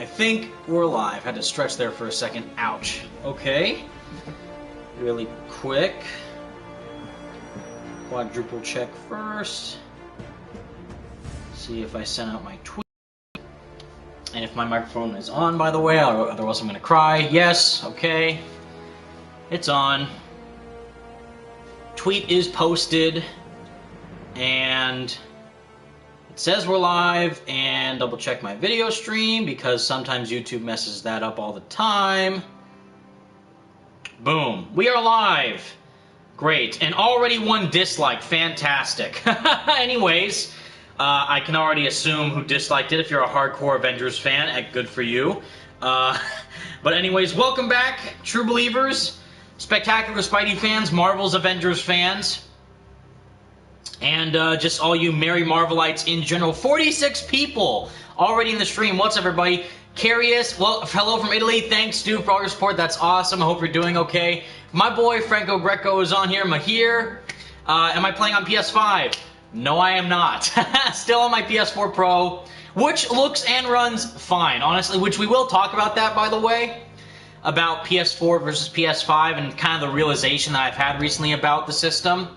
I think we're live. Had to stretch there for a second. Ouch. Okay. Really quick. Quadruple check first. See if I sent out my tweet. And if my microphone is on, by the way, otherwise I'm going to cry. Yes, okay. It's on. Tweet is posted. And it says we're live. And double check my video stream because sometimes YouTube messes that up all the time. Boom. We are live. Great. And already one dislike. Fantastic. Anyways, I can already assume who disliked it. If you're a hardcore Avengers fan, good for you. But anyways, welcome back, true believers, spectacular Spidey fans, Marvel's Avengers fans, and just all you merry Marvelites in general. 46 people already in the stream. What's up, everybody? Carius, well, hello from Italy. Thanks, dude, for all your support. That's awesome. I hope you're doing okay. My boy Franco Greco is on here. Mahir. Am I playing on PS5? No, I am not. Still on my PS4 Pro, which looks and runs fine, honestly, which we will talk about that, by the way, about PS4 versus PS5 and kind of the realization that I've had recently about the system.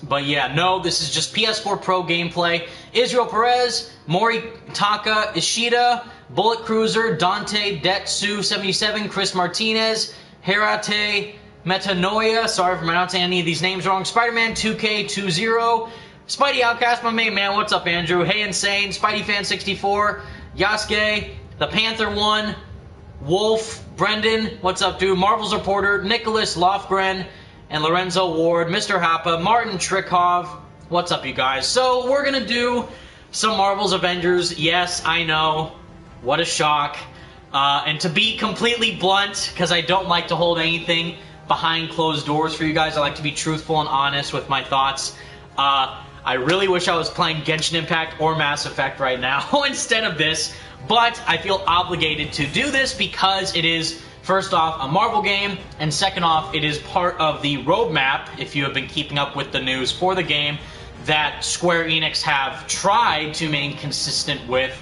But yeah, no, this is just PS4 Pro gameplay. Israel Perez, Moritaka Ishida, Bullet Cruiser, Dante Detsu 77, Chris Martinez, Herate Metanoia, sorry for pronouncing any of these names wrong, Spider-Man 2K20, Spidey Outcast, my main man, what's up, Andrew? Hey Insane, Spidey Fan 64, Yasuke, The Panther 1, Wolf, Brendan, what's up, dude? Marvel's Reporter, Nicholas Lofgren, and Lorenzo Ward, Mr. Happa, Martin Trickhoff, what's up, you guys? So, we're gonna do some Marvel's Avengers. Yes, I know, what a shock. And to be completely blunt, because I don't like to hold anything behind closed doors for you guys. I like to be truthful and honest with my thoughts. I really wish I was playing Genshin Impact or Mass Effect right now instead of this, but I feel obligated to do this because it is, first off, a Marvel game, and second off, it is part of the roadmap, if you have been keeping up with the news for the game, that Square Enix have tried to remain consistent with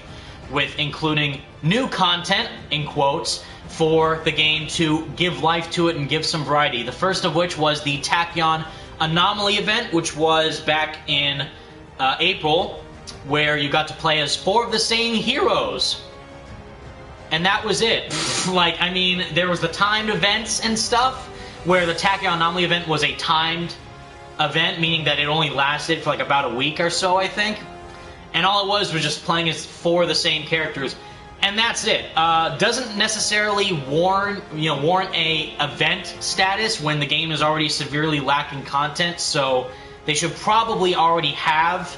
including new content, in quotes, for the game to give life to it and give some variety. The first of which was the Tachyon Anomaly event, which was back in April, where you got to play as 4 of the same heroes. And that was it. Like, I mean, there was the timed events and stuff, where the Tachyon Anomaly event was a timed event, meaning that it only lasted for like about a week or so, I think. And all it was just playing as 4 of the same characters. And that's it. Doesn't necessarily warrant a event status when the game is already severely lacking content, so they should probably already have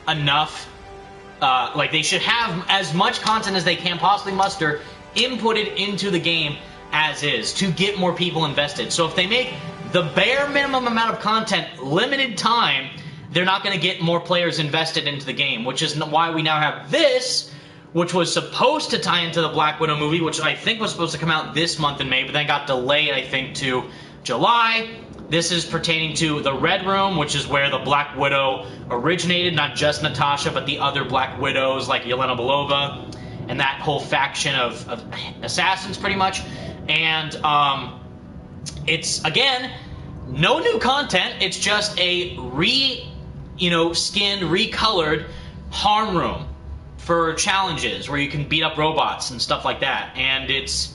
enough, like they should have as much content as they can possibly muster inputted into the game as is to get more people invested. So if they make the bare minimum amount of content limited time, they're not going to get more players invested into the game, which is why we now have this, which was supposed to tie into the Black Widow movie, which I think was supposed to come out this month in May, but then got delayed, I think, to July. This is pertaining to the Red Room, which is where the Black Widow originated, not just Natasha, but the other Black Widows like Yelena Belova, and that whole faction of assassins, pretty much. And it's, again, no new content. It's just a skinned, recolored harm room for challenges where you can beat up robots and stuff like that. And it's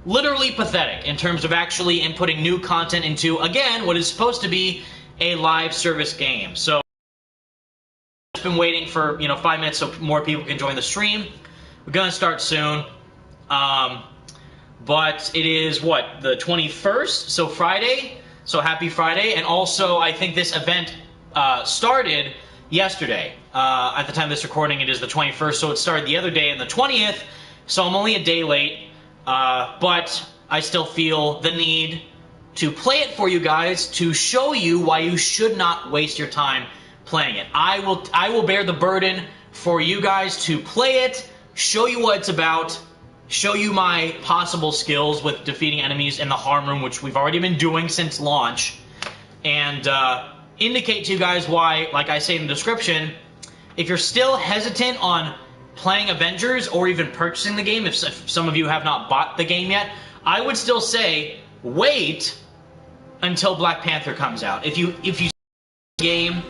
literally pathetic in terms of actually inputting new content into, again, what is supposed to be a live service game. So I've been waiting for 5 minutes so more people can join the stream. We're gonna start soon. But it is what, the 21st, so Friday. So happy Friday. And also I think this event started yesterday. At the time of this recording, it is the 21st, so it started the other day on the 20th, so I'm only a day late, but I still feel the need to play it for you guys, to show you why you should not waste your time playing it. I will bear the burden for you guys to play it, show you what it's about, show you my possible skills with defeating enemies in the harm room, which we've already been doing since launch, and indicate to you guys why, like I say in the description, if you're still hesitant on playing Avengers or even purchasing the game, if some of you have not bought the game yet, I would still say wait until Black Panther comes out. If you game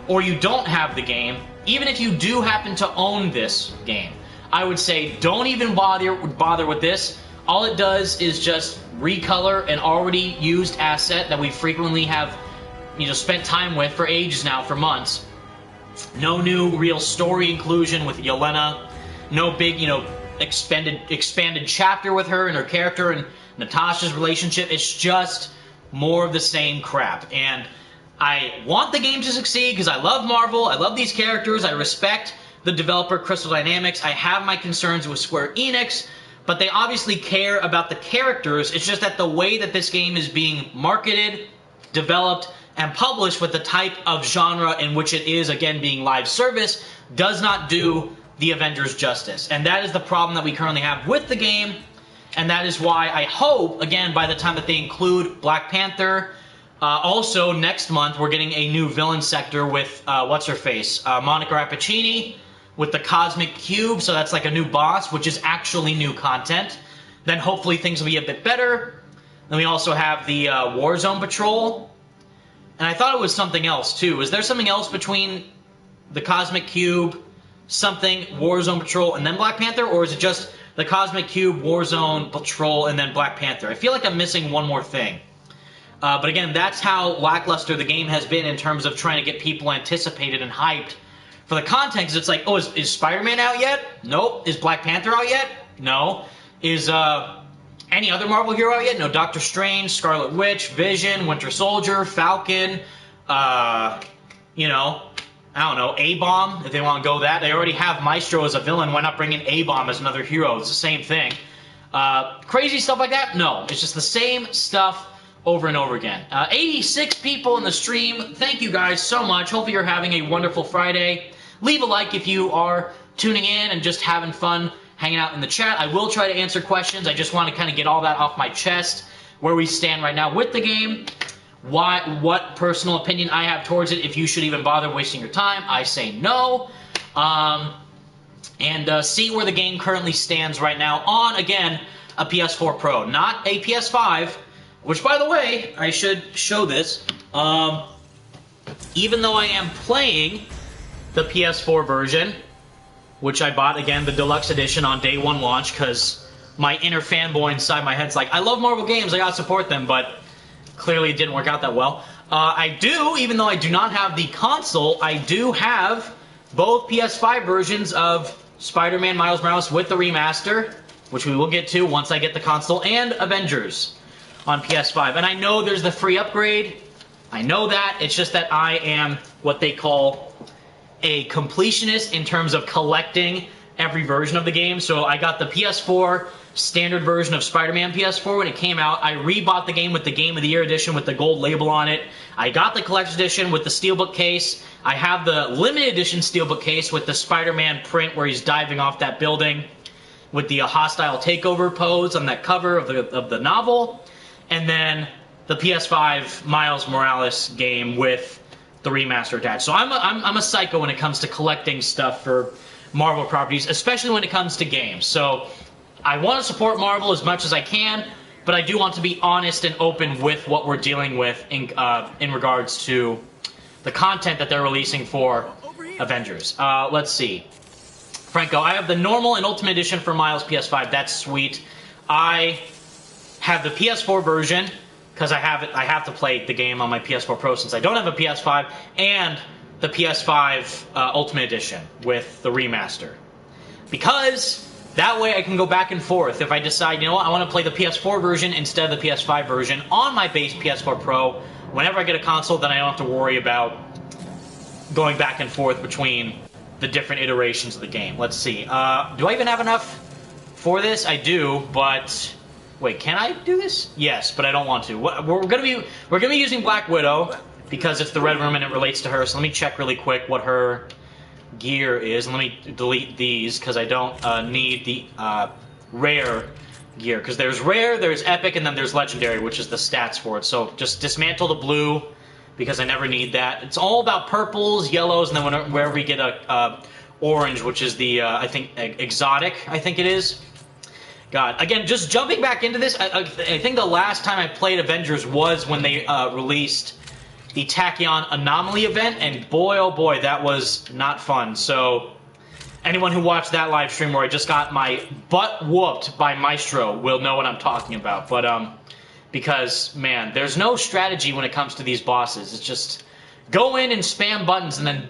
or you don't have the game, even if you do happen to own this game, I would say don't even bother with this. All it does is just recolor an already used asset that we frequently have, spent time with for ages now, for months. No new real story inclusion with Yelena. No big, expanded chapter with her and her character and Natasha's relationship. It's just more of the same crap. And I want the game to succeed because I love Marvel. I love these characters. I respect the developer, Crystal Dynamics. I have my concerns with Square Enix, but they obviously care about the characters. It's just that the way that this game is being marketed, developed, and published with the type of genre in which it is, again, being live service, does not do the Avengers justice. And that is the problem that we currently have with the game, and that is why I hope, again, by the time that they include Black Panther, also next month we're getting a new villain sector with, what's-her-face, Monica Rappaccini, with the Cosmic Cube, so that's like a new boss, which is actually new content. Then hopefully things will be a bit better. Then we also have the Warzone Patrol. And I thought it was something else, too. Is there something else between the Cosmic Cube, something, Warzone Patrol, and then Black Panther? Or is it just the Cosmic Cube, Warzone Patrol, and then Black Panther? I feel like I'm missing one more thing. But again, that's how lackluster the game has been in terms of trying to get people anticipated and hyped for the content, because it's like, oh, is Spider-Man out yet? Nope. Is Black Panther out yet? No. Is any other Marvel hero out yet? No. Doctor Strange, Scarlet Witch, Vision, Winter Soldier, Falcon, I don't know, A-Bomb, if they want to go that. They already have Maestro as a villain. Why not bring in A-Bomb as another hero? It's the same thing. Crazy stuff like that? No. It's just the same stuff over and over again. 86 people in the stream. Thank you guys so much. Hopefully you're having a wonderful Friday. Leave a like if you are tuning in and just having fun hanging out in the chat. I will try to answer questions. I just want to kind of get all that off my chest, where we stand right now with the game, what personal opinion I have towards it, if you should even bother wasting your time. I say no. And see where the game currently stands right now on, again, a PS4 Pro, not a PS5, which, by the way, I should show this. Even though I am playing the PS4 version, which I bought, again, the Deluxe Edition on day one launch, because my inner fanboy inside my head's like, I love Marvel games, I gotta support them, but clearly it didn't work out that well. I do, even though I do not have the console, I do have both PS5 versions of Spider-Man Miles Morales with the remaster, which we will get to once I get the console, and Avengers on PS5. And I know there's the free upgrade. I know that. It's just that I am what they call a completionist in terms of collecting every version of the game. So I got the PS4 standard version of Spider-Man PS4 when it came out. I rebought the game with the Game of the Year edition with the gold label on it. I got the collector's edition with the steelbook case. I have the limited edition steelbook case with the Spider-Man print where he's diving off that building with the hostile takeover pose on that cover of the novel. And then the PS5 Miles Morales game with the remaster attached. So I'm a psycho when it comes to collecting stuff for Marvel properties, especially when it comes to games. So I want to support Marvel as much as I can, but I do want to be honest and open with what we're dealing with in regards to the content that they're releasing for Avengers. Let's see. Franco, I have the normal and Ultimate Edition for Miles PS5. That's sweet. I have the PS4 version, because I have to play the game on my PS4 Pro since I don't have a PS5, and the PS5 Ultimate Edition with the remaster. Because that way I can go back and forth. If I decide, you know what, I want to play the PS4 version instead of the PS5 version on my base PS4 Pro, whenever I get a console, then I don't have to worry about going back and forth between the different iterations of the game. Let's see. Do I even have enough for this? I do, but wait, can I do this? Yes, but I don't want to. We're gonna be using Black Widow because it's the Red Room and it relates to her. So let me check really quick what her gear is. Let me delete these because I don't need the rare gear. Because there's rare, there's epic, and then there's legendary, which is the stats for it. So just dismantle the blue because I never need that. It's all about purples, yellows, and then wherever we get a orange, which is the, I think, exotic, I think it is. God, again, just jumping back into this, I think the last time I played Avengers was when they released the Tachyon Anomaly event, and boy, oh boy, that was not fun. So, anyone who watched that live stream where I just got my butt whooped by Maestro will know what I'm talking about. But, because, man, there's no strategy when it comes to these bosses. It's just go in and spam buttons and then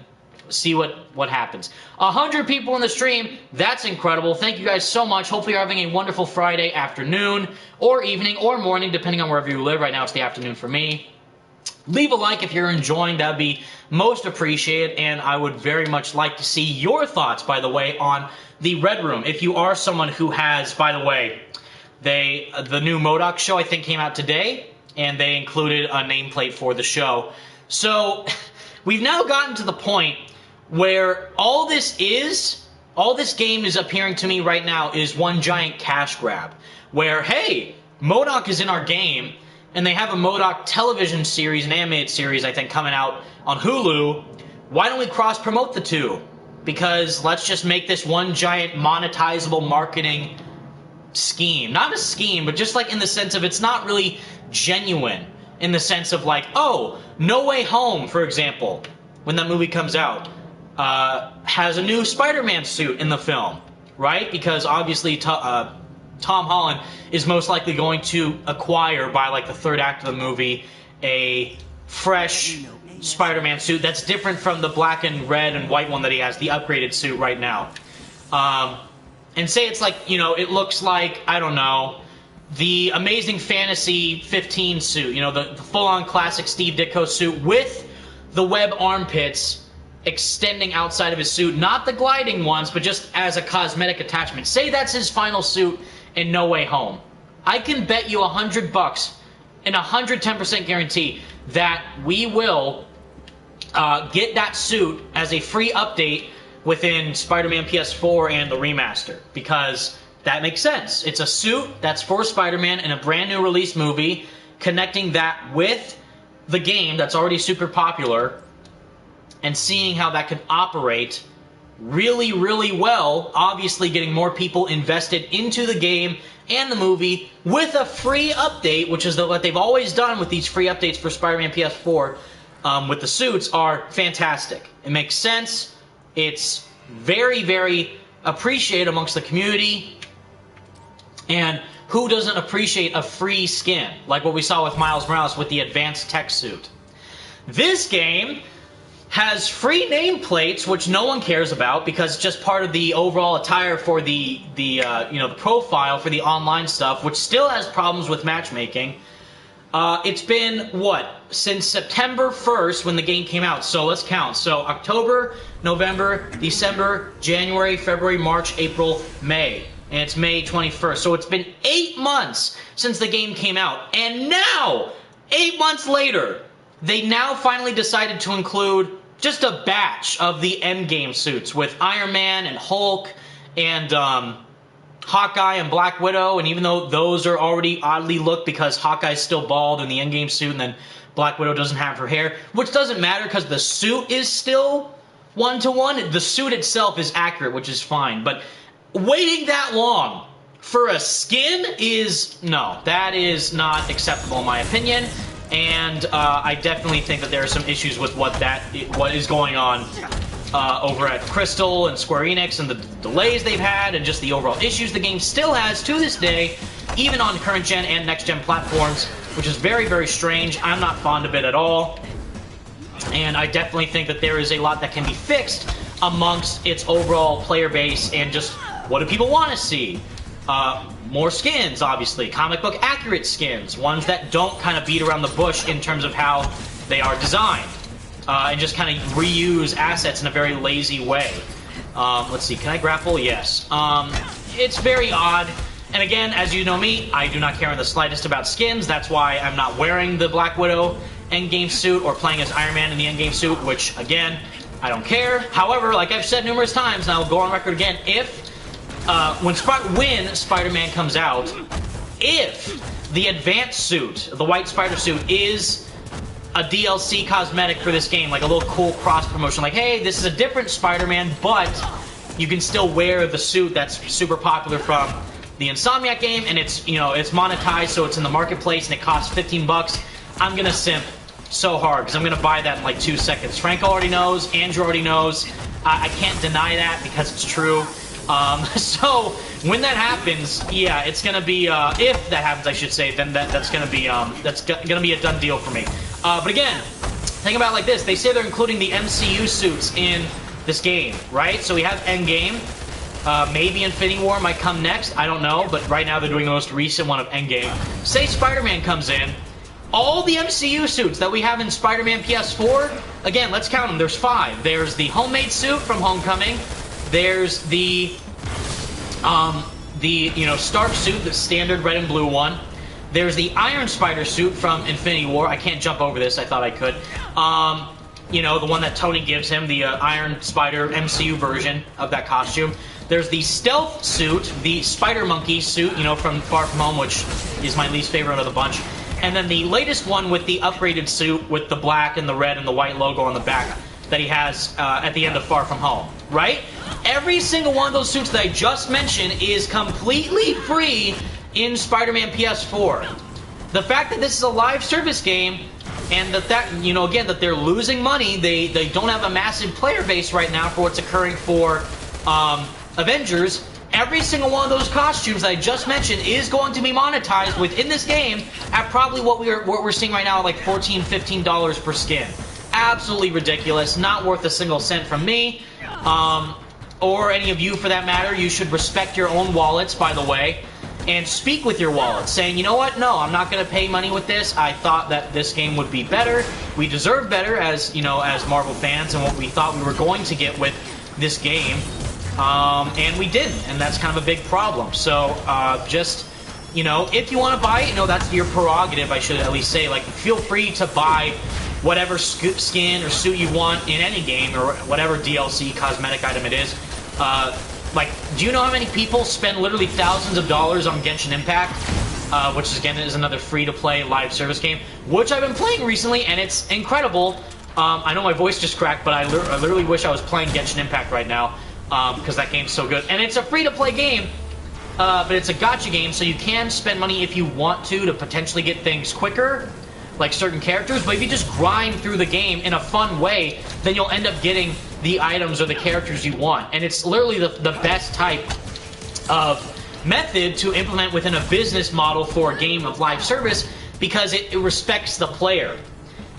see what happens. 100 people in the stream, that's incredible. Thank you guys so much. Hopefully you're having a wonderful Friday afternoon or evening or morning, depending on wherever you live. Right now it's the afternoon for me. Leave a like if you're enjoying. That would be most appreciated, and I would very much like to see your thoughts, by the way, on the Red Room. If you are someone who has, by the way, the new MODOK show, I think, came out today, and they included a nameplate for the show. So, we've now gotten to the point where all this game is appearing to me right now is one giant cash grab. Where, hey, MODOK is in our game, and they have a MODOK television series, an animated series, I think, coming out on Hulu. Why don't we cross-promote the two? Because let's just make this one giant monetizable marketing scheme. Not a scheme, but just like in the sense of it's not really genuine. In the sense of like, oh, No Way Home, for example, when that movie comes out, has a new Spider-Man suit in the film, right? Because obviously Tom Holland is most likely going to acquire, by like the third act of the movie, a fresh Spider-Man suit that's different from the black and red and white one that he has, the upgraded suit right now. And say it's like, you know, it looks like, I don't know, the Amazing Fantasy 15 suit, you know, the full-on classic Steve Ditko suit with the web armpits extending outside of his suit, not the gliding ones, but just as a cosmetic attachment. Say that's his final suit in No Way Home. I can bet you $100 and 110% guarantee that we will get that suit as a free update within Spider-Man PS4 and the remaster, because that makes sense. It's a suit that's for Spider-Man in a brand new release movie, connecting that with the game that's already super popular, and seeing how that could operate really, really well, obviously getting more people invested into the game and the movie with a free update, which is what they've always done with these free updates for Spider-Man PS4 with the suits, are fantastic. It makes sense. It's very, very appreciated amongst the community. And who doesn't appreciate a free skin, like what we saw with Miles Morales with the advanced tech suit? This game has free nameplates, which no one cares about because it's just part of the overall attire for the profile for the online stuff, which still has problems with matchmaking. It's been, since September 1st when the game came out. So let's count. So October, November, December, January, February, March, April, May. And it's May 21st. So it's been 8 months since the game came out. And now, 8 months later, they now finally decided to include just a batch of the endgame suits with Iron Man and Hulk and Hawkeye and Black Widow. And even though those are already oddly looked because Hawkeye's still bald in the endgame suit and then Black Widow doesn't have her hair, which doesn't matter because the suit is still one-to-one. The suit itself is accurate, which is fine. But waiting that long for a skin that is not acceptable in my opinion. And I definitely think that there are some issues with what is going on over at Crystal and Square Enix and the delays they've had and just the overall issues the game still has to this day, even on current gen and next gen platforms, which is very, very strange. I'm not fond of it at all. And I definitely think that there is a lot that can be fixed amongst its overall player base and just what do people want to see. More skins, obviously. Comic book accurate skins. Ones that don't kind of beat around the bush in terms of how they are designed. And just kind of reuse assets in a very lazy way. Let's see, can I grapple? Yes. It's very odd. And again, as you know me, I do not care in the slightest about skins. That's why I'm not wearing the Black Widow endgame suit or playing as Iron Man in the endgame suit, which, again, I don't care. However, like I've said numerous times, and I'll go on record again, when Spider-Man comes out, if the advanced suit, the white spider suit, is a DLC cosmetic for this game, like a little cool cross-promotion, like, hey, this is a different Spider-Man, but you can still wear the suit that's super popular from the Insomniac game, and it's, you know, it's monetized, so it's in the marketplace, and it costs 15 bucks. I'm gonna simp so hard, because I'm gonna buy that in like 2 seconds. Franco already knows, Andrew already knows. I can't deny that because it's true. So when that happens, yeah, it's gonna be if that happens, I should say, then that's gonna be a done deal for me. But again, think about it like this: they say they're including the MCU suits in this game, right? So we have Endgame. Maybe Infinity War might come next. I don't know, but right now they're doing the most recent one of Endgame. Say Spider-Man comes in. All the MCU suits that we have in Spider-Man PS4, again, let's count them. There's 5. There's the homemade suit from Homecoming. There's the Stark suit, the standard red and blue one. There's the Iron Spider suit from Infinity War. I can't jump over this. I thought I could. The one that Tony gives him, the Iron Spider MCU version of that costume. There's the Stealth suit, the Spider Monkey suit, from Far From Home, which is my least favorite of the bunch. And then the latest one with the upgraded suit with the black and the red and the white logo on the back that he has at the end of Far From Home, right? Every single one of those suits that I just mentioned is completely free in Spider-Man PS4. The fact that this is a live service game and that they're losing money, they don't have a massive player base right now for what's occurring for Avengers. Every single one of those costumes that I just mentioned is going to be monetized within this game at probably what we're seeing right now, like $14, $15 per skin. Absolutely ridiculous. Not worth a single cent from me, or any of you for that matter. You should respect your own wallets, by the way, and speak with your wallet, saying, you know what, no, I'm not going to pay money with this. I thought that this game would be better. We deserve better as Marvel fans, and what we thought we were going to get with this game. And we didn't, and that's kind of a big problem. So, if you want to buy it, that's your prerogative, I should at least say. Like, feel free to buy whatever skin or suit you want in any game, or whatever DLC, cosmetic item it is. Do you know how many people spend literally thousands of dollars on Genshin Impact? Which, again, is another free-to-play live service game, which I've been playing recently, and it's incredible. I know my voice just cracked, but I literally wish I was playing Genshin Impact right now. Because that game's so good. And it's a free-to-play game, but it's a gacha game, so you can spend money if you want to potentially get things quicker, like certain characters. But if you just grind through the game in a fun way, then you'll end up getting the items or the characters you want. And it's literally the best type of method to implement within a business model for a game of live service, because it respects the player.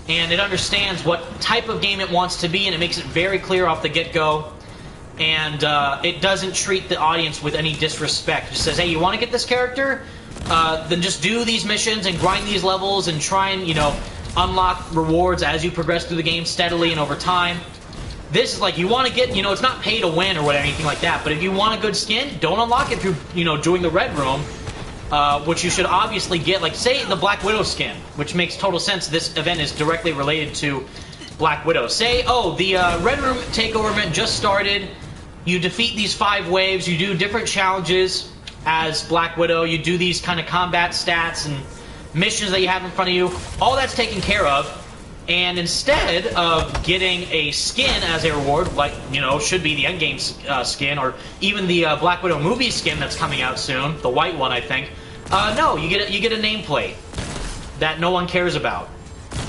And it understands what type of game it wants to be, and it makes it very clear off the get-go. And it doesn't treat the audience with any disrespect. It just says, hey, you want to get this character? Then just do these missions and grind these levels and try and, unlock rewards as you progress through the game steadily and over time. This is like, you want to get, it's not pay to win or anything like that, but if you want a good skin, don't unlock it through, doing the Red Room, which you should obviously get. Like, say, the Black Widow skin, which makes total sense. This event is directly related to Black Widow. Say, the Red Room Takeover event just started. You defeat these 5 waves, you do different challenges as Black Widow, you do these kind of combat stats and missions that you have in front of you. All that's taken care of, and instead of getting a skin as a reward, like, should be the Endgame skin, or even the Black Widow movie skin that's coming out soon, the white one, I think. No, you get a nameplate that no one cares about.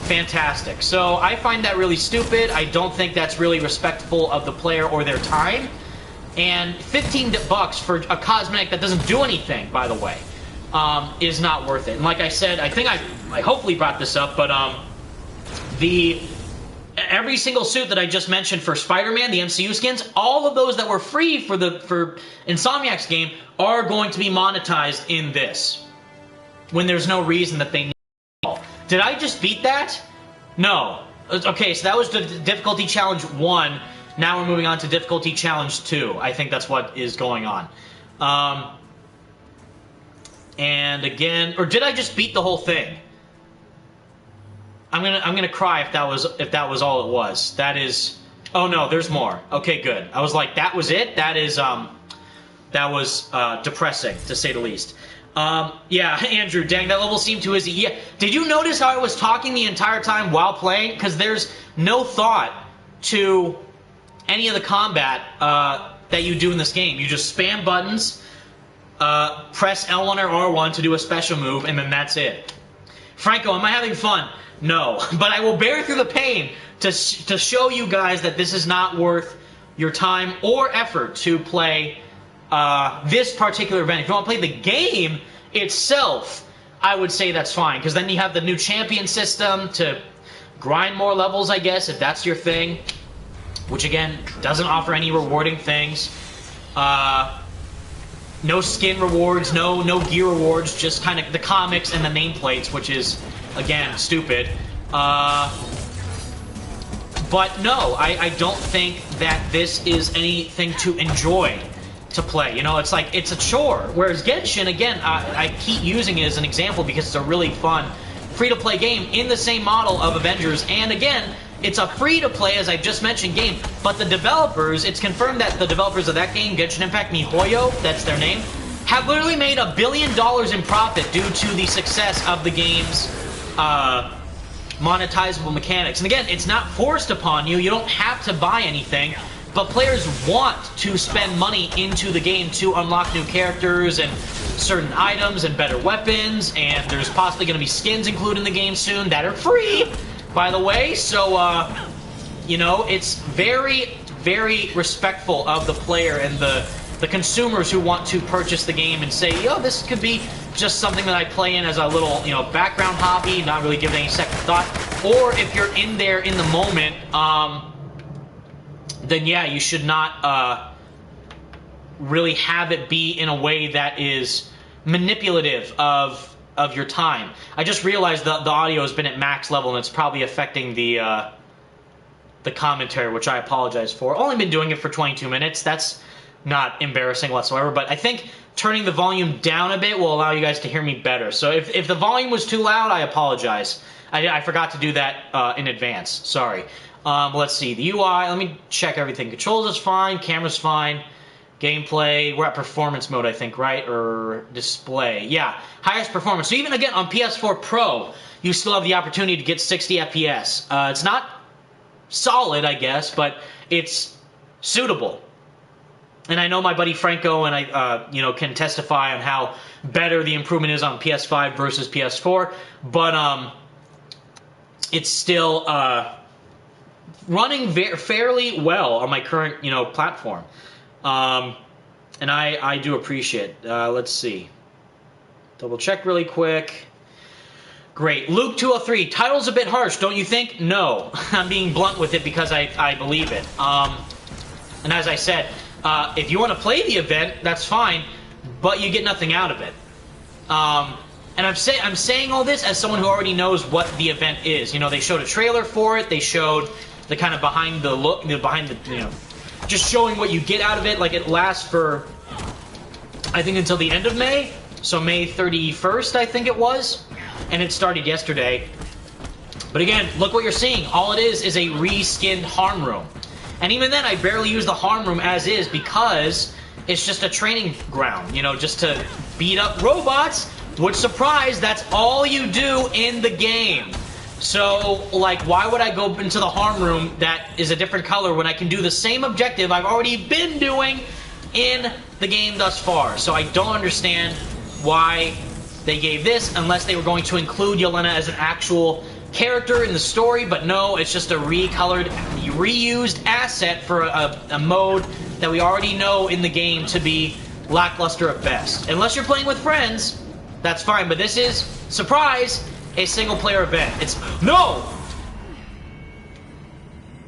Fantastic. So I find that really stupid. I don't think that's really respectful of the player or their time. And 15 bucks for a cosmetic that doesn't do anything, by the way, is not worth it. And like I said, I think I hopefully brought this up, but every single suit that I just mentioned for Spider-Man, the MCU skins, all of those that were free for Insomniac's game are going to be monetized in this, when there's no reason that they need it. Did I just beat that? No. Okay, so that was the difficulty challenge 1. Now we're moving on to difficulty challenge 2. I think that's what is going on. And again, or did I just beat the whole thing? I'm gonna cry if that was all it was. That is. Oh no, there's more. Okay, good. I was like, that was it. That was depressing, to say the least. Yeah, Andrew, dang, that level seemed too easy. Yeah, did you notice how I was talking the entire time while playing? Because there's no thought to any of the combat that you do in this game. You just spam buttons, press L1 or R1 to do a special move, and then that's it. Franco, am I having fun? No, but I will bear through the pain to show you guys that this is not worth your time or effort to play this particular event. If you want to play the game itself, I would say that's fine, because then you have the new champion system to grind more levels, I guess, if that's your thing, which again doesn't offer any rewarding things. No skin rewards, no gear rewards, just kind of the comics and the nameplates, which is again stupid. But no, I don't think that this is anything to enjoy to play. You know, it's like, it's a chore. Whereas Genshin, again, I keep using it as an example because it's a really fun free-to-play game in the same model of Avengers. And again, it's a free-to-play, as I just mentioned, game. But the developers, it's confirmed that the developers of that game, Genshin Impact, MiHoYo, that's their name, have literally made $1 billion in profit due to the success of the game's monetizable mechanics. And again, it's not forced upon you. You don't have to buy anything. But players want to spend money into the game to unlock new characters and certain items and better weapons. And there's possibly going to be skins included in the game soon that are free, by the way. So, you know, it's very, very respectful of the player and the consumers who want to purchase the game and say, yo, this could be just something that I play in as a little, you know, background hobby, not really giving any second thought. Or if you're in there in the moment, then yeah, you should not really have it be in a way that is manipulative of your time. I just realized the audio has been at max level and it's probably affecting the commentary, which I apologize for. Only been doing it for 22 minutes. That's not embarrassing whatsoever, but I think turning the volume down a bit will allow you guys to hear me better. So if the volume was too loud, I apologize. I forgot to do that in advance. Sorry. Let's see. The UI, let me check everything. Controls is fine. Camera's fine. Gameplay, we're at performance mode, I think, right? Or display. Yeah, highest performance. So even, again, on PS4 Pro, you still have the opportunity to get 60 FPS. It's not solid, I guess, but it's suitable. And I know my buddy Franco and I, you know, can testify on how better the improvement is on PS5 versus PS4, but it's still running fairly well on my current, you know, platform, and I do appreciate it. Let's see, double check really quick. Great. Luke 203, title's a bit harsh, don't you think? No, I'm being blunt with it because I believe it. And as I said, if you want to play the event, that's fine, but you get nothing out of it. And I'm saying all this as someone who already knows what the event is. You know, they showed a trailer for it. They showed the kind of behind the look, you know, just showing what you get out of it. Like, it lasts for, I think, until the end of May. So May 31st, I think it was. And it started yesterday. But again, look what you're seeing. All it is a reskinned harm room. And even then, I barely use the harm room as is because it's just a training ground, you know, just to beat up robots. Which, surprise, that's all you do in the game. So, like, why would I go into the harm room that is a different color when I can do the same objective I've already been doing in the game thus far? So I don't understand why they gave this, unless they were going to include Yelena as an actual character in the story, but no, it's just a recolored, reused asset for a mode that we already know in the game to be lackluster at best. Unless you're playing with friends, that's fine, but this is, surprise, a single-player event. It's, no!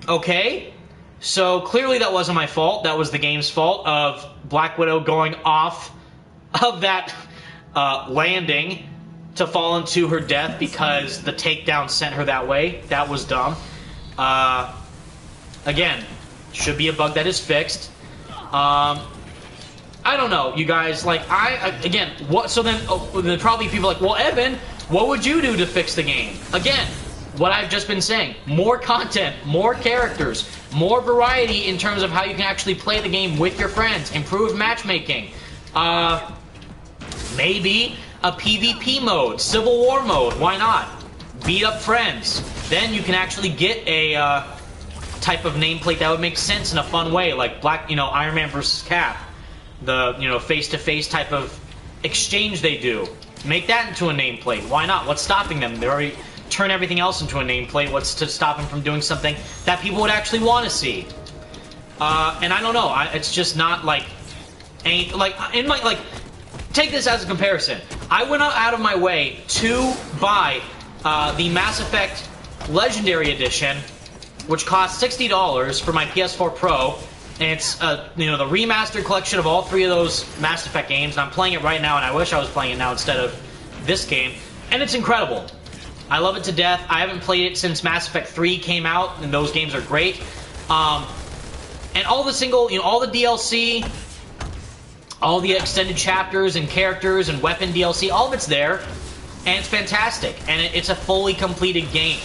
Okay, so clearly that wasn't my fault. That was the game's fault of Black Widow going off of that landing to fall into her death because the takedown sent her that way. That was dumb. Again, should be a bug that is fixed. I don't know, you guys. Like, again, what? So then, then probably people are like, well, Evan, what would you do to fix the game? Again, what I've just been saying: more content, more characters, more variety in terms of how you can actually play the game with your friends. Improved matchmaking. Maybe a PvP mode, Civil War mode, why not? Beat up friends. Then you can actually get a type of nameplate that would make sense in a fun way, like Iron Man versus Cap, the face-to-face type of exchange they do. Make that into a nameplate. Why not? What's stopping them? They already turn everything else into a nameplate. What's to stop them from doing something that people would actually want to see? And I don't know. It's just not like any take this as a comparison. I went out of my way to buy the Mass Effect Legendary Edition, which cost $60 for my PS4 Pro. And it's the remastered collection of all 3 of those Mass Effect games. And I'm playing it right now, and I wish I was playing it now instead of this game. And it's incredible. I love it to death. I haven't played it since Mass Effect 3 came out, and those games are great. And all the all the DLC, all the extended chapters and characters and weapon DLC, all of it's there, and it's fantastic. And it's a fully completed game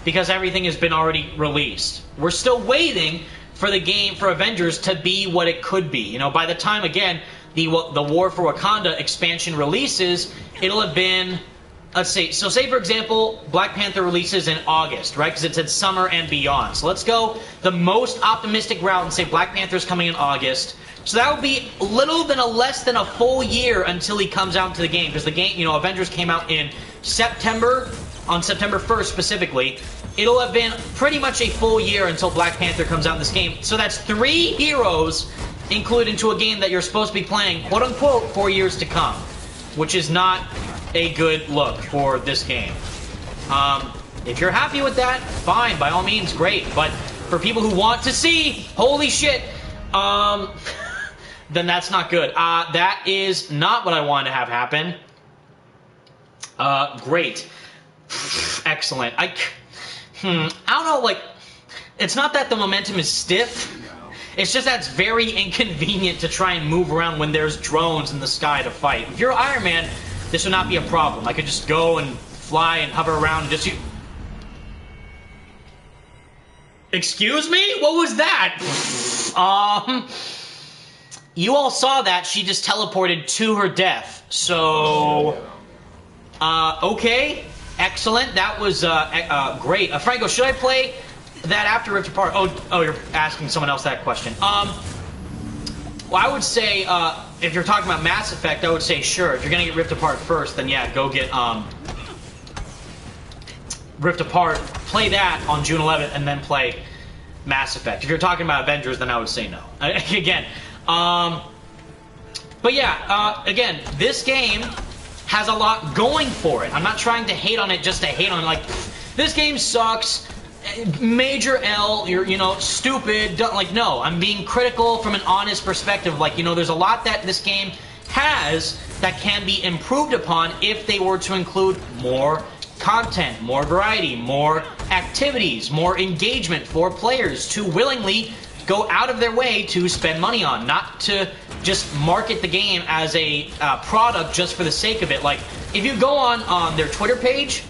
because everything has been already released. We're still waiting for the game for Avengers to be what it could be. By the time, again, the War for Wakanda expansion releases, it'll have been, let's see, so say for example, Black Panther releases in August, right? Because it said summer and beyond. So let's go the most optimistic route and say Black Panther's coming in August. So that would be less than a full year until he comes out into the game. Because the game, Avengers came out in September, on September 1st specifically. It'll have been pretty much a full year until Black Panther comes out in this game. So that's 3 heroes included into a game that you're supposed to be playing, quote-unquote, 4 years to come. Which is not a good look for this game. If you're happy with that, fine, by all means, great. But for people who want to see, holy shit, then that's not good. That is not what I wanted to have happen. Great. Excellent. I don't know, it's not that the momentum is stiff. It's just that it's very inconvenient to try and move around when there's drones in the sky to fight. If you're Iron Man, this would not be a problem. I could just go and fly and hover around and just... Excuse me? What was that? You all saw that. She just teleported to her death. So... okay. Excellent. That was great. Franco, should I play that after Rift Apart? Oh, you're asking someone else that question. Well, I would say, if you're talking about Mass Effect, I would say sure. If you're gonna get Rift Apart first, then yeah, go get Rift Apart. Play that on June 11th, and then play Mass Effect. If you're talking about Avengers, then I would say no. Again, but yeah, again, this game has a lot going for it. I'm not trying to hate on it just to hate on it. This game sucks. Major L, you're, stupid. No, I'm being critical from an honest perspective. There's a lot that this game has that can be improved upon if they were to include more content, more variety, more activities, more engagement for players to willingly go out of their way to spend money on, not to just market the game as a product just for the sake of it. If you go on their Twitter page,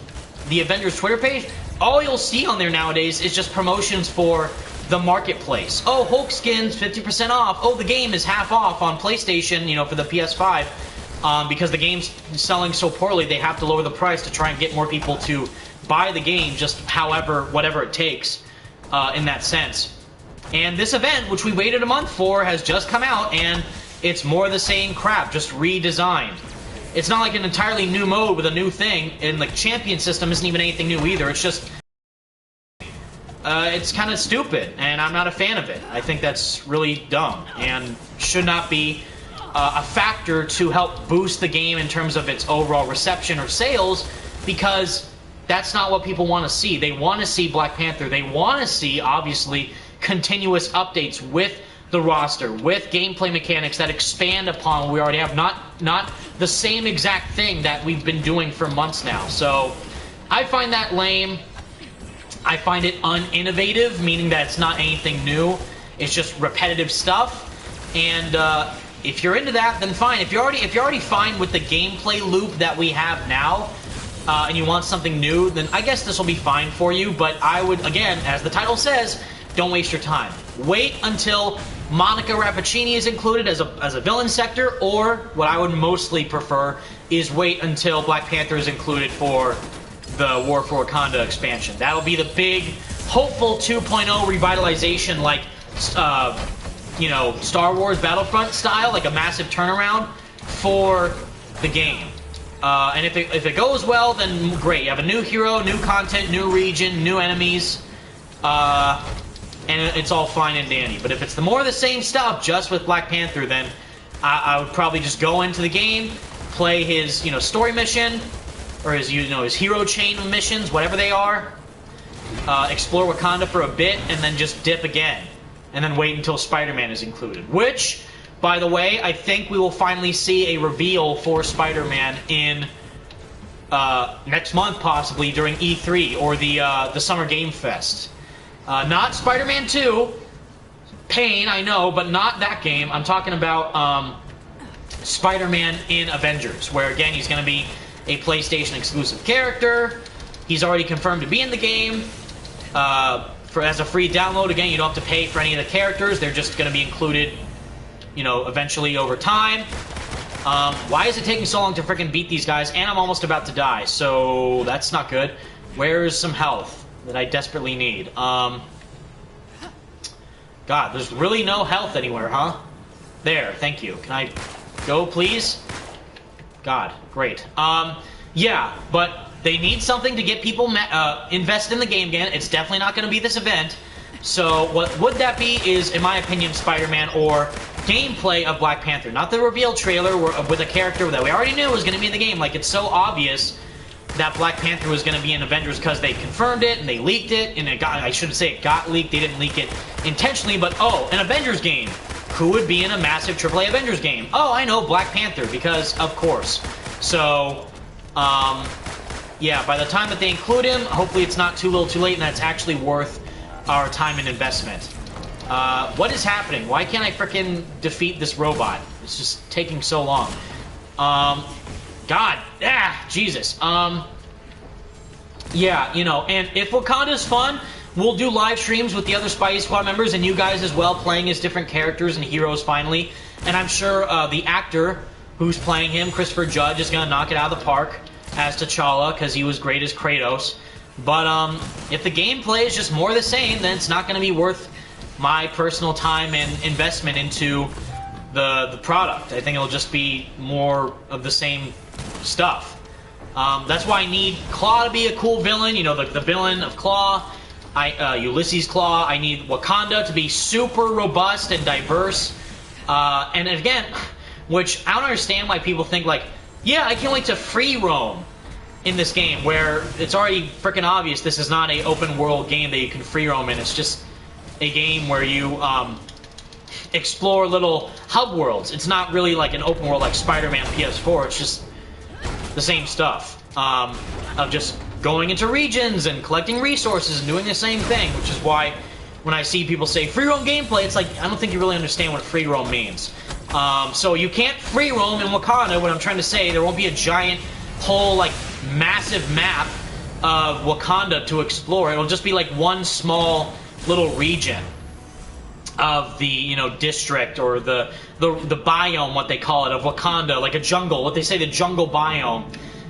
the Avengers Twitter page, all you'll see on there nowadays is just promotions for the marketplace. Oh, Hulk skins 50% off. Oh, the game is half off on PlayStation, for the PS5. Because the game's selling so poorly, they have to lower the price to try and get more people to buy the game, just whatever it takes in that sense. And this event, which we waited a month for, has just come out, and it's more of the same crap, just redesigned. It's not like an entirely new mode with a new thing, and the champion system isn't even anything new either. It's just... it's kind of stupid, and I'm not a fan of it. I think that's really dumb, and should not be a factor to help boost the game in terms of its overall reception or sales, because that's not what people want to see. They want to see Black Panther. They want to see, obviously, continuous updates with the roster, with gameplay mechanics that expand upon what we already have, not the same exact thing that we've been doing for months now. So I find that lame. I find it uninnovative, meaning that it's not anything new. It's just repetitive stuff. And if you're into that, then fine. If you're already fine with the gameplay loop that we have now, and you want something new, then I guess this will be fine for you. But I would, again, as the title says, don't waste your time. Wait until Monica Rappaccini is included as a villain sector, or what I would mostly prefer is wait until Black Panther is included for the War for Wakanda expansion. That'll be the big hopeful 2.0 revitalization, like, you know, Star Wars Battlefront style, like a massive turnaround for the game. And if it goes well, then great. You have a new hero, new content, new region, new enemies, and it's all fine and dandy. But if it's the more of the same stuff, just with Black Panther, then I would probably just go into the game, play his, you know, story mission, or his, you know, his hero chain of missions, whatever they are, explore Wakanda for a bit, and then just dip again. And then wait until Spider-Man is included. Which, by the way, I think we will finally see a reveal for Spider-Man in next month, possibly, during E3, or the Summer Game Fest. Not Spider-Man 2. Pain, I know, but not that game. I'm talking about Spider-Man in Avengers, where, again, he's going to be a PlayStation exclusive character. He's already confirmed to be in the game. As a free download, again, you don't have to pay for any of the characters. They're just going to be included, you know, eventually over time. Why is it taking so long to freaking beat these guys? And I'm almost about to die, so that's not good. Where's some health that I desperately need? God, there's really no health anywhere, huh? There, thank you. Can I go, please? God, great. Yeah, but they need something to get people invested in the game again. It's definitely not going to be this event. So what would that be is, in my opinion, Spider-Man or gameplay of Black Panther. Not the reveal trailer with a character that we already knew was going to be in the game. Like, it's so obvious that Black Panther was going to be in Avengers because they confirmed it and they leaked it. And it got, I shouldn't say it got leaked. They didn't leak it intentionally. But, oh, an Avengers game. Who would be in a massive AAA Avengers game? Oh, I know, Black Panther, because of course. So, yeah, by the time that they include him, hopefully it's not too little too late and that's actually worth our time and investment. What is happening? Why can't I frickin' defeat this robot? It's just taking so long. God, Jesus. Yeah, you know, and if Wakanda's fun, we'll do live streams with the other Spidey Squad members and you guys as well, playing as different characters and heroes finally. And I'm sure the actor who's playing him, Christopher Judge, is going to knock it out of the park as T'Challa, because he was great as Kratos. But if the gameplay is just more the same, then it's not going to be worth my personal time and investment into the product. I think it'll just be more of the same stuff. That's why I need Claw to be a cool villain, you know, the villain of Claw, Ulysses Claw. I need Wakanda to be super robust and diverse. And again, which I don't understand why people think, like, yeah, I can't wait to free roam in this game, where it's already freaking obvious this is not an open world game that you can free roam in. It's just a game where you explore little hub worlds. It's not really like an open world like Spider-Man PS4. It's just the same stuff of just going into regions and collecting resources and doing the same thing, which is why when I see people say free roam gameplay, it's like, I don't think you really understand what free roam means. So you can't free roam in Wakanda. What I'm trying to say, there won't be a giant whole, like, massive map of Wakanda to explore. It'll just be like one small little region of the, you know, district or the biome, what they call it, of Wakanda, like a jungle. What they say, the jungle biome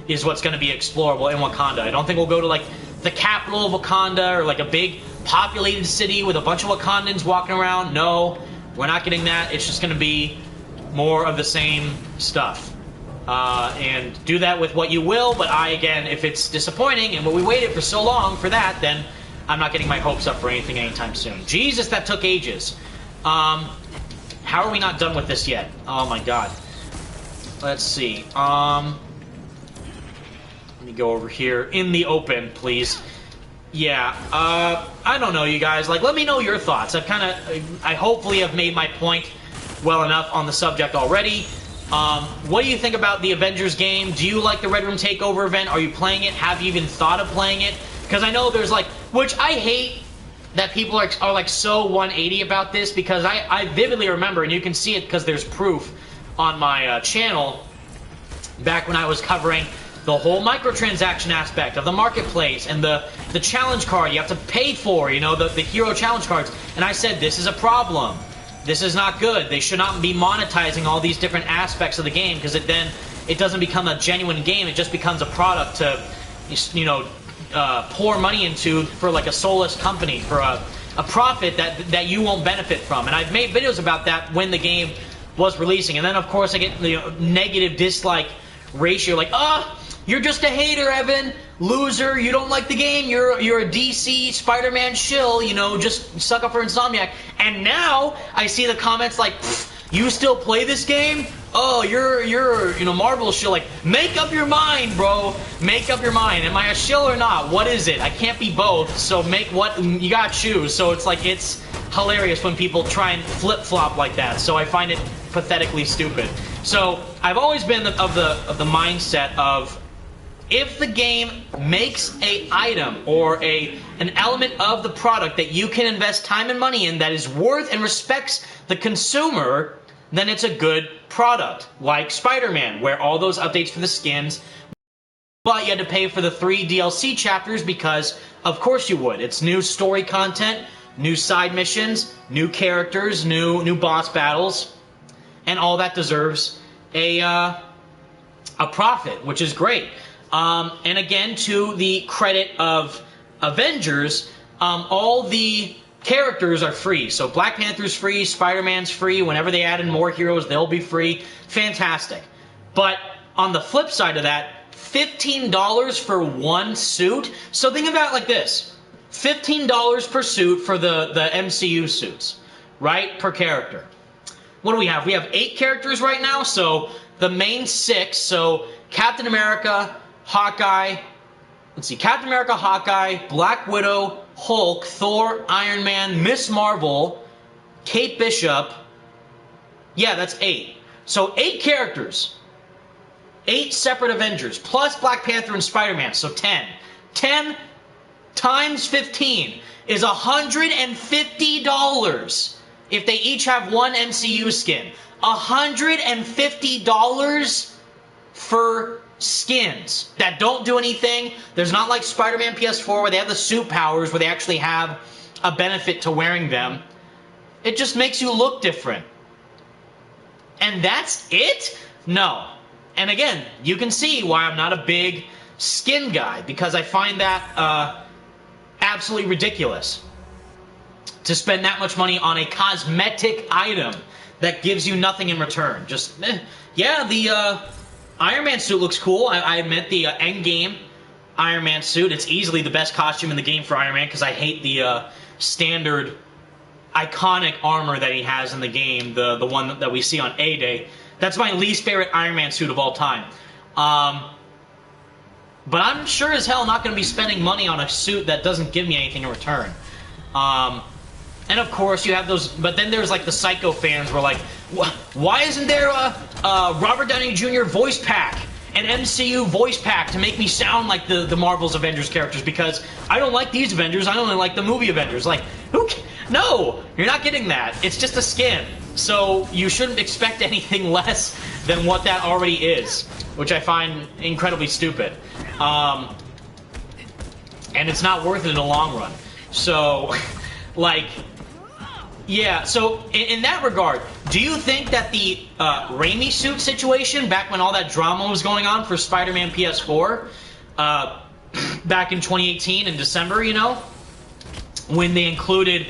is what's going to be explorable in Wakanda. I don't think we'll go to, like, the capital of Wakanda or, like, a big populated city with a bunch of Wakandans walking around. No, we're not getting that. It's just going to be more of the same stuff. And do that with what you will, but again, if it's disappointing and we waited for so long for that, then I'm not getting my hopes up for anything anytime soon. Jesus, that took ages. How are we not done with this yet? Oh my god. Let's see. Let me go over here in the open, please. Yeah, I don't know, you guys. Like, let me know your thoughts. I hopefully have made my point well enough on the subject already. What do you think about the Avengers game? Do you like the Red Room Takeover event? Are you playing it? Have you even thought of playing it? Because I know there's, like, which I hate that people are like so 180 about this, because I vividly remember, and you can see it because there's proof on my channel, back when I was covering the whole microtransaction aspect of the marketplace and the challenge card you have to pay for, you know, the hero challenge cards. And I said, this is a problem. This is not good. They should not be monetizing all these different aspects of the game, because it doesn't become a genuine game. It just becomes a product to, you know, pour money into for like a soulless company, for a profit that you won't benefit from. And I've made videos about that when the game was releasing. And then of course I get the negative dislike ratio, like, you're just a hater, Evan. Loser, you don't like the game, you're a DC Spider-Man shill, you know, just suck up for Insomniac. And now I see the comments like, you still play this game? Oh, you're you know, Marvel shill. Like, make up your mind, bro. Make up your mind. Am I a shill or not? What is it? I can't be both, so make what, you gotta choose. So it's like, it's hilarious when people try and flip-flop like that. So I find it pathetically stupid. So I've always been of the mindset of, if the game makes a item or an element of the product that you can invest time and money in that is worth and respects the consumer, then it's a good product. Like Spider-Man, where all those updates for the skins, but you had to pay for the 3 DLC chapters because, of course you would. It's new story content, new side missions, new characters, new boss battles, and all that deserves a profit, which is great. And again, to the credit of Avengers, all the characters are free. So Black Panther's free, Spider-Man's free. Whenever they add in more heroes, they'll be free. Fantastic. But on the flip side of that, $15 for one suit. So think about it like this. $15 per suit for the MCU suits, right? Per character. What do we have? We have 8 characters right now. So the main 6, so Captain America, Hawkeye, let's see, Captain America, Hawkeye, Black Widow, Hulk, Thor, Iron Man, Miss Marvel, Kate Bishop. Yeah, that's 8. So 8 characters. 8 separate Avengers, plus Black Panther and Spider-Man, so 10. 10 times 15 is $150 if they each have one MCU skin. $150 for skins that don't do anything. There's not like Spider-Man PS4 where they have the suit powers, where they actually have a benefit to wearing them. It just makes you look different. And that's it? No. And again, you can see why I'm not a big skin guy, because I find that absolutely ridiculous to spend that much money on a cosmetic item that gives you nothing in return. Just, yeah, the Iron Man suit looks cool. I admit, the endgame Iron Man suit, it's easily the best costume in the game for Iron Man, because I hate the standard iconic armor that he has in the game, the one that we see on A-Day. That's my least favorite Iron Man suit of all time. But I'm sure as hell not going to be spending money on a suit that doesn't give me anything in return. And of course, you have those, but then there's like the psycho fans who are like, why isn't there a Robert Downey Jr. voice pack, an MCU voice pack to make me sound like the Marvel's Avengers characters? Because I don't like these Avengers, I only like the movie Avengers. Like, no, you're not getting that. It's just a skin. So you shouldn't expect anything less than what that already is, which I find incredibly stupid. And it's not worth it in the long run. So, like, yeah, so in that regard, do you think that the Raimi suit situation, back when all that drama was going on for Spider-Man PS4, back in 2018 in December, you know, when they included,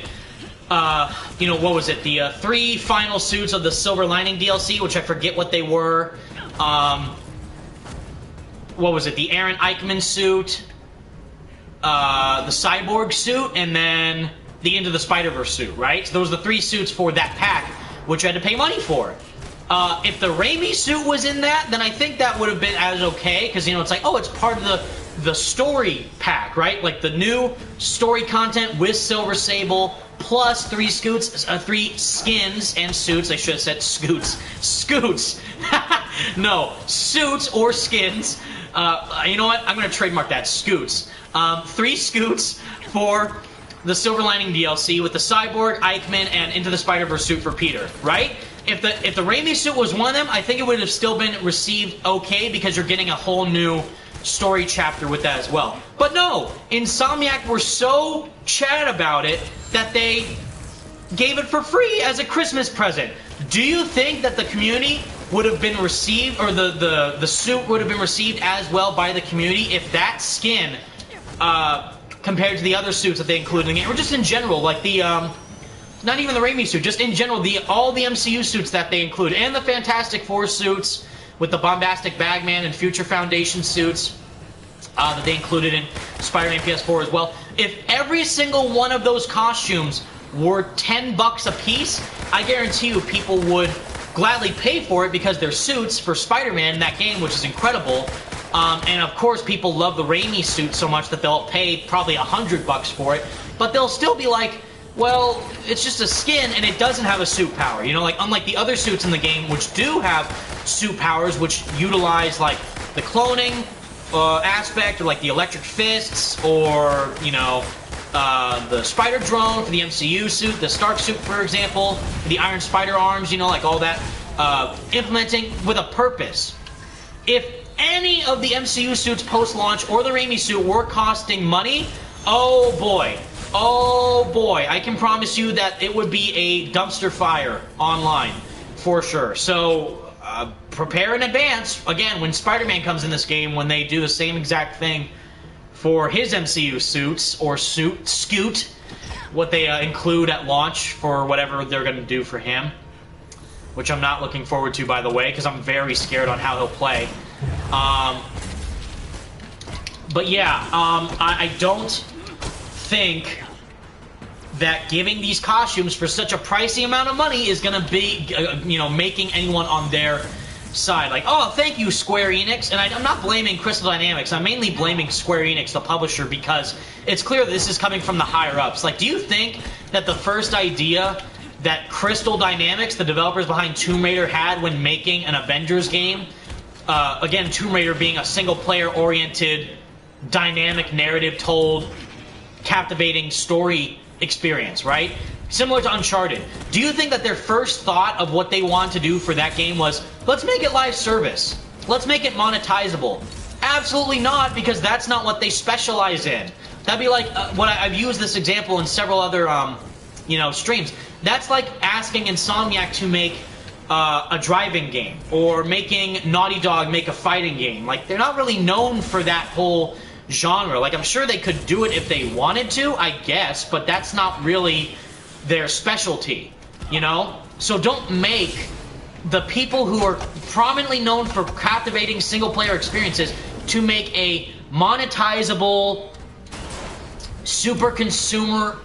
you know, what was it, the 3 final suits of the Silver Lining DLC, which I forget what they were, what was it, the Aaron Eichmann suit, the Cyborg suit, and then the Into the Spider-Verse suit, right? So those are the 3 suits for that pack, which I had to pay money for. If the Raimi suit was in that, then I think that would have been as okay, because, you know, it's like, oh, it's part of the story pack, right? Like the new story content with Silver Sable, plus 3 skins and suits. I should have said scoots. Scoots! No, suits or skins. You know what? I'm going to trademark that. Scoots. 3 scoots for the Silver Lining DLC with the Cyborg, Eichmann, and Into the Spider-Verse suit for Peter, right? If the Raimi suit was one of them, I think it would have still been received okay, because you're getting a whole new story chapter with that as well. But no, Insomniac were so chat about it that they gave it for free as a Christmas present. Do you think that the community would have been received, or the suit would have been received as well by the community if that skin compared to the other suits that they include in the game, or just in general, like the not even the Raimi suit, just in general, all the MCU suits that they include, and the Fantastic Four suits with the bombastic Bagman and Future Foundation suits that they included in Spider-Man PS4 as well. If every single one of those costumes were $10 a piece, I guarantee you people would gladly pay for it because they're suits for Spider-Man in that game, which is incredible. And of course, people love the Raimi suit so much that they'll pay probably $100 for it. But they'll still be like, well, it's just a skin and it doesn't have a suit power. You know, like unlike the other suits in the game, which do have suit powers, which utilize like the cloning aspect, or like the electric fists, or you know, the spider drone for the MCU suit, the Stark suit, for example, the Iron Spider arms. You know, like all that, implementing with a purpose. If any of the MCU suits post-launch or the Raimi suit were costing money, oh boy, I can promise you that it would be a dumpster fire online, for sure. So, prepare in advance, again, when Spider-Man comes in this game, when they do the same exact thing for his MCU suits, or Scoot, what they include at launch for whatever they're going to do for him, which I'm not looking forward to, by the way, because I'm very scared on how he'll play. But yeah, I don't think that giving these costumes for such a pricey amount of money is going to be, you know, making anyone on their side. Like, oh, thank you, Square Enix. And I'm not blaming Crystal Dynamics. I'm mainly blaming Square Enix, the publisher, because it's clear that this is coming from the higher-ups. Like, do you think that the first idea that Crystal Dynamics, the developers behind Tomb Raider, had when making an Avengers game, again, Tomb Raider being a single-player-oriented, dynamic, narrative-told, captivating story experience, right? Similar to Uncharted. Do you think that their first thought of what they want to do for that game was, let's make it live service. Let's make it monetizable? Absolutely not, because that's not what they specialize in. That'd be like, I've used this example in several other, you know, streams. That's like asking Insomniac to make a driving game, or making Naughty Dog make a fighting game. Like, they're not really known for that whole genre. Like, I'm sure they could do it if they wanted to, I guess, but that's not really their specialty, you know? So don't make the people who are prominently known for captivating single-player experiences to make a monetizable, super consumer,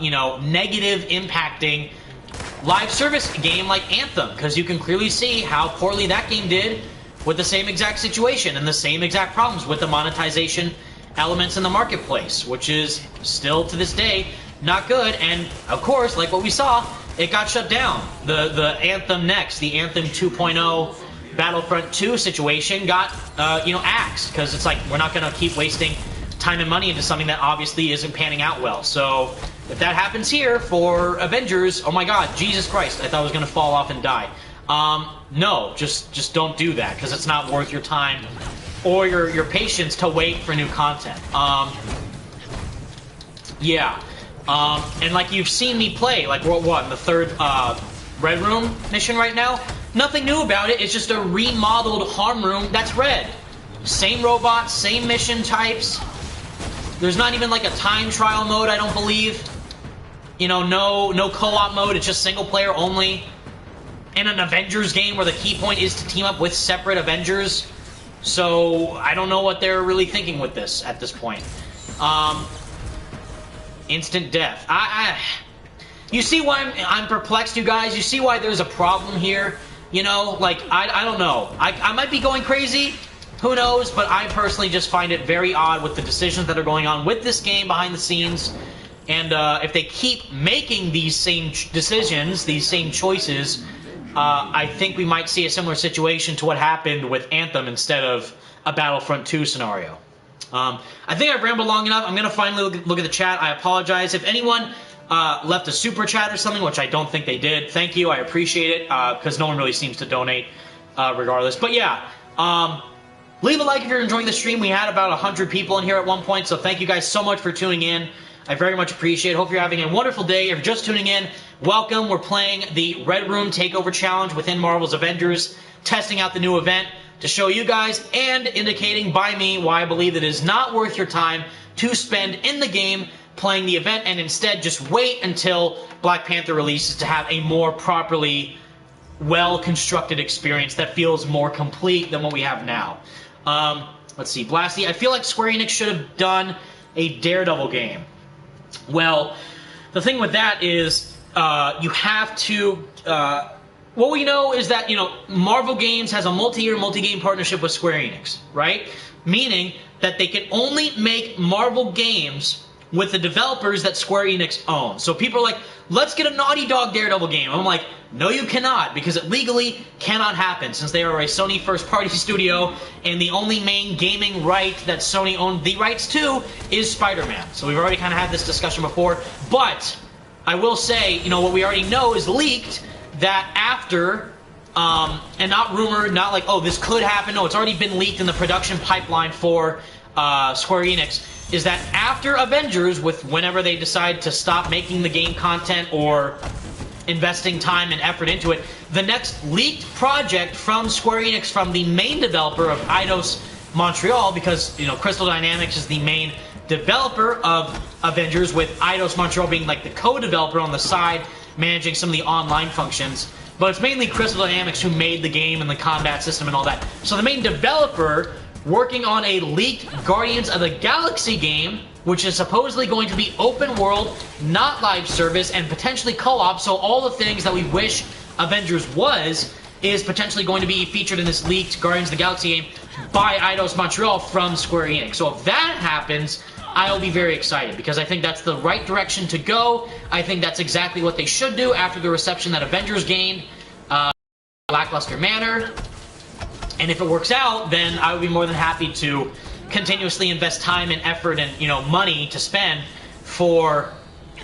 you know, negative impacting live service game like Anthem, because you can clearly see how poorly that game did with the same exact situation and the same exact problems with the monetization elements in the marketplace, which is still to this day not good. And of course, like what we saw, it got shut down. The Anthem Next, the Anthem 2.0 Battlefront 2 situation got you know, axed, because it's like, we're not going to keep wasting time and money into something that obviously isn't panning out well. So if that happens here for Avengers, oh my god, Jesus Christ, I thought I was going to fall off and die. No, just don't do that, because it's not worth your time or your patience to wait for new content. Yeah. And like you've seen me play, like we're what, in the third Red Room mission right now? Nothing new about it, it's just a remodeled Harm Room that's red. Same robots, same mission types. There's not even like a time trial mode, I don't believe. You know, no co-op mode, it's just single player only. In an Avengers game where the key point is to team up with separate Avengers. So, I don't know what they're really thinking with this at this point. Instant death. You see why I'm perplexed, you guys? You see why there's a problem here? You know, like, I don't know. I might be going crazy. Who knows? But I personally just find it very odd with the decisions that are going on with this game behind the scenes. And if they keep making these same decisions, these same choices, I think we might see a similar situation to what happened with Anthem instead of a Battlefront 2 scenario. I think I've rambled long enough. I'm going to finally look at the chat. I apologize. If anyone left a super chat or something, which I don't think they did, thank you. I appreciate it, because no one really seems to donate regardless. But yeah, leave a like if you're enjoying the stream. We had about 100 people in here at one point, so thank you guys so much for tuning in. I very much appreciate it. Hope you're having a wonderful day. If you're just tuning in, welcome. We're playing the Red Room Takeover Challenge within Marvel's Avengers, testing out the new event to show you guys, and indicating by me why I believe it is not worth your time to spend in the game playing the event, and instead just wait until Black Panther releases to have a more properly well-constructed experience that feels more complete than what we have now. Let's see, Blasty, I feel like Square Enix should have done a Daredevil game. Well, the thing with that is you have to... what we know is that, Marvel Games has a multi-year, multi-game partnership with Square Enix, right? Meaning that they can only make Marvel games with the developers that Square Enix owns. So people are like, let's get a Naughty Dog Daredevil game. I'm like, no you cannot, because it legally cannot happen, since they are a Sony first-party studio, and the only main gaming right that Sony owned the rights to is Spider-Man. So we've already kind of had this discussion before, but I will say, what we already know is leaked, that after, and not rumored, not like, oh, this could happen, no, it's already been leaked in the production pipeline for Square Enix, is that after Avengers, whenever they decide to stop making the game content or investing time and effort into it, the next leaked project from Square Enix, from the main developer of Eidos Montreal, because, Crystal Dynamics is the main developer of Avengers, with Eidos Montreal being like the co-developer on the side, managing some of the online functions. But it's mainly Crystal Dynamics who made the game and the combat system and all that. So the main developer, working on a leaked Guardians of the Galaxy game, which is supposedly going to be open world, not live service, and potentially co-op, so all the things that we wish Avengers was, is potentially going to be featured in this leaked Guardians of the Galaxy game by Eidos Montreal from Square Enix. So if that happens, I'll be very excited, because I think that's the right direction to go. I think that's exactly what they should do after the reception that Avengers gained, lackluster manner. And if it works out, then I would be more than happy to continuously invest time and effort and, money to spend for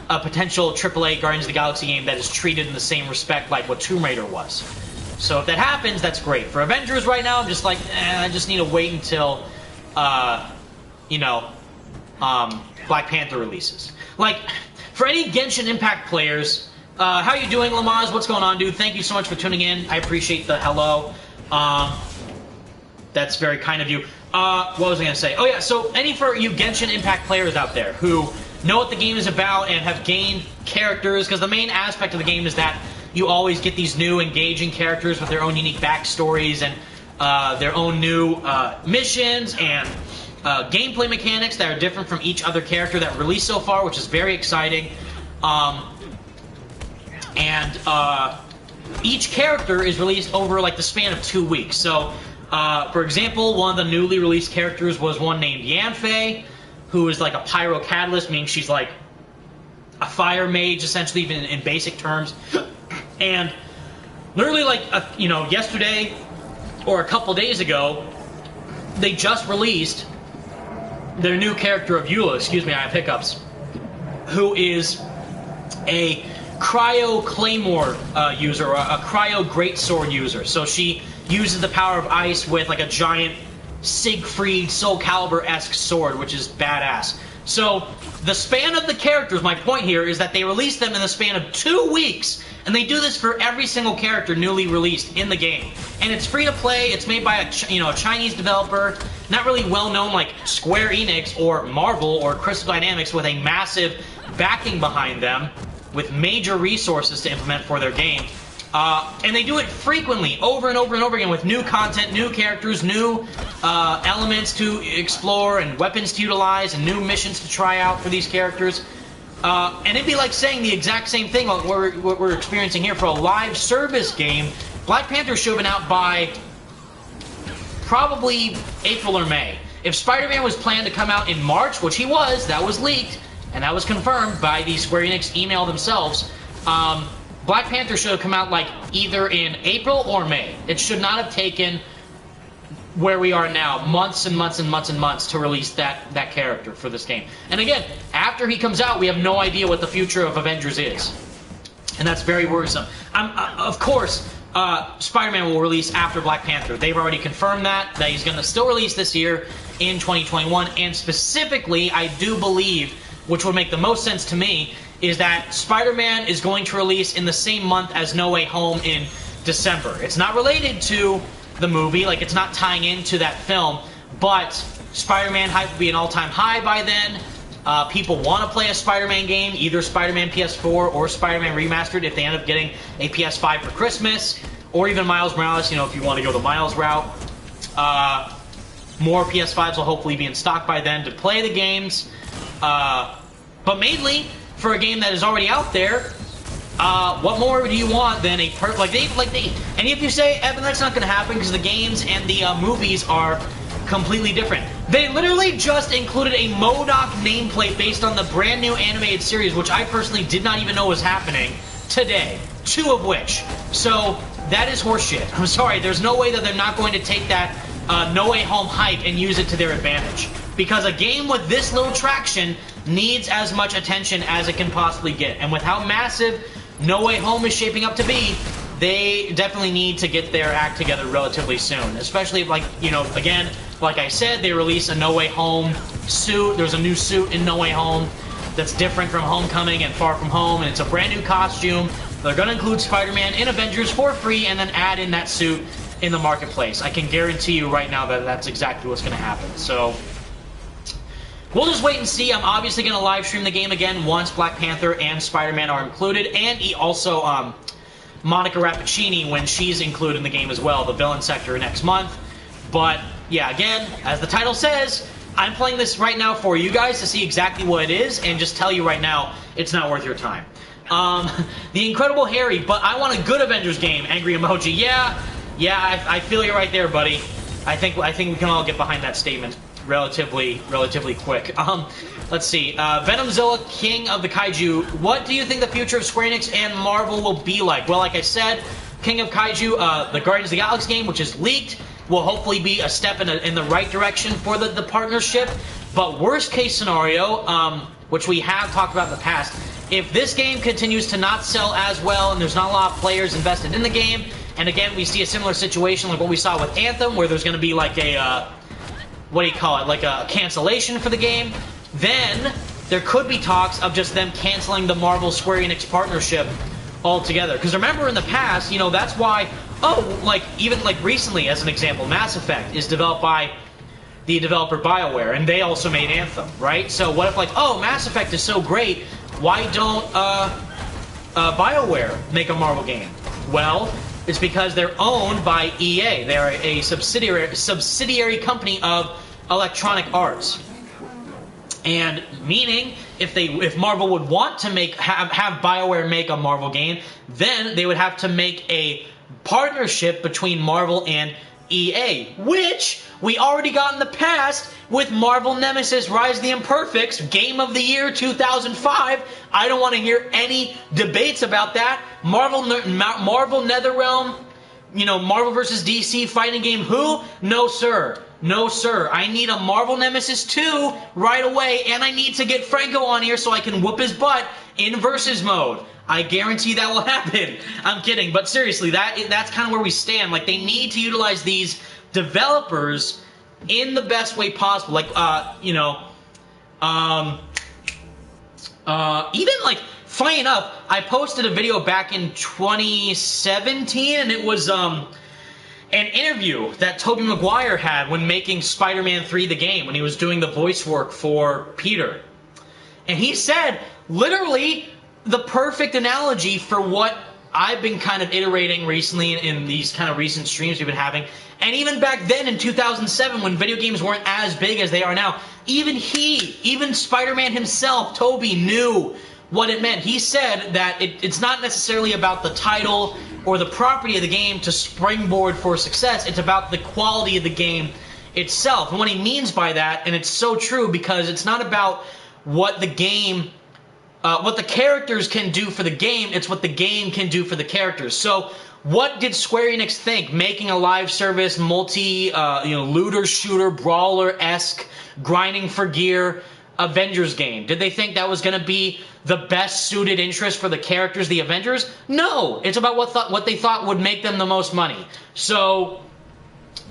a potential AAA Guardians of the Galaxy game that is treated in the same respect like what Tomb Raider was. So if that happens, that's great. For Avengers right now, I'm just like, I just need to wait until, Black Panther releases. Like, for any Genshin Impact players, how you doing, Lamaz? What's going on, dude? Thank you so much for tuning in. I appreciate the hello. That's very kind of you. What was I going to say? Oh yeah, so any for you Genshin Impact players out there who know what the game is about and have gained characters, because the main aspect of the game is that you always get these new engaging characters with their own unique backstories and their own new missions and gameplay mechanics that are different from each other character that released so far, which is very exciting. Each character is released over like the span of 2 weeks. So, for example, one of the newly released characters was one named Yanfei, who is like a pyro catalyst, meaning she's like a fire mage, essentially, even in basic terms. And literally, like, yesterday or a couple days ago, they just released their new character of Eula, excuse me, I have hiccups, who is a cryo claymore user, or a cryo greatsword user. So she uses the power of ice with like a giant Siegfried Soul Calibur-esque sword, which is badass. So the span of the characters, my point here, is that they release them in the span of 2 weeks, and they do this for every single character newly released in the game. And it's free to play. It's made by a Chinese developer, not really well known like Square Enix or Marvel or Crystal Dynamics, with a massive backing behind them, with major resources to implement for their game. And they do it frequently, over and over and over again, with new content, new characters, new elements to explore, and weapons to utilize, and new missions to try out for these characters. And it'd be like saying the exact same thing what we're experiencing here for a live service game. Black Panther should have been out by probably April or May. If Spider-Man was planned to come out in March, which he was, that was leaked, and that was confirmed by the Square Enix email themselves, Black Panther should have come out like either in April or May. It should not have taken where we are now, months and months and months and months to release that character for this game. And again, after he comes out, we have no idea what the future of Avengers is. And that's very worrisome. Of course, Spider-Man will release after Black Panther. They've already confirmed that he's going to still release this year in 2021. And specifically, I do believe, which would make the most sense to me, is that Spider-Man is going to release in the same month as No Way Home in December. It's not related to the movie. Like, it's not tying into that film, but Spider-Man hype will be an all-time high by then. People want to play a Spider-Man game, either Spider-Man PS4 or Spider-Man Remastered if they end up getting a PS5 for Christmas, or even Miles Morales, you know, if you want to go the Miles route. More PS5s will hopefully be in stock by then to play the games. But mainly, for a game that is already out there, what more do you want than a and if you say, Evan, that's not going to happen because the games and the movies are completely different. They literally just included a MODOK nameplate based on the brand new animated series, which I personally did not even know was happening today. 2 of which. So, that is horseshit. I'm sorry, there's no way that they're not going to take that No Way Home hype and use it to their advantage. Because a game with this little traction needs as much attention as it can possibly get. And with how massive No Way Home is shaping up to be, they definitely need to get their act together relatively soon. Especially, like, you know, again, like I said, they released a No Way Home suit. There's a new suit in No Way Home that's different from Homecoming and Far From Home, and it's a brand new costume. They're going to include Spider-Man in Avengers for free and then add in that suit in the marketplace. I can guarantee you right now that that's exactly what's going to happen. So, we'll just wait and see. I'm obviously going to live stream the game again once Black Panther and Spider-Man are included, and also Monica Rappaccini when she's included in the game as well, the villain sector next month. But, yeah, again, as the title says, I'm playing this right now for you guys to see exactly what it is, and just tell you right now, it's not worth your time. The Incredible Harry, but I want a good Avengers game, angry emoji. Yeah, I feel you right there, buddy. I think we can all get behind that statement relatively quick. Let's see. Venomzilla, King of the Kaiju. What do you think the future of Square Enix and Marvel will be like? Well, like I said, King of Kaiju, the Guardians of the Galaxy game, which is leaked, will hopefully be a step in the right direction for the partnership. But worst case scenario, which we have talked about in the past, if this game continues to not sell as well and there's not a lot of players invested in the game, and again, we see a similar situation like what we saw with Anthem, where there's going to be like a, what do you call it, like a cancellation for the game, then there could be talks of just them canceling the Marvel Square Enix partnership altogether. Because remember in the past, you know, that's why, even like recently, as an example, Mass Effect is developed by the developer BioWare, and they also made Anthem, right? So what if, like, oh, Mass Effect is so great, why don't BioWare make a Marvel game? Well, it's because they're owned by EA. They're a subsidiary company of Electronic Arts. And meaning, if Marvel would want to have BioWare make a Marvel game, then they would have to make a partnership between Marvel and EA, which we already got in the past with Marvel Nemesis Rise of the Imperfects, Game of the Year 2005. I don't want to hear any debates about that. Marvel NetherRealm, you know, Marvel vs. DC fighting game, who? No, sir. No, sir. I need a Marvel Nemesis 2 right away, and I need to get Franco on here so I can whoop his butt in versus mode. I guarantee that will happen. I'm kidding, but seriously, that's kind of where we stand. Like, they need to utilize these developers in the best way possible. Like, you know, even like, funny enough, I posted a video back in 2017, and it was an interview that Tobey Maguire had when making Spider-Man 3 the game, when he was doing the voice work for Peter. And he said, literally, the perfect analogy for what I've been kind of iterating recently in these kind of recent streams we've been having. And even back then in 2007, when video games weren't as big as they are now, even Spider-Man himself, Tobey, knew what it meant. He said that it's not necessarily about the title or the property of the game to springboard for success. It's about the quality of the game itself. And what he means by that, and it's so true, because it's not about what the game... what the characters can do for the game, it's what the game can do for the characters. So, what did Square Enix think? Making a live service, looter, shooter, brawler-esque, grinding for gear Avengers game. Did they think that was going to be the best suited interest for the characters, the Avengers? No! It's about what they thought would make them the most money. So,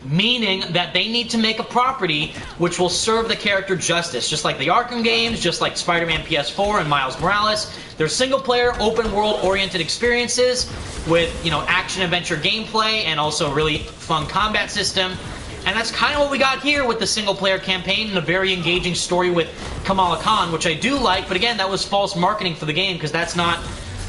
meaning that they need to make a property which will serve the character justice, just like the Arkham games, just like Spider-Man PS4 and Miles Morales. They're single-player, open-world oriented experiences with, you know, action-adventure gameplay and also really fun combat system. And that's kind of what we got here with the single-player campaign and a very engaging story with Kamala Khan, which I do like, but again, that was false marketing for the game because that's not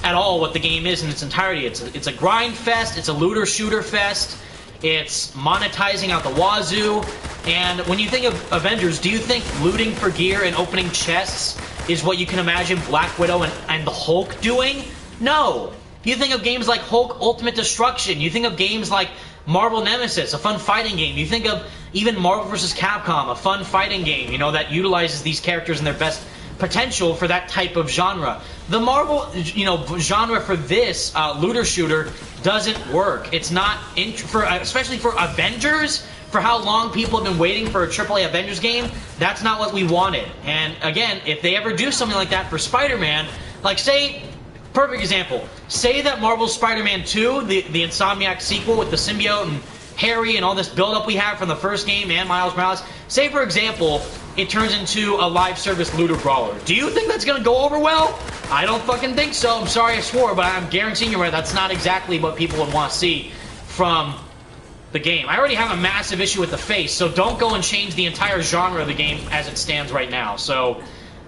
at all what the game is in its entirety. It's a grind fest, it's a looter-shooter fest, it's monetizing out the wazoo, and when you think of Avengers, do you think looting for gear and opening chests is what you can imagine Black Widow and the Hulk doing? No. You think of games like Hulk Ultimate Destruction, you think of games like Marvel Nemesis, a fun fighting game. You think of even Marvel vs. Capcom, a fun fighting game, you know, that utilizes these characters in their best potential for that type of genre. The Marvel, you know, genre for this looter shooter doesn't work. It's not, especially for Avengers, for how long people have been waiting for a AAA Avengers game, that's not what we wanted. And again, if they ever do something like that for Spider-Man, like say, perfect example, say that Marvel's Spider-Man 2, the Insomniac sequel with the symbiote and Harry and all this build-up we have from the first game and Miles Morales, say for example, it turns into a live service looter brawler. Do you think that's gonna go over well? I don't fucking think so. I'm sorry I swore, but I'm guaranteeing you right, that's not exactly what people would want to see from the game. I already have a massive issue with the face, so don't go and change the entire genre of the game as it stands right now. So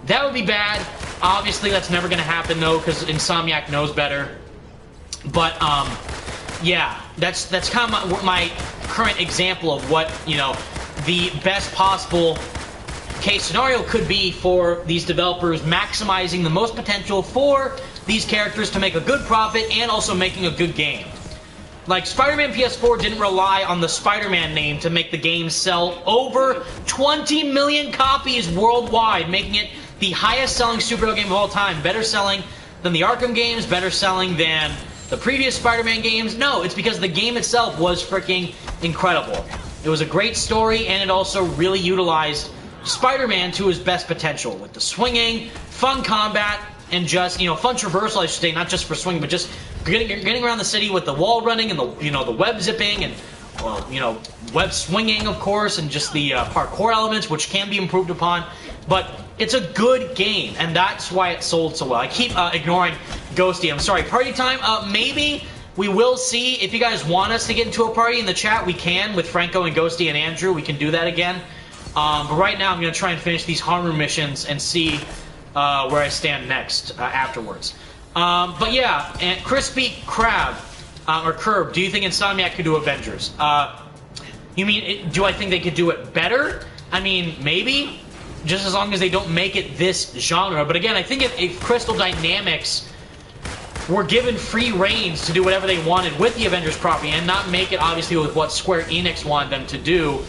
that would be bad. Obviously, that's never going to happen, though, because Insomniac knows better. But, yeah, that's kind of my current example of what, you know, the best possible case scenario could be for these developers maximizing the most potential for these characters to make a good profit and also making a good game. Like, Spider-Man PS4 didn't rely on the Spider-Man name to make the game sell over 20 million copies worldwide, making it the highest-selling superhero game of all time. Better selling than the Arkham games, better selling than the previous Spider-Man games. No, it's because the game itself was freaking incredible. It was a great story, and it also really utilized Spider-Man to his best potential with the swinging, fun combat, and just, you know, fun traversal, I should say, not just for swinging, but just getting around the city with the wall running and the, you know, the web zipping and, well, you know, web swinging, of course, and just the parkour elements, which can be improved upon. But it's a good game, and that's why it sold so well. I keep ignoring Ghosty. I'm sorry. Party time? Maybe we will see. If you guys want us to get into a party in the chat, we can with Franco and Ghosty and Andrew. We can do that again. But right now, I'm going to try and finish these Harmon missions and see where I stand next afterwards. But yeah, and Crispy Crab, or Curb, do you think Insomniac could do Avengers? You mean, do I think they could do it better? I mean, maybe, just as long as they don't make it this genre. But again, I think if Crystal Dynamics were given free reins to do whatever they wanted with the Avengers property and not make it, obviously, with what Square Enix wanted them to do,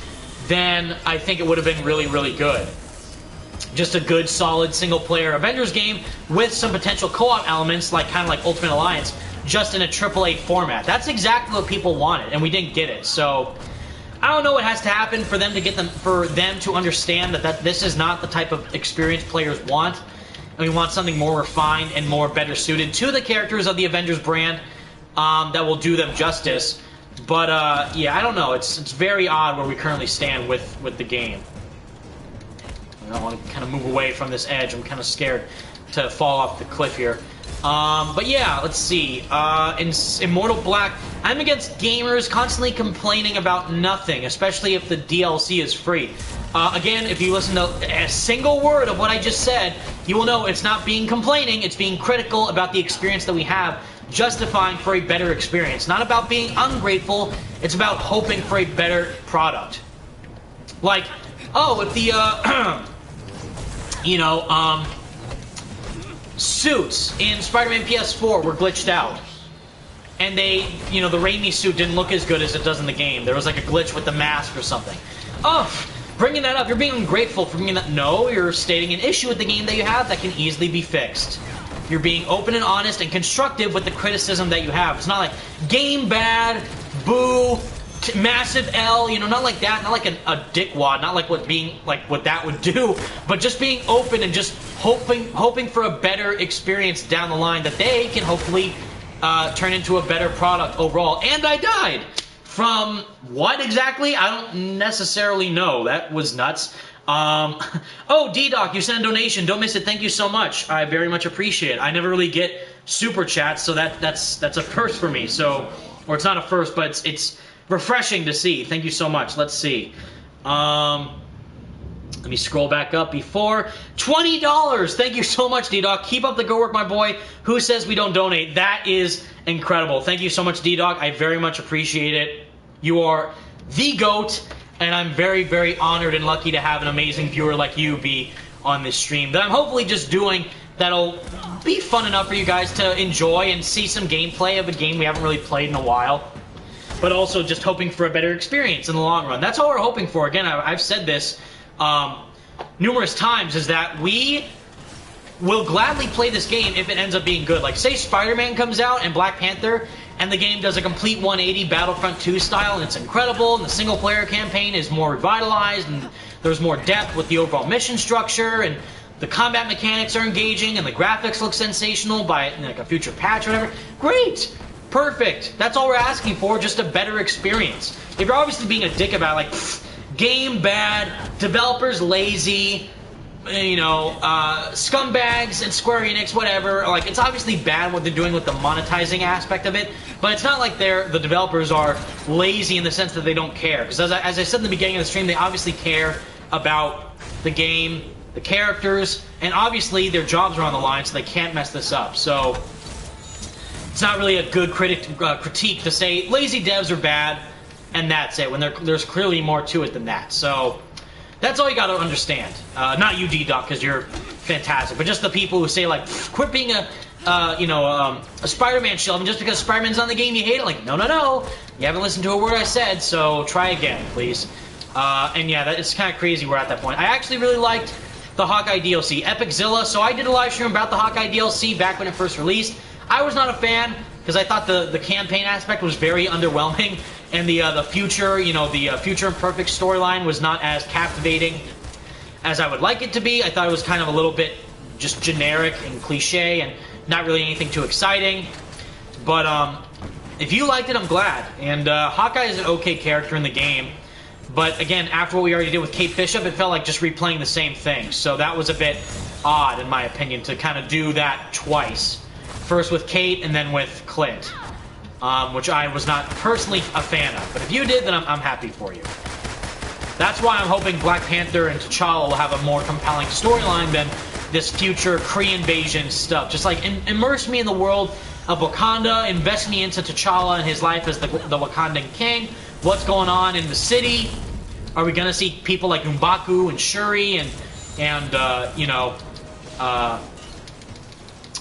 then I think it would have been really, really good. Just a good, solid, single-player Avengers game with some potential co-op elements, kind of like Ultimate Alliance, just in a AAA format. That's exactly what people wanted, and we didn't get it. So I don't know what has to happen for them to understand that this is not the type of experience players want, and we want something more refined and more better suited to the characters of the Avengers brand that will do them justice. But yeah, I don't know. It's very odd where we currently stand with the game. I want to kind of move away from this edge. I'm kind of scared to fall off the cliff here. But yeah, let's see. In Immortal Black, I'm against gamers constantly complaining about nothing, especially if the DLC is free. Again, if you listen to a single word of what I just said, you will know it's not being complaining, it's being critical about the experience that we have, justifying for a better experience. Not about being ungrateful, it's about hoping for a better product. Like, oh, if the, you know, suits in Spider-Man PS4 were glitched out, and they, you know, the Raimi suit didn't look as good as it does in the game. There was like a glitch with the mask or something. Oh, bringing that up, you're being ungrateful for bringing that. No, you're stating an issue with the game that you have that can easily be fixed. You're being open and honest and constructive with the criticism that you have. It's not like, game bad, boo, massive L, you know, not like that, not like a dickwad, not like what that would do, but just being open and just hoping for a better experience down the line that they can hopefully turn into a better product overall. And I died From what exactly? I don't necessarily know. That was nuts. Oh, D-Doc, you sent a donation. Don't miss it. Thank you so much. I very much appreciate it. I never really get super chats, so that's a first for me. So, or it's not a first, but it's refreshing to see. Thank you so much. Let's see. Let me scroll back up before. $20! Thank you so much, D-Doc. Keep up the good work, my boy. Who says we don't donate? That is incredible. Thank you so much, D-Doc. I very much appreciate it. You are the GOAT, and I'm very, very honored and lucky to have an amazing viewer like you be on this stream that I'm hopefully just doing that'll be fun enough for you guys to enjoy and see some gameplay of a game we haven't really played in a while, but also just hoping for a better experience in the long run. That's all we're hoping for. Again, I've said this numerous times, is that we will gladly play this game if it ends up being good. Like, say Spider-Man comes out and Black Panther, and the game does a complete 180 Battlefront 2 style, and it's incredible, and the single-player campaign is more revitalized, and there's more depth with the overall mission structure, and the combat mechanics are engaging, and the graphics look sensational by like a future patch or whatever. Great! Perfect! That's all we're asking for, just a better experience. If you're obviously being a dick about it, like, game bad, developers lazy, you know, scumbags and Square Enix, whatever. Like, it's obviously bad what they're doing with the monetizing aspect of it, but it's not like the developers are lazy in the sense that they don't care. Because as I said in the beginning of the stream, they obviously care about the game, the characters, and obviously their jobs are on the line, so they can't mess this up. So it's not really a good critique to say lazy devs are bad, and that's it, when there's clearly more to it than that. So that's all you got to understand. Not you, D-Doc, because you're fantastic, but just the people who say, like, quit being a Spider-Man shill. I mean, just because Spider-Man's on the game, you hate it. Like, no. You haven't listened to a word I said, so try again, please. And yeah, it's kind of crazy we're at that point. I actually really liked the Hawkeye DLC, Epiczilla. So I did a live stream about the Hawkeye DLC back when it first released. I was not a fan, because I thought the campaign aspect was very underwhelming, and the future, the Future Imperfect storyline was not as captivating as I would like it to be. I thought it was kind of a little bit just generic and cliche, and not really anything too exciting. But if you liked it, I'm glad. And Hawkeye is an okay character in the game, but again, after what we already did with Kate Bishop, it felt like just replaying the same thing. So that was a bit odd, in my opinion, to kind of do that twice. First with Kate, and then with Clint, which I was not personally a fan of. But if you did, then I'm happy for you. That's why I'm hoping Black Panther and T'Challa will have a more compelling storyline than this future Kree invasion stuff. Just like immerse me in the world of Wakanda, invest me into T'Challa and his life as the Wakandan king. What's going on in the city? Are we going to see people like M'Baku and Shuri and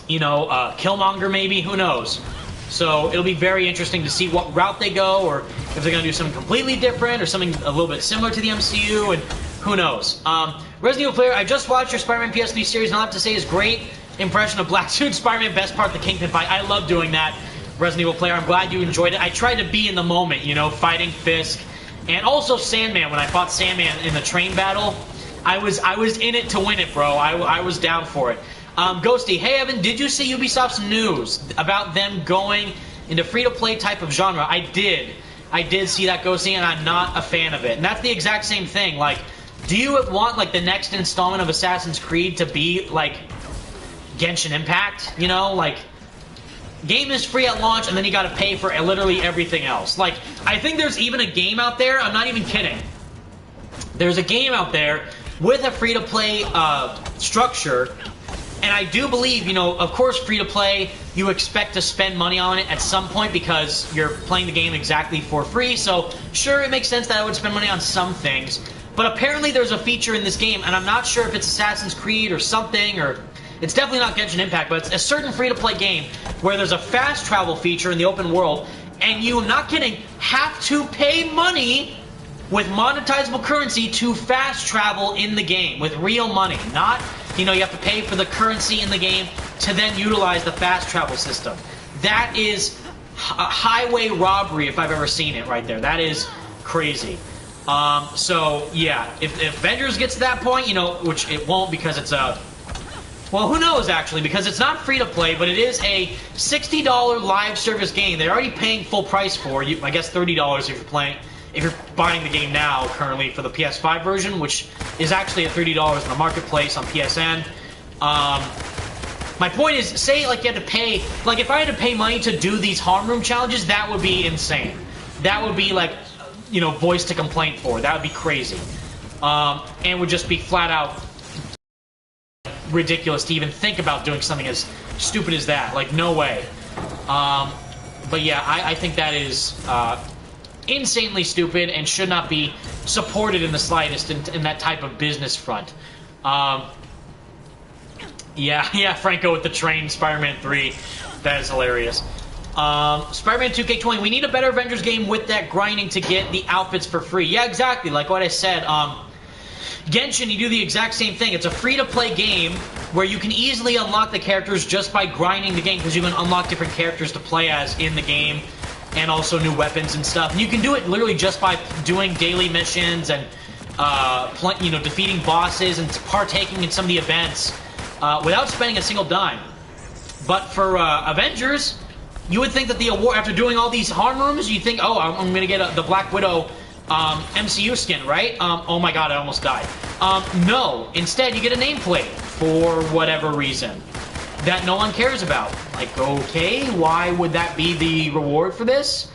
Killmonger maybe? Who knows? So it'll be very interesting to see what route they go, or if they're going to do something completely different, or something a little bit similar to the MCU, and who knows. Resident Evil Player, I just watched your Spider-Man PS3 series, and all I have to say is great impression of Black Suit Spider-Man, best part, the Kingpin fight. I love doing that, Resident Evil Player. I'm glad you enjoyed it. I tried to be in the moment, fighting Fisk, and also Sandman. When I fought Sandman in the train battle, I was in it to win it, bro. I was down for it. Ghosty, hey Evan, did you see Ubisoft's news about them going into free-to-play type of genre? I did see that, Ghosty, and I'm not a fan of it. And that's the exact same thing. Like, do you want, like, the next installment of Assassin's Creed to be, like, Genshin Impact? Like, game is free at launch, and then you gotta pay for literally everything else. Like, I think there's even a game out there, I'm not even kidding. There's a game out there with a free-to-play structure. And I do believe, of course, free-to-play, you expect to spend money on it at some point because you're playing the game exactly for free. So, sure, it makes sense that I would spend money on some things. But apparently there's a feature in this game, and I'm not sure if it's Assassin's Creed or something, or it's definitely not Genshin Impact, but it's a certain free-to-play game where there's a fast travel feature in the open world, and you, I'm not kidding, have to pay money with monetizable currency to fast travel in the game with real money. Not, you have to pay for the currency in the game to then utilize the fast travel system. That is a highway robbery if I've ever seen it right there. That is crazy. So, yeah, if Avengers gets to that point, which it won't because it's a Well, who knows, actually, because it's not free-to-play, but it is a $60 live service game. They're already paying full price for it. I guess $30 if you're buying the game now, currently, for the PS5 version, which is actually at $30 in the marketplace on PSN. My point is, say, like, you had to pay... Like, if I had to pay money to do these harm room challenges, that would be insane. That would be, like, you know, voice to complaint for. That would be crazy. And would just be flat-out ridiculous to even think about doing something as stupid as that. Like, no way. But yeah, I think that is insanely stupid and should not be supported in the slightest in that type of business front. Yeah, Franco with the train, Spider-Man 3. That is hilarious. Spider-Man 2K20, we need a better Avengers game with that grinding to get the outfits for free. Yeah, exactly, like what I said. Genshin, you do the exact same thing. It's a free-to-play game where you can easily unlock the characters just by grinding the game, because you can unlock different characters to play as in the game, and also new weapons and stuff. And you can do it literally just by doing daily missions and you know, defeating bosses and partaking in some of the events without spending a single dime. But for Avengers, you would think that the award, after doing all these harm rooms, you think, oh, I'm going to get the Black Widow MCU skin, right? Oh my god, I almost died. No. Instead, you get a nameplate for whatever reason that no one cares about. Like, okay, why would that be the reward for this?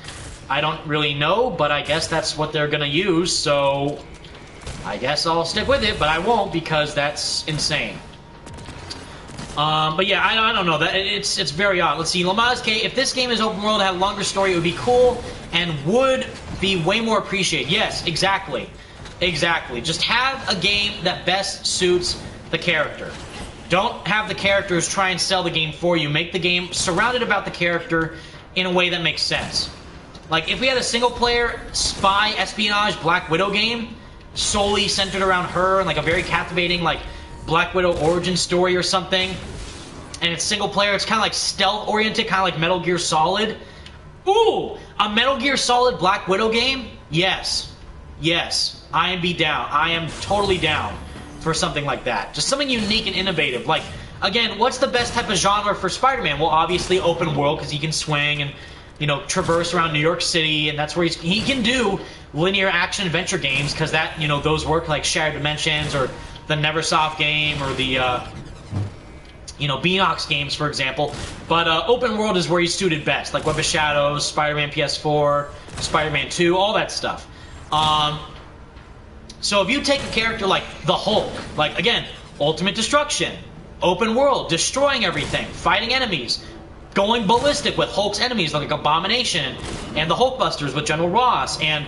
I don't really know, but I guess that's what they're gonna use, so I guess I'll stick with it, but I won't because that's insane. But yeah, I don't know. It's very odd. Let's see. Lamaz K, if this game is open world and had a longer story, it would be cool and would be way more appreciated. Yes, exactly. Exactly. Just have a game that best suits the character. Don't have the characters try and sell the game for you. Make the game surrounded about the character in a way that makes sense. Like, if we had a single-player spy espionage Black Widow game solely centered around her and like a very captivating like Black Widow origin story or something, and it's single player, it's kind of like stealth oriented, kind of like Metal Gear Solid. Ooh, a Metal Gear Solid Black Widow game? Yes. Yes. I am totally down for something like that. Just something unique and innovative. Like, again, what's the best type of genre for Spider-Man? Well, obviously open world, because he can swing and, you know, traverse around New York City, and that's where he can do linear action adventure games, because that, you know, those work, like Shattered Dimensions or the Neversoft game or the you know, Beanox games, for example. But open world is where he's suited best, like Web of Shadows, Spider-Man PS4, Spider-Man 2, all that stuff. So if you take a character like the Hulk, like, again, ultimate destruction, open world, destroying everything, fighting enemies, going ballistic with Hulk's enemies like Abomination and the Hulkbusters with General Ross and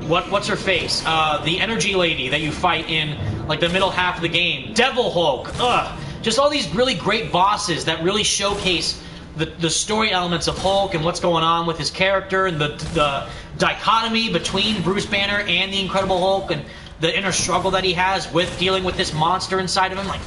what's her face? The energy lady that you fight in like the middle half of the game. Devil Hulk. Ugh. Just all these really great bosses that really showcase the story elements of Hulk and what's going on with his character and the dichotomy between Bruce Banner and the Incredible Hulk and the inner struggle that he has with dealing with this monster inside of him. Like,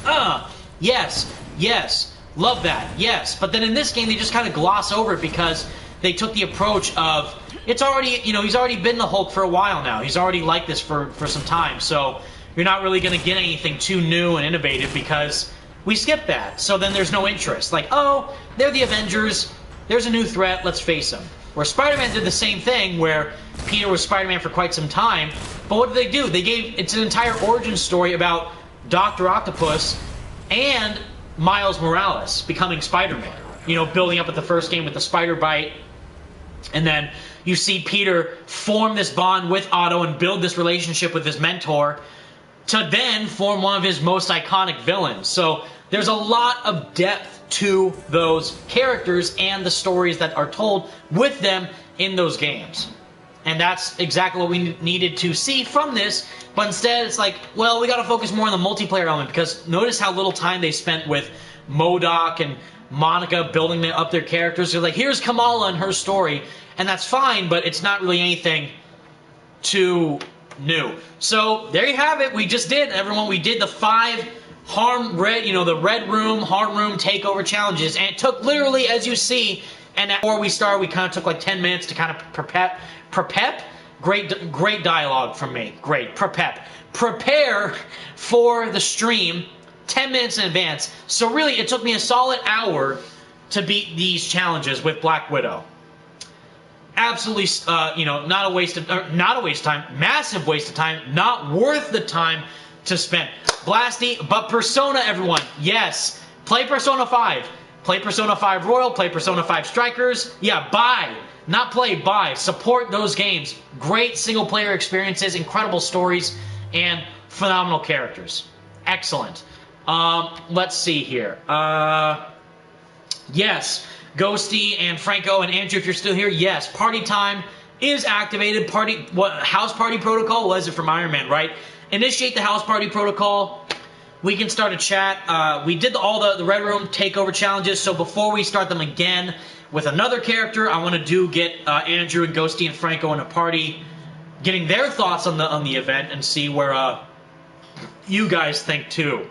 yes, yes, love that, yes. But then in this game, they just kind of gloss over it because they took the approach of, it's already, you know, he's already been the Hulk for a while now. He's already like this for some time. So you're not really going to get anything too new and innovative because we skipped that. So then there's no interest. Like, oh, they're the Avengers. There's a new threat. Let's face them. Where Spider-Man did the same thing, where Peter was Spider-Man for quite some time. But what did they do? It's an entire origin story about Dr. Octopus and Miles Morales becoming Spider-Man. You know, building up at the first game with the spider bite. And then you see Peter form this bond with Otto and build this relationship with his mentor to then form one of his most iconic villains. So there's a lot of depth to those characters and the stories that are told with them in those games. And that's exactly what we needed to see from this. But instead, it's like, well, we got to focus more on the multiplayer element, because notice how little time they spent with MODOK and Monica building up their characters. They're like, here's Kamala and her story. And that's fine, but it's not really anything too new. So there you have it. We just did, everyone. We did the 5 the Red Room, Harm Room Takeover challenges, and it took literally, as you see, and before we started, we kind of took like 10 minutes to kind of prepare. Great dialogue from me. Great. Prepare for the stream 10 minutes in advance. So really, it took me a solid hour to beat these challenges with Black Widow. Absolutely, not a waste of time, massive waste of time, not worth the time to spend. Blasty, but Persona, everyone, yes, play Persona 5. Play Persona 5 Royal, play Persona 5 Strikers. Yeah, buy. Not play, buy. Support those games. Great single-player experiences, incredible stories, and phenomenal characters. Excellent. Let's see here. Yes, Ghosty and Franco and Andrew, if you're still here, yes, party time is activated. House party protocol was it from Iron Man, right? Initiate the house party protocol. We can start a chat. We did all the Red Room Takeover challenges, so before we start them again with another character, I want to get Andrew and Ghosty and Franco in a party, getting their thoughts on the event and see where you guys think too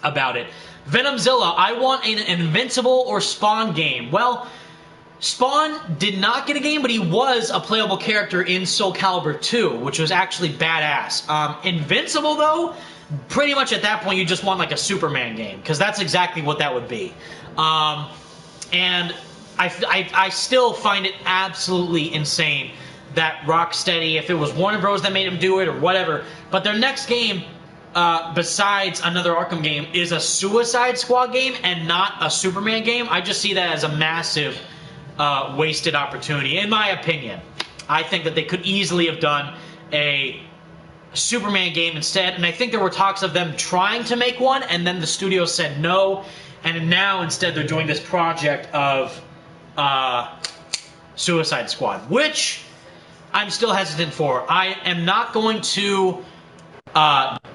about it. Venomzilla, I want an Invincible or Spawn game. Well, Spawn did not get a game, but he was a playable character in Soul Calibur 2, which was actually badass. Invincible, though, pretty much at that point you just want like a Superman game, because that's exactly what that would be. And I still find it absolutely insane that Rocksteady, if it was Warner Bros. That made him do it or whatever, but their next game, besides another Arkham game, is a Suicide Squad game and not a Superman game. I just see that as a massive wasted opportunity, in my opinion. I think that they could easily have done a Superman game instead, and I think there were talks of them trying to make one, and then the studio said no, and now instead they're doing this project of Suicide Squad, which I'm still hesitant for. I am not going to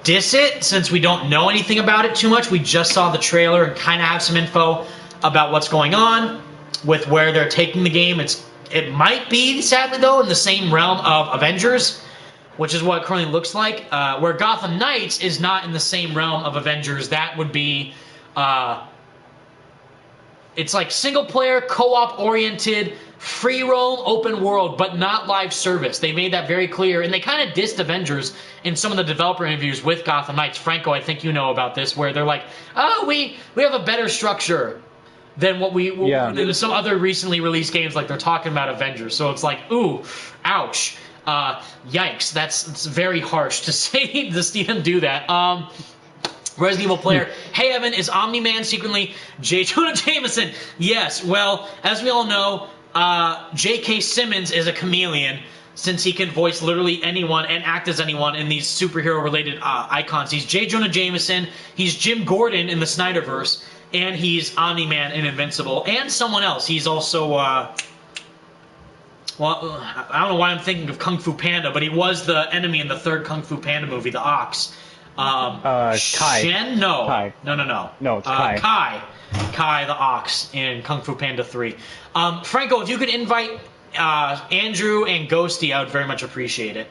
diss it, since we don't know anything about it too much. We just saw the trailer and kind of have some info about what's going on with where they're taking the game. It might be, sadly though, in the same realm of Avengers, which is what it currently looks like. Where Gotham Knights is not in the same realm of Avengers. That would be, it's like single-player, co-op oriented, free roam, open world, but not live service. They made that very clear, and they kind of dissed Avengers in some of the developer interviews with Gotham Knights. Franco, I think you know about this, where they're like, oh, we have a better structure than what than some other recently released games, like they're talking about Avengers. So it's like, ooh, ouch, yikes, that's very harsh to say to see them do that. Resident Evil player, hey Evan, is Omni-Man secretly J. Jonah Jameson? Yes, well, as we all know, J.K. Simmons is a chameleon, since he can voice literally anyone and act as anyone in these superhero-related icons. He's J. Jonah Jameson, he's Jim Gordon in the Snyderverse, and he's Omni-Man in Invincible, and someone else. He's also, well, I don't know why I'm thinking of Kung Fu Panda, but he was the enemy in the third Kung Fu Panda movie, The Ox. Kai. Shen? No. Kai. No. No, it's Kai. Kai the Ox in Kung Fu Panda 3. Franco, if you could invite Andrew and Ghosty, I would very much appreciate it.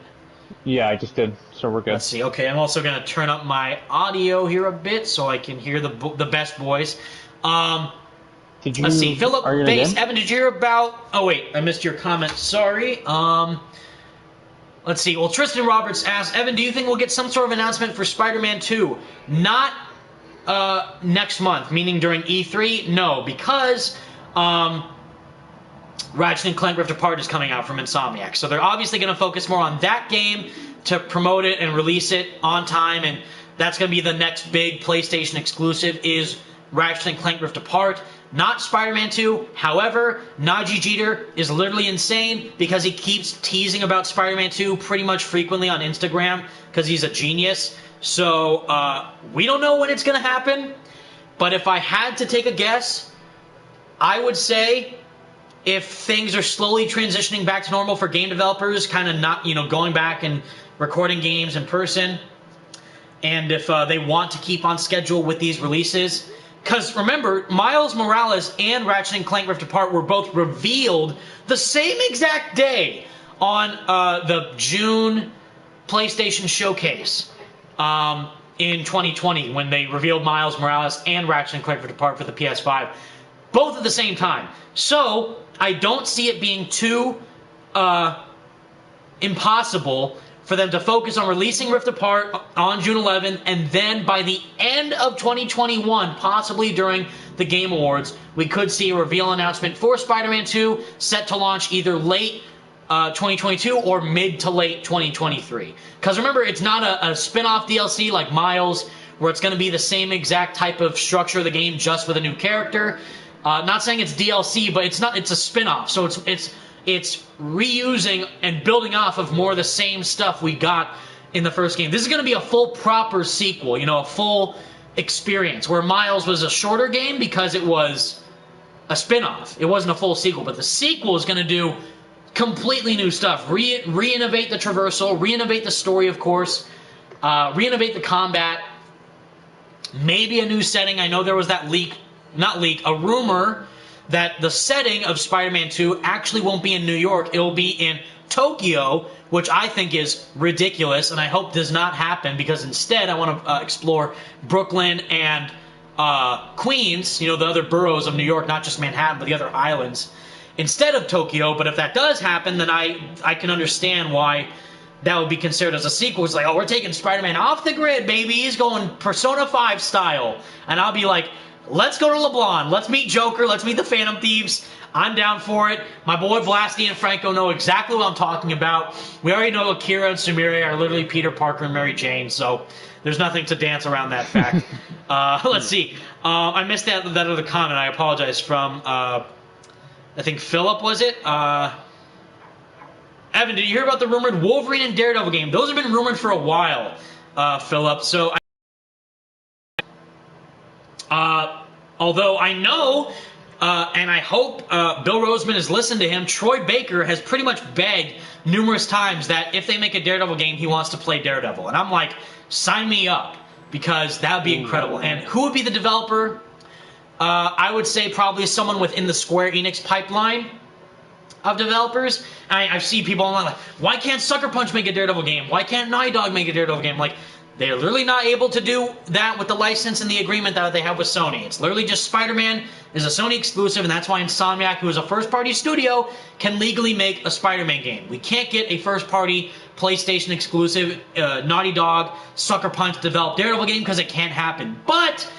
Yeah, I just did, so we're good. Let's see. Okay, I'm also going to turn up my audio here a bit so I can hear the best boys. Let's see. Philip Base, Evan, did you hear about... Oh, wait, I missed your comment. Sorry. Let's see. Well, Tristan Roberts asked, Evan, do you think we'll get some sort of announcement for Spider-Man 2? Not next month, meaning during E3? No, because Ratchet & Clank Rift Apart is coming out from Insomniac. So they're obviously going to focus more on that game to promote it and release it on time, and that's going to be the next big PlayStation exclusive is Ratchet & Clank Rift Apart. Not Spider-Man 2. However, Najee Jeter is literally insane because he keeps teasing about Spider-Man 2 pretty much frequently on Instagram because he's a genius. So, we don't know when it's going to happen. But if I had to take a guess, I would say if things are slowly transitioning back to normal for game developers, kind of not, going back and recording games in person, and if they want to keep on schedule with these releases... Because, remember, Miles Morales and Ratchet & Clank Rift Apart were both revealed the same exact day on the June PlayStation Showcase in 2020 when they revealed Miles Morales and Ratchet & Clank Rift Apart for the PS5. Both at the same time. So, I don't see it being too impossible for them to focus on releasing Rift Apart on June 11th, and then by the end of 2021, possibly during the Game Awards, we could see a reveal announcement for Spider-Man 2 set to launch either late 2022 or mid to late 2023. Because remember, it's not a spin-off DLC like Miles, where it's going to be the same exact type of structure of the game just with a new character. Not saying it's DLC, but it's a spin-off, so it's reusing and building off of more of the same stuff we got in the first game. This is going to be a full proper sequel, you know, a full experience, where Miles was a shorter game because it was a spin-off. It wasn't a full sequel, but the sequel is going to do completely new stuff. Re-innovate the traversal, re-innovate the story, of course, re-innovate the combat, maybe a new setting. I know there was that a rumor that the setting of Spider-Man 2 actually won't be in New York. It will be in Tokyo, which I think is ridiculous, and I hope does not happen, because instead I want to explore Brooklyn and Queens, you know, the other boroughs of New York, not just Manhattan, but the other islands, instead of Tokyo. But if that does happen, then I can understand why that would be considered as a sequel. It's like, oh, we're taking Spider-Man off the grid, baby. He's going Persona 5 style. And I'll be like, let's go to LeBlanc. Let's meet Joker. Let's meet the Phantom Thieves. I'm down for it. My boy Vlasti and Franco know exactly what I'm talking about. We already know Akira and Sumire are literally Peter Parker and Mary Jane, so there's nothing to dance around that fact. Let's see. I missed that other comment. I apologize. From, I think Philip, was it? Evan, did you hear about the rumored Wolverine and Daredevil game? Those have been rumored for a while, Philip. So, although I know, and I hope Bill Roseman has listened to him, Troy Baker has pretty much begged numerous times that if they make a Daredevil game, he wants to play Daredevil. And I'm like, sign me up, because that would be incredible. And who would be the developer? I would say probably someone within the Square Enix pipeline of developers. I see people online like, why can't Sucker Punch make a Daredevil game? Why can't Naughty Dog make a Daredevil game? Like, they're literally not able to do that with the license and the agreement that they have with Sony. It's literally just Spider-Man is a Sony exclusive, and that's why Insomniac, who is a first-party studio, can legally make a Spider-Man game. We can't get a first-party PlayStation exclusive Naughty Dog Sucker Punch developed Daredevil game, because it can't happen. But,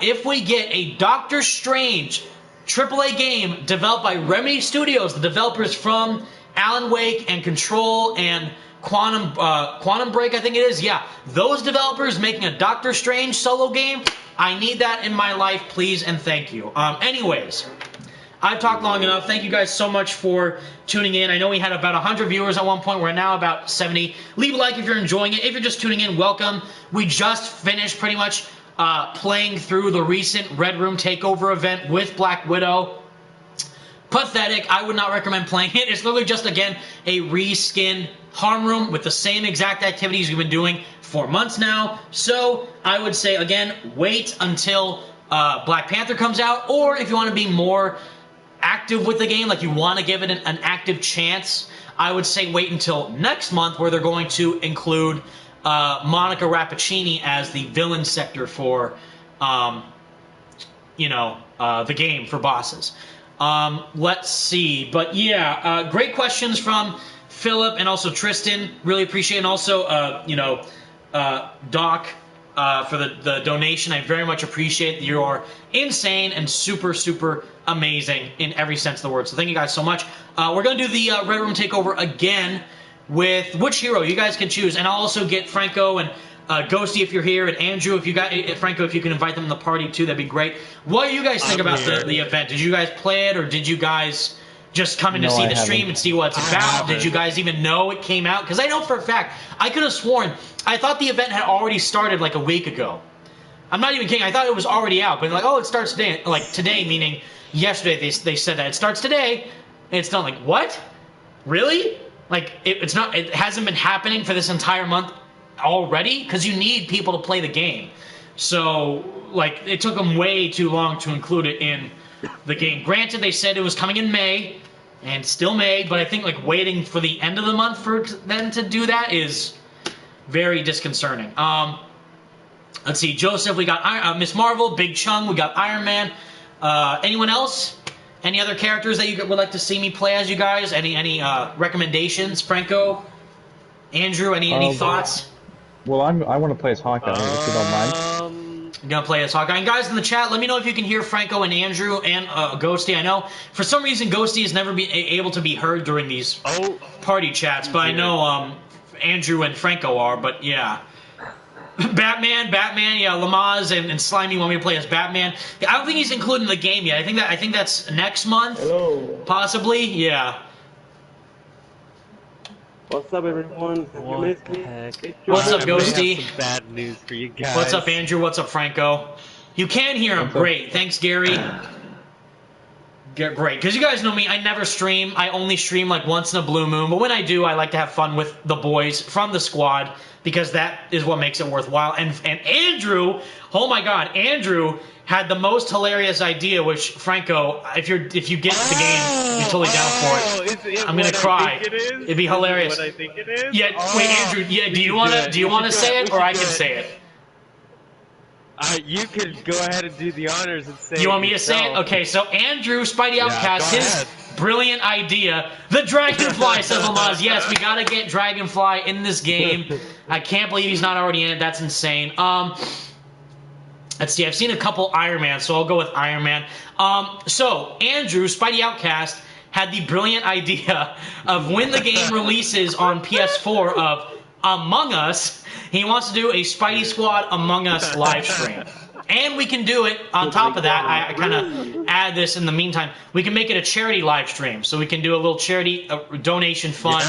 if we get a Doctor Strange AAA game developed by Remedy Studios, the developers from Alan Wake and Control and Quantum Break, I think it is. Yeah, those developers making a Doctor Strange solo game, I need that in my life, please and thank you. Anyways, I've talked long enough. Thank you guys so much for tuning in. I know we had about 100 viewers at one point. We're now about 70. Leave a like if you're enjoying it. If you're just tuning in, welcome. We just finished pretty much playing through the recent Red Room Takeover event with Black Widow. Pathetic. I would not recommend playing it. It's literally just, again, a reskin Harm Room with the same exact activities we've been doing for months now. So I would say, again, wait until Black Panther comes out, or if you want to be more active with the game, like you want to give it an active chance, I would say wait until next month, where they're going to include Monica Rappaccini as the villain sector for, the game for bosses. Let's see. But yeah, great questions from Philip and also Tristan. Really appreciate it. And also, Doc, for the donation. I very much appreciate that you're insane and super, super amazing in every sense of the word. So thank you guys so much. We're going to do the Red Room Takeover again with which hero you guys can choose. And I'll also get Franco and Ghosty if you're here, and Andrew, if you got Franco, if you can invite them in the party too, that'd be great. What do you guys think about the event? Did you guys play it, or did you guys just come in to see the stream and see what it's about? Did you guys even know it came out? Because I know for a fact, I could have sworn, I thought the event had already started like a week ago. I'm not even kidding. I thought it was already out, but like, oh, it starts today. Like today, meaning yesterday, they said that it starts today, and it's done. Like, what? Really? Like, it hasn't been happening for this entire month already? Because you need people to play the game. So, like, it took them way too long to include it in the game. Granted, they said it was coming in May, and still May, but I think, like, waiting for the end of the month for them to do that is very disconcerting. Let's see, Joseph, we got Miss Marvel, Big Chung, we got Iron Man. Anyone else? Any other characters that you would like to see me play as, you guys? Any recommendations? Franco, Andrew, any thoughts? Well, I want to play as Hawkeye, if you don't mind. I'm gonna play as Hawkeye. And guys in the chat, let me know if you can hear Franco and Andrew and Ghosty. I know for some reason Ghosty has never been able to be heard during these party chats, but I know Andrew and Franco are. But yeah. Batman, yeah, Lamaz and Slimy want me to play as Batman. I don't think he's included in the game yet. I think that's next month. Hello. Possibly, yeah. What's up, everyone? What the heck? What's up, I Ghosty? have some bad news for you guys. What's up, Andrew? What's up, Franco? You can hear him. Great. Thanks, Gary. Great. Because you guys know me, I never stream. I only stream like once in a blue moon. But when I do, I like to have fun with the boys from the squad, because that is what makes it worthwhile. And Andrew, oh my God, Andrew had the most hilarious idea, which, Franco, if you get the game, you're totally down for it. I'm gonna cry. It'd be hilarious. What I think it is? Yeah, wait, Andrew. Yeah, do you wanna say it, or I can say it? You can go ahead and do the honors and say it. You want me to say it? Okay, so Andrew, Spidey Outcast, his brilliant idea, the Dragonfly, says Lamaz. Yes, we gotta get Dragonfly in this game. I can't believe he's not already in it. That's insane. Let's see, I've seen a couple Iron Man, so I'll go with Iron Man. So, Andrew, Spidey Outcast, had the brilliant idea of when the game releases on PS4 of Among Us, he wants to do a Spidey Squad Among Us live stream. And we can do it, on top of that, I kind of add this in the meantime, we can make it a charity live stream. So we can do a little charity donation fund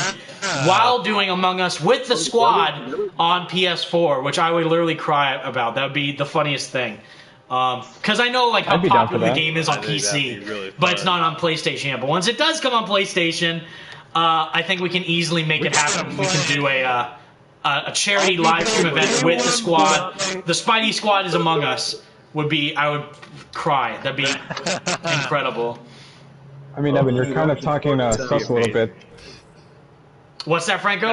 while doing Among Us with the squad on PS4, which I would literally cry about. That would be the funniest thing. Because I know like how popular the game is on PC, really, but it's not on PlayStation yet. But once it does come on PlayStation, I think we can easily make it happen. We can do a charity live stream event with the squad. The Spidey Squad is Among Us. I would cry. That'd be incredible. I mean, Evan, you're kind of talking sus a little bit. What's that, Franco?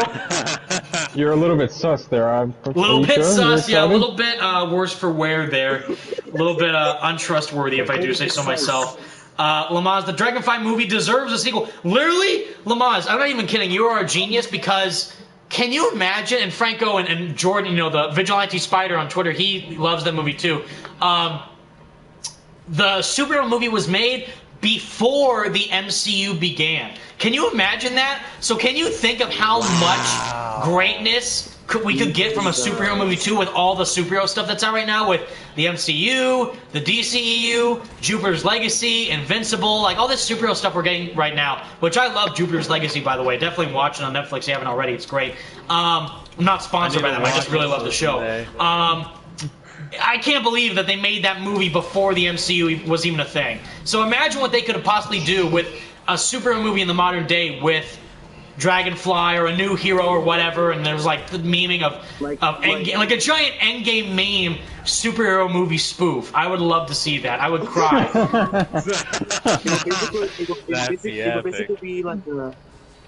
You're a little bit sus there. A little bit sus, yeah. A little bit worse for wear there. A little bit untrustworthy, if I do say so myself. Lamaz, the Dragonfly movie deserves a sequel. Literally, Lamaz, I'm not even kidding. You are a genius, because can you imagine? And Franco and Jordan, you know, the Vigilante Spider on Twitter, he loves the movie too. The superhero movie was made before the MCU began. Can you imagine that? So can you think of how much greatness we could get from a superhero movie too, with all the superhero stuff that's out right now, with the MCU, the DCEU, Jupiter's Legacy, Invincible, like all this superhero stuff we're getting right now, which I love. Jupiter's Legacy, by the way. Definitely watch it on Netflix if you haven't already. It's great. I'm not sponsored by them. I just really love the show. I can't believe that they made that movie before the MCU was even a thing. So imagine what they could possibly do with a superhero movie in the modern day with Dragonfly or a new hero or whatever, and there's like the memeing of Endgame, like a giant Endgame meme superhero movie spoof. I would love to see that. I would cry. It would basically be like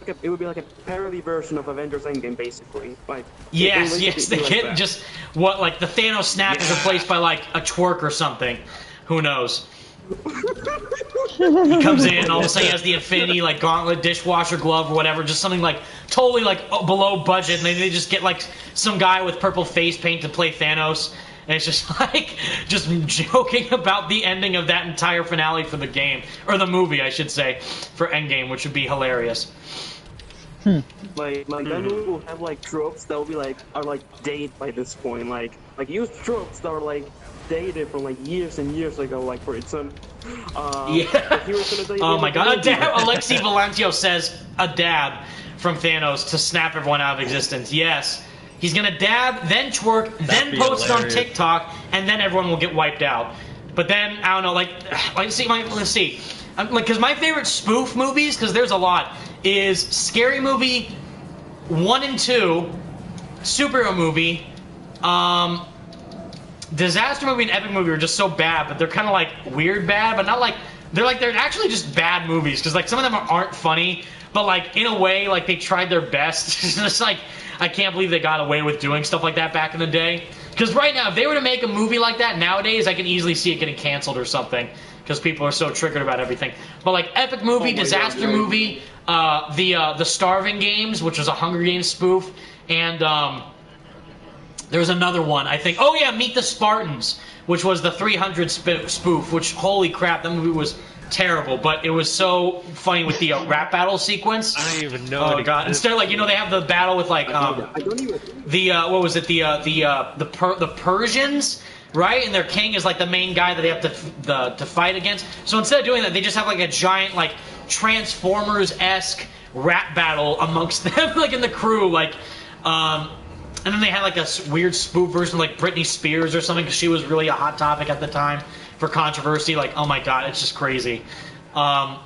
it would be like a parody version of Avengers Endgame, basically. Like yes, they get just what, like the Thanos snap is replaced by like a twerk or something. Who knows? He comes in, all of a sudden he has the Infinity like gauntlet, dishwasher glove, or whatever, just something like totally like below budget, and they just get like some guy with purple face paint to play Thanos, and it's just like just joking about the ending of that entire finale for the game, or the movie, I should say, for Endgame, which would be hilarious. Like that movie will have like tropes that will be like are dated by this point, like used tropes that are like dated from like years and years ago, like for instance. Oh my God! A dab. Alexi Valentio says a dab from Thanos to snap everyone out of existence. Yes, he's gonna dab, then twerk, then post it on TikTok, and then everyone will get wiped out. But then I don't know, let's see, because my favorite spoof movies, because there's a lot, is Scary Movie 1 and 2, superhero movie, disaster movie and epic movie are just so bad, but they're kind of like weird bad, but not like they're actually just bad movies, because like some of them aren't funny, but like in a way like they tried their best. It's just like I can't believe they got away with doing stuff like that back in the day. Because right now, if they were to make a movie like that nowadays, I can easily see it getting canceled or something. because people are so triggered about everything. But like epic movie, disaster movie, the Starving Games, which was a Hunger Games spoof, and there was another one, I think. Oh yeah, Meet the Spartans, which was the 300 spoof, which, holy crap, that movie was terrible, but it was so funny with the rap battle sequence. I don't even know. Oh god! Instead of like, you know, they have the battle with like what was it, the Persians, right? And their king is like the main guy that they have to fight against. So instead of doing that, they just have like a giant like Transformers-esque rap battle amongst them, like in the crew, like and then they had like a weird spoof version of like Britney Spears or something, because she was really a hot topic at the time for controversy. Like, oh my god, it's just crazy. God,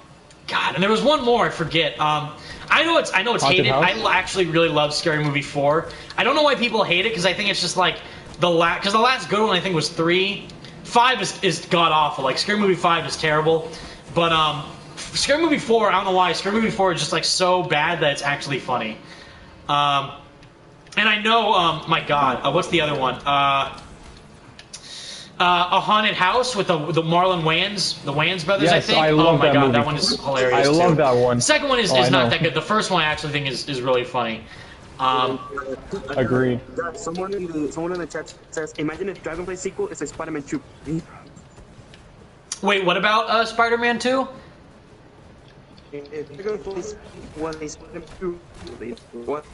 and there was one more, I forget. I know it's hated. I actually really love Scary Movie 4. I don't know why people hate it, because I think it's just like the last good one I think was 3. 5 is god awful. Like Scary Movie 5 is terrible, but Scary Movie 4, I don't know why. Scary Movie 4 is just like so bad that it's actually funny. And I know, my god, what's the other one? A Haunted House with the Marlon Wayans, the Wayans brothers, yes, I think. I love that movie. That one is hilarious. I love that one. The second one is not that good. The first one I actually think is really funny. Agreed. Someone in the chat says, imagine if Dragonfly sequel is a Spider-Man 2. Wait, what about Spider-Man 2? If Dragonfly was a Spider-Man 2, what?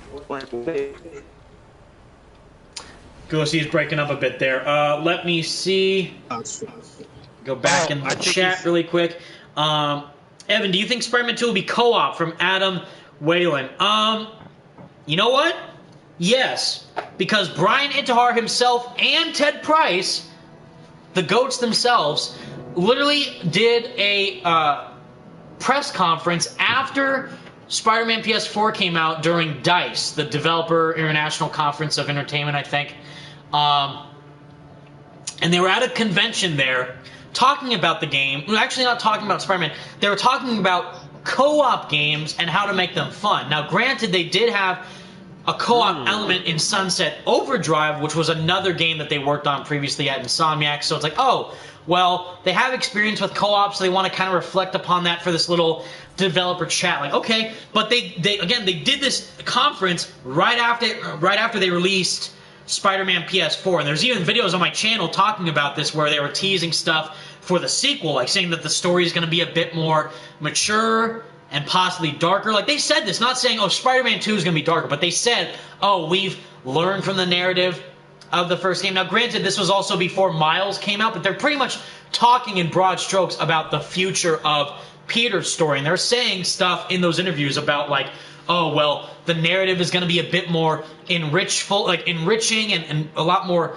Ghosty is breaking up a bit there. Let me see. Go back in the chat really quick. Evan, do you think Spider-Man 2 will be co-op? From Adam Whalen. You know what? Yes. Because Brian Intihar himself and Ted Price, the GOATs themselves, literally did a press conference after Spider-Man PS4 came out during DICE, the Developer International Conference of Entertainment, I think. And they were at a convention there talking about the game. Well, actually not talking about Spider-Man. They were talking about co-op games and how to make them fun. Now, granted, they did have a co-op element in Sunset Overdrive, which was another game that they worked on previously at Insomniac. So it's like, oh, well, they have experience with co-op, so they want to kind of reflect upon that for this little developer chat. Like, okay, but they did this conference right after they released Spider-Man PS4, and there's even videos on my channel talking about this where they were teasing stuff for the sequel, like saying that the story is going to be a bit more mature and possibly darker. Like, they said this, not saying, oh, Spider-Man 2 is going to be darker, but they said, oh, we've learned from the narrative of the first game. Now, granted, this was also before Miles came out, but they're pretty much talking in broad strokes about the future of Peter's story, and they're saying stuff in those interviews about, like, oh, well, the narrative is going to be a bit more enriching and a lot more,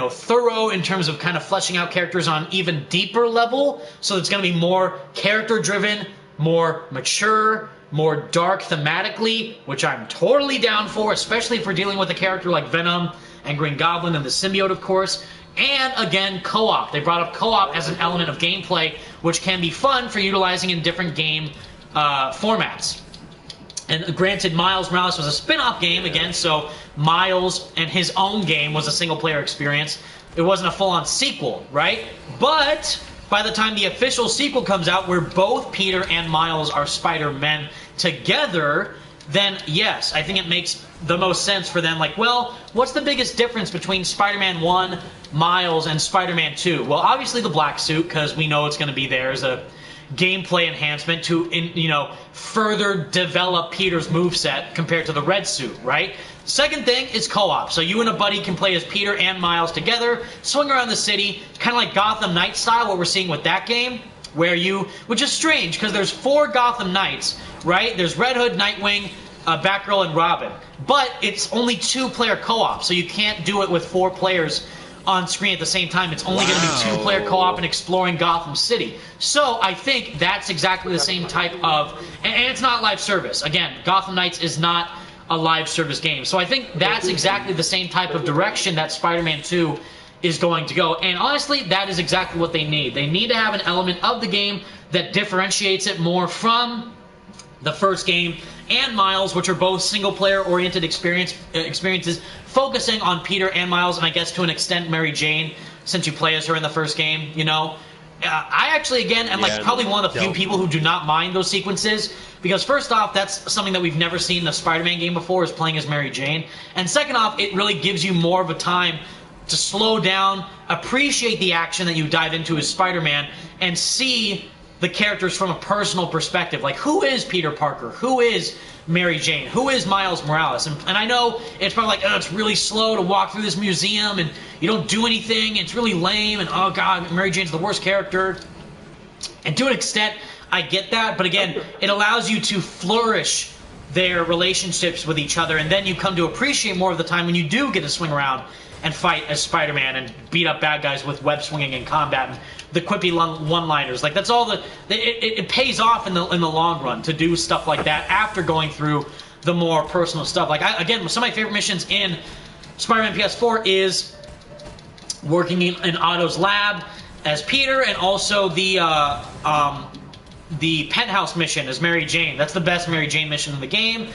thorough in terms of kind of fleshing out characters on even deeper level. So it's going to be more character-driven, more mature, more dark thematically, which I'm totally down for, especially if we're dealing with a character like Venom and Green Goblin and the symbiote, of course. And again, co-op. They brought up co-op as an element of gameplay, which can be fun for utilizing in different game formats. And granted, Miles Morales was a spin-off game, again, so Miles and his own game was a single-player experience. It wasn't a full-on sequel, right? But by the time the official sequel comes out, where both Peter and Miles are Spider-Men together, then yes, I think it makes the most sense for them. Like, well, what's the biggest difference between Spider-Man 1, Miles, and Spider-Man 2? Well, obviously the black suit, because we know it's going to be there as a gameplay enhancement to, further develop Peter's moveset compared to the red suit, right? Second thing is co-op. So you and a buddy can play as Peter and Miles together, swing around the city, kind of like Gotham Knights style, what we're seeing with that game, which is strange, because there's 4 Gotham Knights, right? There's Red Hood, Nightwing, Batgirl, and Robin. But it's only 2-player co-op, so you can't do it with 4 players on screen at the same time. It's only going to be 2-player co-op and exploring Gotham City. So I think that's exactly the same type of... And it's not live service. Again, Gotham Knights is not a live service game. So I think that's exactly the same type of direction that Spider-Man 2 is going to go. And honestly, that is exactly what they need. They need to have an element of the game that differentiates it more from the first game and Miles, which are both single-player oriented experiences, focusing on Peter and Miles, and I guess to an extent Mary Jane, since you play as her in the first game, I actually, again, am like probably one of the few people who do not mind those sequences, because first off, that's something that we've never seen in a Spider-Man game before, is playing as Mary Jane, and second off, it really gives you more of a time to slow down, appreciate the action that you dive into as Spider-Man, and see the characters from a personal perspective. Like, who is Peter Parker? Who is Mary Jane? Who is Miles Morales? And I know it's probably like, oh, it's really slow to walk through this museum, and you don't do anything, it's really lame, and oh god, Mary Jane's the worst character. And to an extent, I get that, but again, it allows you to flourish their relationships with each other, and then you come to appreciate more of the time when you do get to swing around and fight as Spider-Man and beat up bad guys with web swinging and combat and the quippy one-liners. Like, that's all it pays off in the long run to do stuff like that after going through the more personal stuff. Like, again, some of my favorite missions in Spider-Man PS4 is working in Otto's lab as Peter, and also the penthouse mission as Mary Jane. That's the best Mary Jane mission in the game.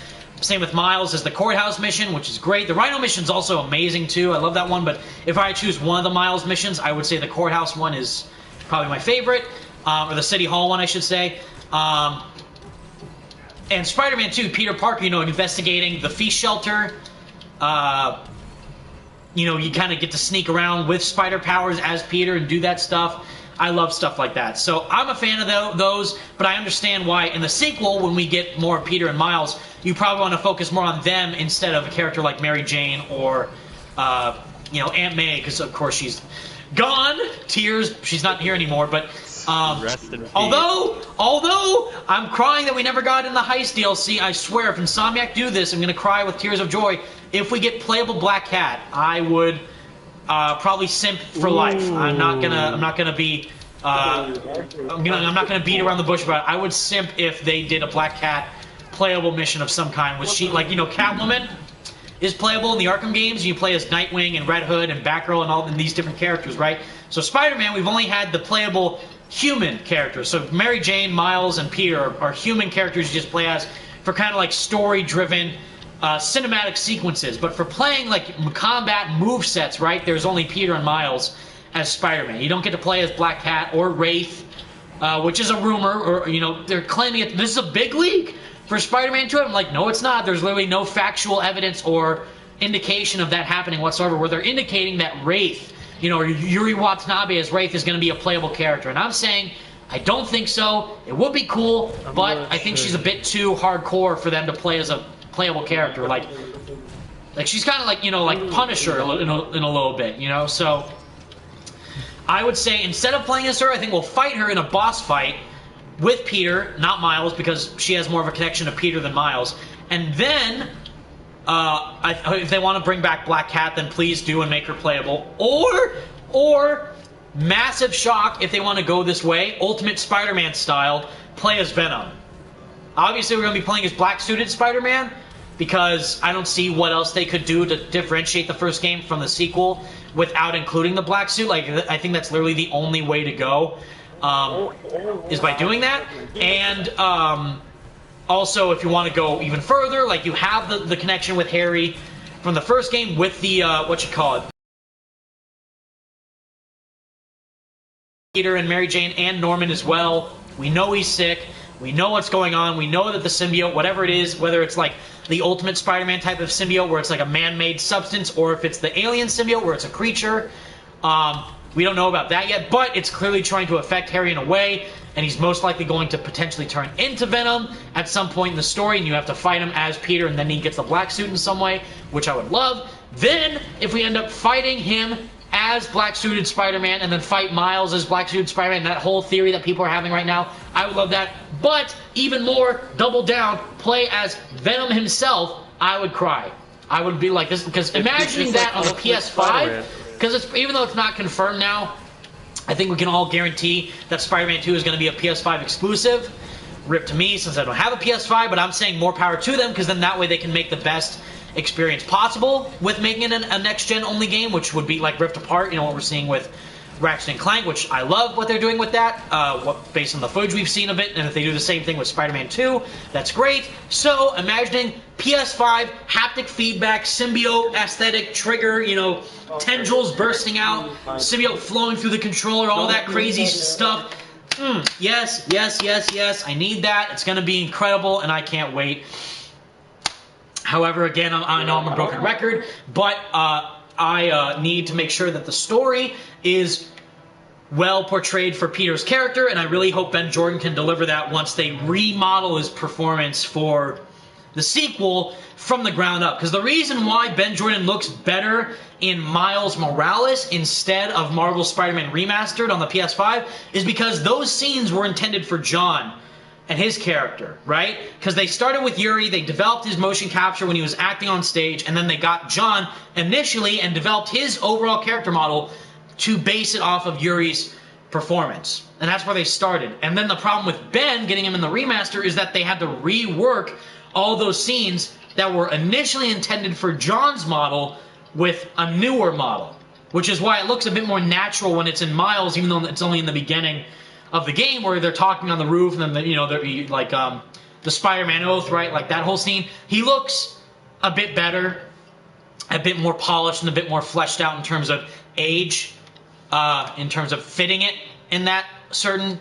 Same with Miles as the courthouse mission, which is great. The Rhino mission's also amazing too. I love that one, but if I choose one of the Miles missions, I would say the courthouse one is probably my favorite, or the City Hall one, I should say. And Spider-Man 2, Peter Parker, you know, investigating the feast shelter. You know, you kind of get to sneak around with spider powers as Peter and do that stuff. I love stuff like that. So I'm a fan of those, but I understand why in the sequel, when we get more Peter and Miles, you probably want to focus more on them instead of a character like Mary Jane or, you know, Aunt May, because of course she's gone. Tears, she's not here anymore, but... Rest in peace. Although I'm crying that we never got in the Heist DLC, I swear, if Insomniac do this, I'm going to cry with tears of joy. If we get playable Black Cat, I would... probably simp for life. I'm not gonna beat around the bush about it. I would simp if they did a Black Cat playable mission of some kind. With she, like, you know, Catwoman is playable in the Arkham games. You play as Nightwing and Red Hood and Batgirl and all these different characters, right? So Spider-Man, we've only had the playable human characters. So Mary Jane, Miles, and Peter are human characters you just play as for kind of like story-driven. Cinematic sequences, but for playing like combat movesets, right, there's only Peter and Miles as Spider-Man. You don't get to play as Black Cat or Wraith, which is a rumor, or, you know, they're claiming it. This is a big leak for Spider-Man 2. I'm like, no, it's not. There's literally no factual evidence or indication of that happening whatsoever, where they're indicating that Wraith, you know, or Yuri Watanabe as Wraith is going to be a playable character. And I'm saying, I don't think so. It would be cool, but I think she's a bit too hardcore for them to play as a playable character. Like she's kind of like, you know, like Punisher in a little bit, you know. So I would say instead of playing as her, I think we'll fight her in a boss fight with Peter, not Miles, because she has more of a connection to Peter than Miles. And then if they want to bring back Black Cat, then please do and make her playable. Or massive shock if they want to go this way, Ultimate Spider-Man style, play as Venom. Obviously, we're going to be playing as black-suited Spider-Man, because I don't see what else they could do to differentiate the first game from the sequel without including the black suit. Like, I think that's literally the only way to go, is by doing that. And also, if you want to go even further, like, you have the connection with Harry from the first game with the, Peter and Mary Jane and Norman as well. We know he's sick. We know what's going on. We know that the symbiote, whatever it is, whether it's like the Ultimate Spider-Man type of symbiote where it's like a man-made substance, or if it's the alien symbiote where it's a creature, we don't know about that yet, but it's clearly trying to affect Harry in a way, and he's most likely going to potentially turn into Venom at some point in the story, and you have to fight him as Peter, and then he gets the black suit in some way, which I would love. Then, if we end up fighting him as black-suited Spider-Man, and then fight Miles as black-suited Spider-Man, that whole theory that people are having right now, I would love that. But, even more, double down, play as Venom himself, I would cry. I would be like this, because imagining that on the PS5, because even though it's not confirmed now, I think we can all guarantee that Spider-Man 2 is going to be a PS5 exclusive. Rip to me, since I don't have a PS5, but I'm saying more power to them, because then that way they can make the best experience possible with making it a next-gen only game, which would be like Rift Apart, you know, what we're seeing with Ratchet & Clank, which I love what they're doing with that, based on the footage we've seen of it, and if they do the same thing with Spider-Man 2, that's great. So, imagining PS5, haptic feedback, symbiote aesthetic, trigger, you know, tendrils bursting out, symbiote flowing through the controller, all that crazy stuff. Yes, yes, yes, yes, I need that. It's going to be incredible, and I can't wait. However, again, I know I'm a broken record, but I need to make sure that the story is well portrayed for Peter's character, and I really hope Ben Jordan can deliver that once they remodel his performance for the sequel from the ground up. Because the reason why Ben Jordan looks better in Miles Morales instead of Marvel Spider-Man Remastered on the PS5 is because those scenes were intended for John and his character, right? Because they started with Yuri, they developed his motion capture when he was acting on stage, and then they got John initially and developed his overall character model to base it off of Yuri's performance. And that's where they started. And then the problem with Ben getting him in the remaster is that they had to rework all those scenes that were initially intended for John's model with a newer model, which is why it looks a bit more natural when it's in Miles, even though it's only in the beginning of the game where they're talking on the roof, and then, you know, they're like the Spider-Man oath, right? Like that whole scene. He looks a bit better, a bit more polished, and a bit more fleshed out in terms of age, in terms of fitting it in that certain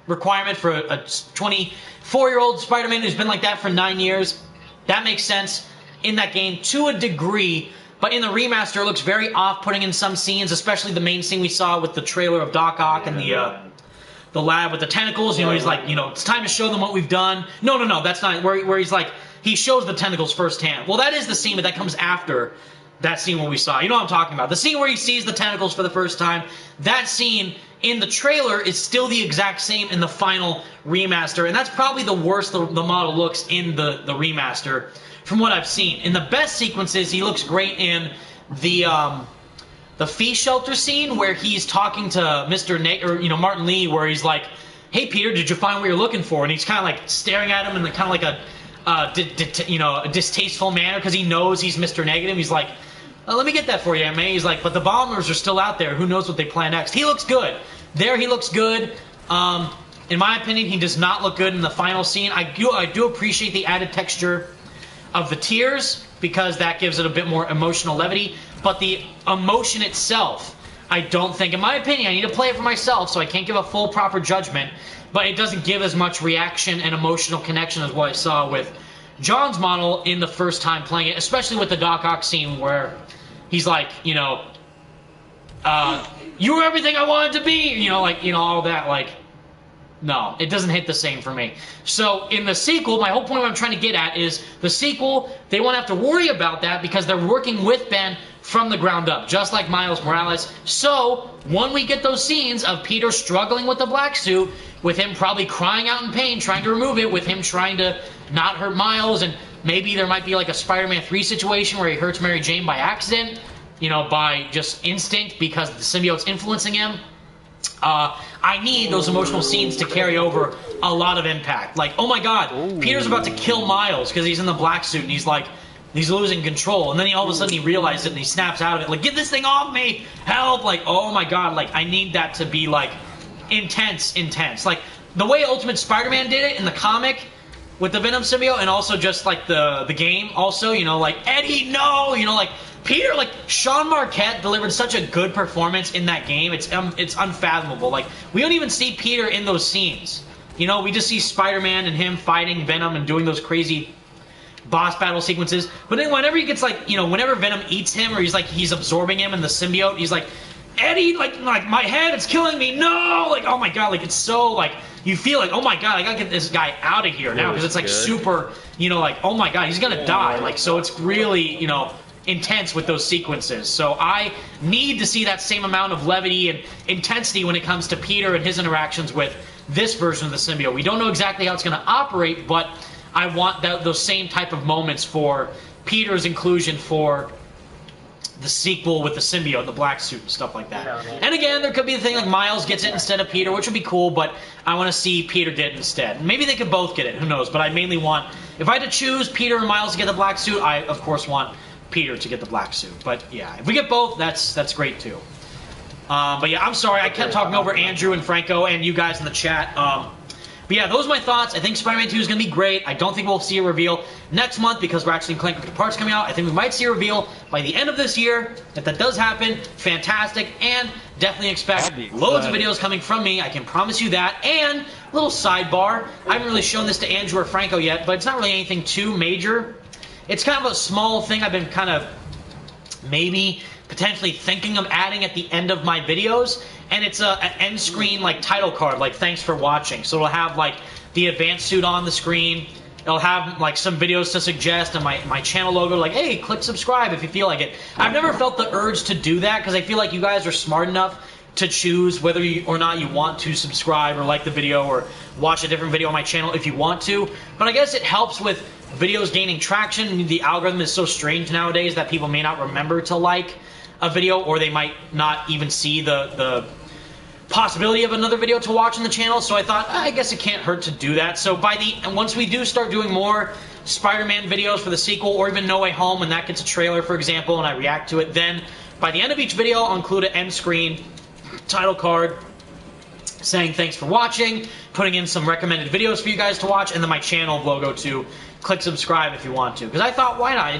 requirement for a 24-year-old Spider-Man who's been like that for 9 years. That makes sense in that game to a degree, but in the remaster it looks very off-putting in some scenes, especially the main scene we saw with the trailer of Doc Ock and the lab with the tentacles. You know, he's like, you know, it's time to show them what we've done. No, that's not where he's like, he shows the tentacles firsthand. Well, that is the scene, but that comes after that scene where we saw. You know what I'm talking about. The scene where he sees the tentacles for the first time, that scene in the trailer is still the exact same in the final remaster, and that's probably the worst the model looks in the remaster from what I've seen. In the best sequences, he looks great in the fee shelter scene where he's talking to Martin Lee, where he's like, "Hey Peter, did you find what you're looking for?" And he's kind of like staring at him in kind of like a distasteful manner because he knows he's Mr. Negative. He's like, "Let me get that for you, man." He's like, "But the bombers are still out there. Who knows what they plan next?" He looks good. There, he looks good. In my opinion, he does not look good in the final scene. I do appreciate the added texture of the tears because that gives it a bit more emotional levity. But the emotion itself, I don't think, in my opinion, I need to play it for myself, so I can't give a full proper judgment, but it doesn't give as much reaction and emotional connection as what I saw with John's model in the first time playing it, especially with the Doc Ock scene where he's like, you know, you were everything I wanted to be, you know, like, you know, all that, like, no, it doesn't hit the same for me. So in the sequel, my whole point what I'm trying to get at is the sequel, they won't have to worry about that because they're working with Ben from the ground up, just like Miles Morales. So when we get those scenes of Peter struggling with the black suit, with him probably crying out in pain, trying to remove it, with him trying to not hurt Miles, and maybe there might be like a Spider-Man 3 situation where he hurts Mary Jane by accident, you know, by just instinct because the symbiote's influencing him. I need those emotional scenes to carry over a lot of impact. Like, oh my god, Peter's about to kill Miles because he's in the black suit and he's like, he's losing control. And then all of a sudden he realizes it and he snaps out of it. Like, get this thing off me! Help! Like, oh my god, like, I need that to be, like, intense. Like, the way Ultimate Spider-Man did it in the comic with the Venom symbiote, and also just, like, the game also, you know, like, Eddie, no! You know, like, Peter, like, Sean Marquette delivered such a good performance in that game. It's unfathomable. Like, we don't even see Peter in those scenes. You know, we just see Spider-Man and him fighting Venom and doing those crazy boss battle sequences. But then whenever he gets, like, you know, whenever Venom eats him, or he's absorbing him in the symbiote, he's like, Eddie, like my head, it's killing me, no! Like, oh my god, like, it's so, like, you feel like, oh my god, I gotta get this guy out of here now, because it's, like, super, you know, like, oh my god, he's gonna die. Like, so it's really, you know, intense with those sequences. So I need to see that same amount of levity and intensity when it comes to Peter and his interactions with this version of the symbiote. We don't know exactly how it's going to operate, but I want those same type of moments for Peter's inclusion for the sequel with the symbiote, the black suit, and stuff like that. And again, there could be a thing like Miles gets it instead of Peter, which would be cool, but I want to see Peter get it instead. Maybe they could both get it, who knows, but I mainly want, if I had to choose Peter and Miles to get the black suit, I, of course, want Peter to get the black suit. But yeah, if we get both, that's great too. But yeah, I'm sorry. I kept talking over Andrew and Franco and you guys in the chat. But yeah, those are my thoughts. I think Spider-Man 2 is going to be great. I don't think we'll see a reveal next month because we're actually Clank with the parts coming out. I think we might see a reveal by the end of this year. If that does happen, fantastic. And definitely expect loads of videos coming from me. I can promise you that. And little sidebar. I haven't really shown this to Andrew or Franco yet, but it's not really anything too major. It's kind of a small thing I've been kind of maybe potentially thinking of adding at the end of my videos, and it's an end screen like title card, like thanks for watching. So it'll have like the advanced suit on the screen. It'll have like some videos to suggest and my channel logo, like, hey, click subscribe if you feel like it. I've never felt the urge to do that because I feel like you guys are smart enough to choose whether or not you want to subscribe or like the video or watch a different video on my channel if you want to. But I guess it helps with videos gaining traction. The algorithm is so strange nowadays that people may not remember to like a video, or they might not even see the possibility of another video to watch on the channel. So I thought, I guess it can't hurt to do that. So once we do start doing more Spider-Man videos for the sequel, or even No Way Home, when that gets a trailer, for example, and I react to it, then by the end of each video, I'll include an end screen title card saying thanks for watching, putting in some recommended videos for you guys to watch, and then my channel logo to click subscribe if you want to. Because I thought, why not?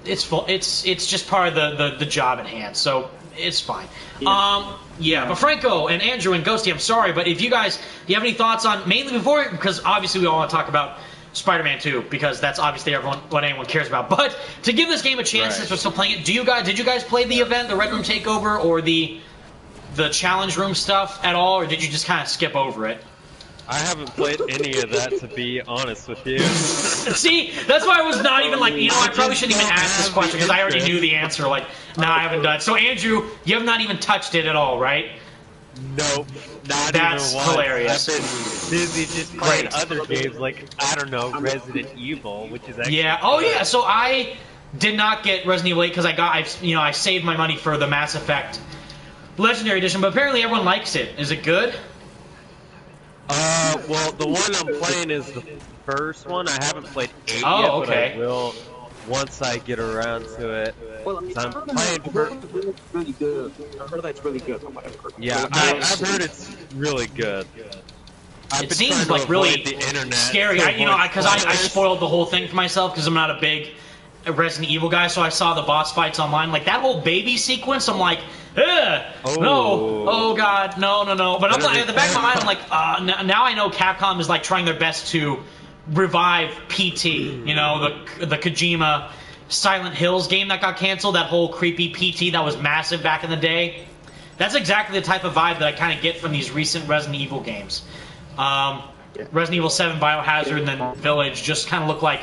It's just part of the job at hand, so it's fine. Yeah. But Franco and Andrew and Ghosty, I'm sorry, but if you guys, do you have any thoughts on, mainly before, because obviously we all want to talk about Spider-Man 2, because that's obviously what anyone cares about. But to give this game a chance, since we're still playing it, did you guys play the event, the Red Room Takeover, or the challenge room stuff at all, or did you just kind of skip over it? I haven't played any of that, to be honest with you. See, that's why I was not even like, I probably shouldn't even ask this question because I already knew the answer. Like, no, I haven't done it. So, Andrew, you have not even touched it at all, right? Nope, not that's even once. hilarious. I've been busy just playing other games like, I don't know, Resident Evil, which is actually yeah. So I did not get Resident Evil 8 because I saved my money for the Mass Effect Legendary Edition, but apparently everyone likes it. Is it good? Well, the one I'm playing is the first one. I haven't played 8 yet, okay. But I will once I get around to it. Well, I'm playing for... really good. I heard that's really good. Yeah, I've heard it's really good. It seems like really scary. Because I spoiled the whole thing for myself because I'm not a big Resident Evil guy, so I saw the boss fights online. Like, that whole baby sequence, I'm like, no, oh god, no. But I'm like, at the back of my mind, I'm like, now I know Capcom is like trying their best to revive PT. You know, the Kojima Silent Hills game that got canceled, that whole creepy PT that was massive back in the day. That's exactly the type of vibe that I kind of get from these recent Resident Evil games. Resident Evil 7, Biohazard, and then Village just kind of look like,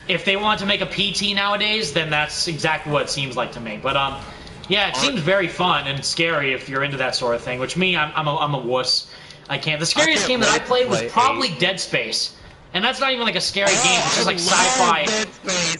if they want to make a PT nowadays, then that's exactly what it seems like to me. But yeah, it seems very fun and scary if you're into that sort of thing. Which me, I'm a wuss. I can't. The scariest game that I played was probably Dead Space, and that's not even like a scary game. It's just like sci-fi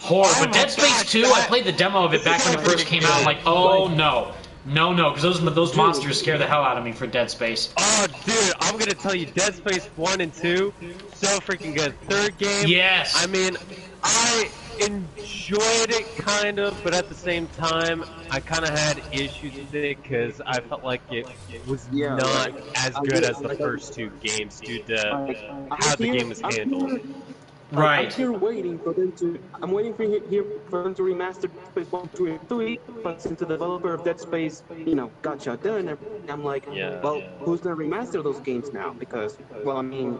horror. But Dead Space 2, I played the demo of it back when it first came out. I'm like, oh no. No, because those monsters scare the hell out of me for Dead Space. Oh, dude, I'm gonna tell you, Dead Space 1 and 2, so freaking good. Third game, yes. I mean, I enjoyed it kind of, but at the same time, I kind of had issues with it because I felt like it was not as good as the first two games due to how the game was handled. Right. I'm here waiting for them to. I'm waiting for them to remaster Dead Space 1, 2, and 3. But since the developer of Dead Space, got shut down, I'm like, who's gonna remaster those games now? Because, well, I mean,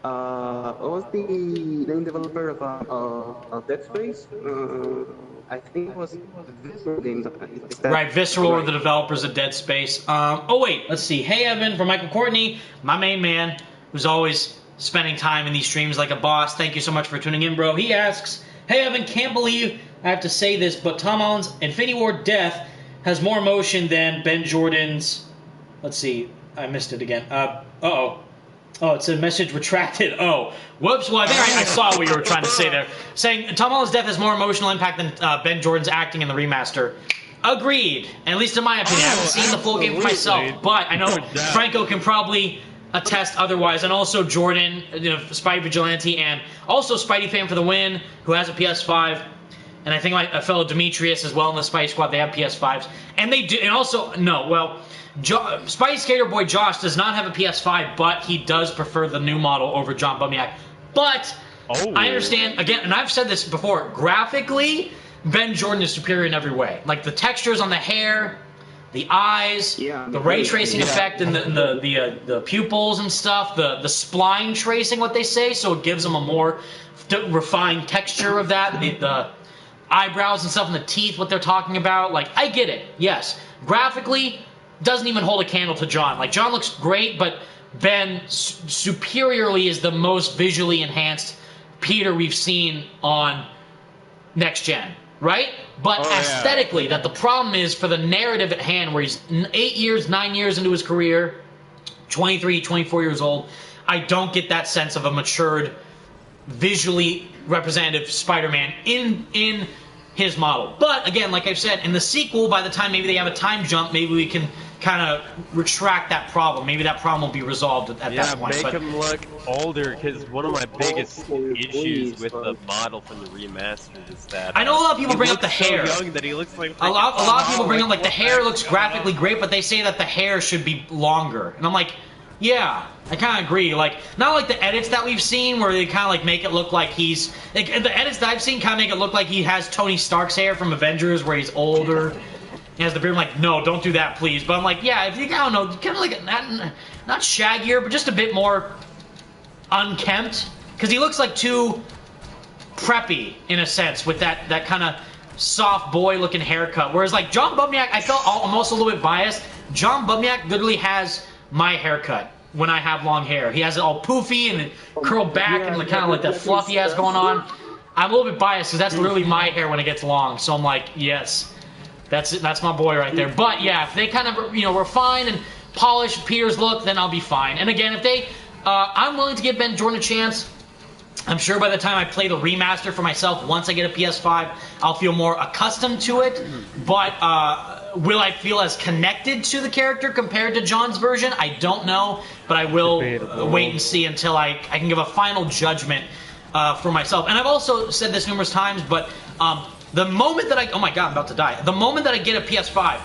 what was the name developer of Dead Space? I think it was Visceral Games. Right, Visceral are the developers of Dead Space. Oh wait, let's see. Hey Evan from Michael Courtney, my main man, who's always spending time in these streams like a boss. Thank you so much for tuning in, bro. He asks, hey Evan, can't believe I have to say this, but Tom Holland's Infinity War death has more emotion than Ben Jordan's... Let's see, I missed it again. Uh-oh. Oh, it's a message retracted. Oh, whoops. Well, I think I saw what you were trying to say there. Saying Tom Holland's death has more emotional impact than Ben Jordan's acting in the remaster. Agreed. At least in my opinion. I haven't seen the full game for myself, but I know Franco can probably attest otherwise. And also Jordan, Spidey Vigilante, and also Spidey fan for the win, who has a PS5. and I think my fellow Demetrius as well in the Spice Squad, they have PS5s, and they do. And also, no, well, Spice Skater Boy Josh does not have a PS5, but he does prefer the new model over John Bubniak. But I understand again, and I've said this before. Graphically, Ben Jordan is superior in every way. Like the textures on the hair, the eyes, the ray tracing effect, and the pupils and stuff, the spline tracing, what they say, so it gives them a more refined texture of that. The eyebrows and stuff, and the teeth, what they're talking about. Like, I get it. Yes, graphically, doesn't even hold a candle to John. Like, John looks great, but Ben superiorly is the most visually enhanced Peter we've seen on next gen, right? But aesthetically, that the problem is for the narrative at hand, where he's 8 years, 9 years into his career, 23, 24 years old, I don't get that sense of a matured, visually representative Spider-Man in his model. But again, like I've said, in the sequel, by the time maybe they have a time jump, maybe we can kind of retract that problem. Maybe that problem will be resolved at that point. Yeah, make him look older, because one of my biggest issues with the model from the remastered is that I know a lot of people bring up the hair. So young that he looks like a lot of people bring up like the hair looks graphically great, but they say that the hair should be longer, and I'm like, yeah, I kind of agree. Like, not like the edits that we've seen where they kind of like make it look like he's like, the edits that I've seen kind of make it look like he has Tony Stark's hair from Avengers, where he's older. He has the beard. I'm like, no, don't do that, please. But I'm like, yeah, if you, I don't know, kind of like not shaggier, but just a bit more unkempt, because he looks like too preppy in a sense with that kind of soft boy looking haircut. Whereas like John Bubniak, I felt almost a little bit biased. John Bubniak literally has my haircut when I have long hair. He has it all poofy and curled back and kind of like that fluff he has going on. I'm a little bit biased because that's literally my hair when it gets long. So I'm like, yes. That's my boy right there. But yeah, if they kind of, you know, refine and polish Peter's look, then I'll be fine. And again, if they, I'm willing to give Ben Jordan a chance. I'm sure by the time I play the remaster for myself, once I get a PS5, I'll feel more accustomed to it. But will I feel as connected to the character compared to John's version? I don't know, but I will wait and see until I can give a final judgment for myself. And I've also said this numerous times, but the moment that oh my god, I'm about to die. The moment that I get a PS5,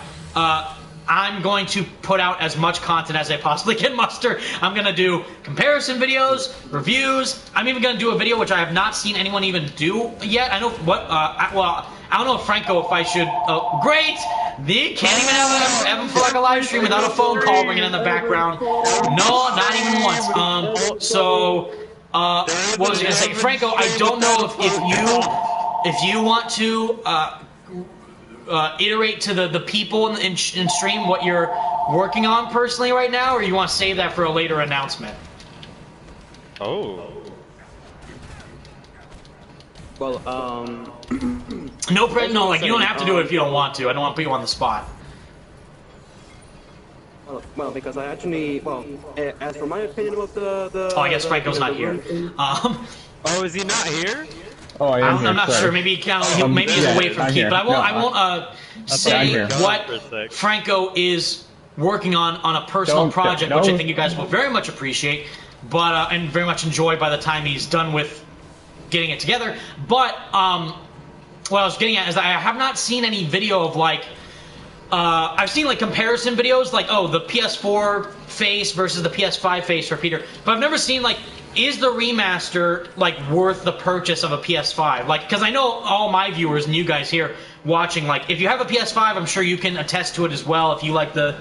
I'm going to put out as much content as I possibly can muster. I'm going to do comparison videos, reviews. I'm even going to do a video which I have not seen anyone even do yet. I know what, well, I don't know if Franco, if I should, great! They can't even have him for like a live stream without a phone call ringing in the background. No, not even once. What was I going to say? Franco, I don't know if you want to iterate to the people in stream what you're working on personally right now, or you want to save that for a later announcement? Oh. Well, no, like you don't have to do it if you don't want to. I don't want to put you on the spot. Well, because I actually, as for my opinion about the oh, I guess Franco's not here. Oh, is he not here? Oh, I'm not sure. Maybe maybe he's away from Keith, but I won't say what Franco is working on a personal project, which I think you guys will very much appreciate, but and very much enjoy by the time he's done with getting it together. But what I was getting at is that I have not seen any video of like I've seen like comparison videos, like the PS4 face versus the PS5 face for Peter, but I've never seen like, is the remaster like worth the purchase of a PS5? Like, because I know all my viewers and you guys here watching, like, if you have a PS5, I'm sure you can attest to it as well if you like the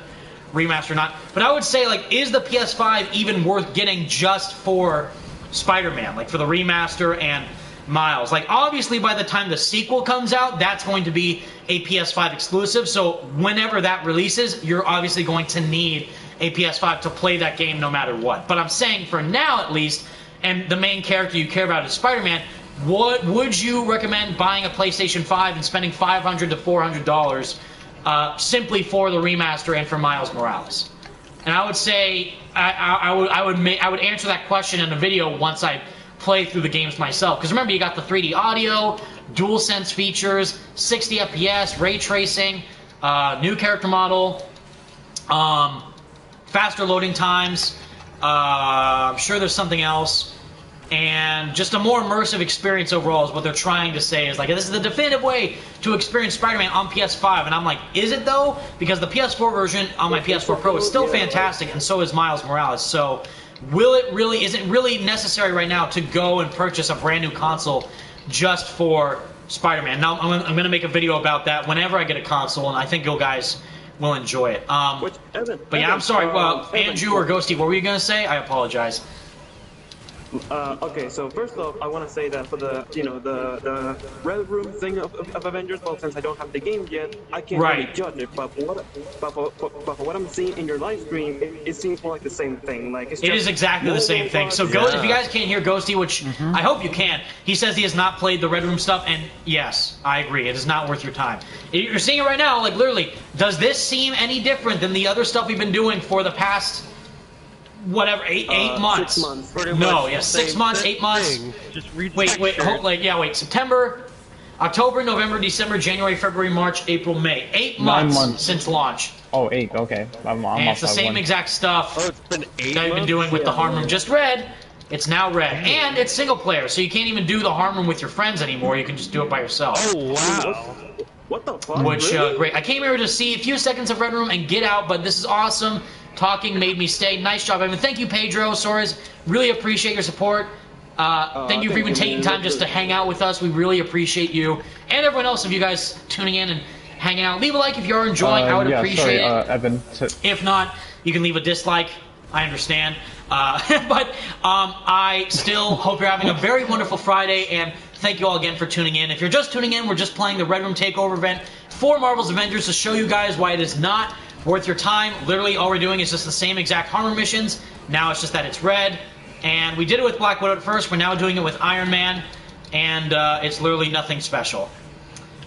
remaster or not. But I would say, like, is the PS5 even worth getting just for Spider-Man, like for the remaster and Miles? Like, obviously by the time the sequel comes out, that's going to be a PS5 exclusive, so whenever that releases, you're obviously going to need a PS5 to play that game no matter what. But I'm saying for now at least, and the main character you care about is Spider-Man, would you recommend buying a PlayStation 5 and spending $500 to $400 simply for the remaster and for Miles Morales? And I would say I would answer that question in a video once I play through the games myself. Because remember, you got the 3D audio, DualSense features, 60 FPS, ray tracing, new character model, faster loading times. I'm sure there's something else. and just a more immersive experience overall is what they're trying to say. Is like, this is the definitive way to experience Spider-Man on PS5, and I'm like, is it though? Because the PS4 version on my PS4 Pro is still fantastic, and so is Miles Morales. So will it really, is it really necessary right now to go and purchase a brand new console just for Spider-Man? Now I'm going to make a video about that whenever I get a console, and I think you guys will enjoy it. But yeah, I'm sorry, Andrew or Ghosty, what were you going to say? I apologize. Okay, so first off, I want to say that for the, the Red Room thing of Avengers, well, since I don't have the game yet, I can't really judge it. But for what I'm seeing in your live stream, it seems more like the same thing. Like it is exactly the same thing. So, if you guys can't hear Ghosty, which I hope you can, he says he has not played the Red Room stuff, and yes, I agree, it is not worth your time. You're seeing it right now, like literally, does this seem any different than the other stuff we've been doing for the past... whatever, eight months. 6 months. No, yeah, 6 months, 8 months. Just read wait, September, October, November, December, January, February, March, April, May. 8 months since launch. Oh, 8, okay. I'm and it's the same exact stuff it's been 8 that I've been doing with the Harm Room. Just Red. It's now Red. And it's single player, so you can't even do the Harm Room with your friends anymore. You can just do it by yourself. Oh, wow. What the fuck? Which, great. I came here to see a few seconds of Red Room and get out, but this is awesome. Talking made me stay. Nice job, Evan. Thank you, Pedro, Soares. Really appreciate your support. Thank you for even taking time just to hang out with us. We really appreciate you. And everyone else of you guys tuning in and hanging out. Leave a like if you are enjoying. I would appreciate it. Evan. If not, you can leave a dislike. I understand. But I still hope you're having a very wonderful Friday, and thank you all again for tuning in. If you're just tuning in, we're just playing the Red Room Takeover event for Marvel's Avengers to show you guys why it is not worth your time. Literally, all we're doing is just the same exact Harm Room missions. Now it's just that it's red. And we did it with Black Widow at first. We're now doing it with Iron Man. And it's literally nothing special.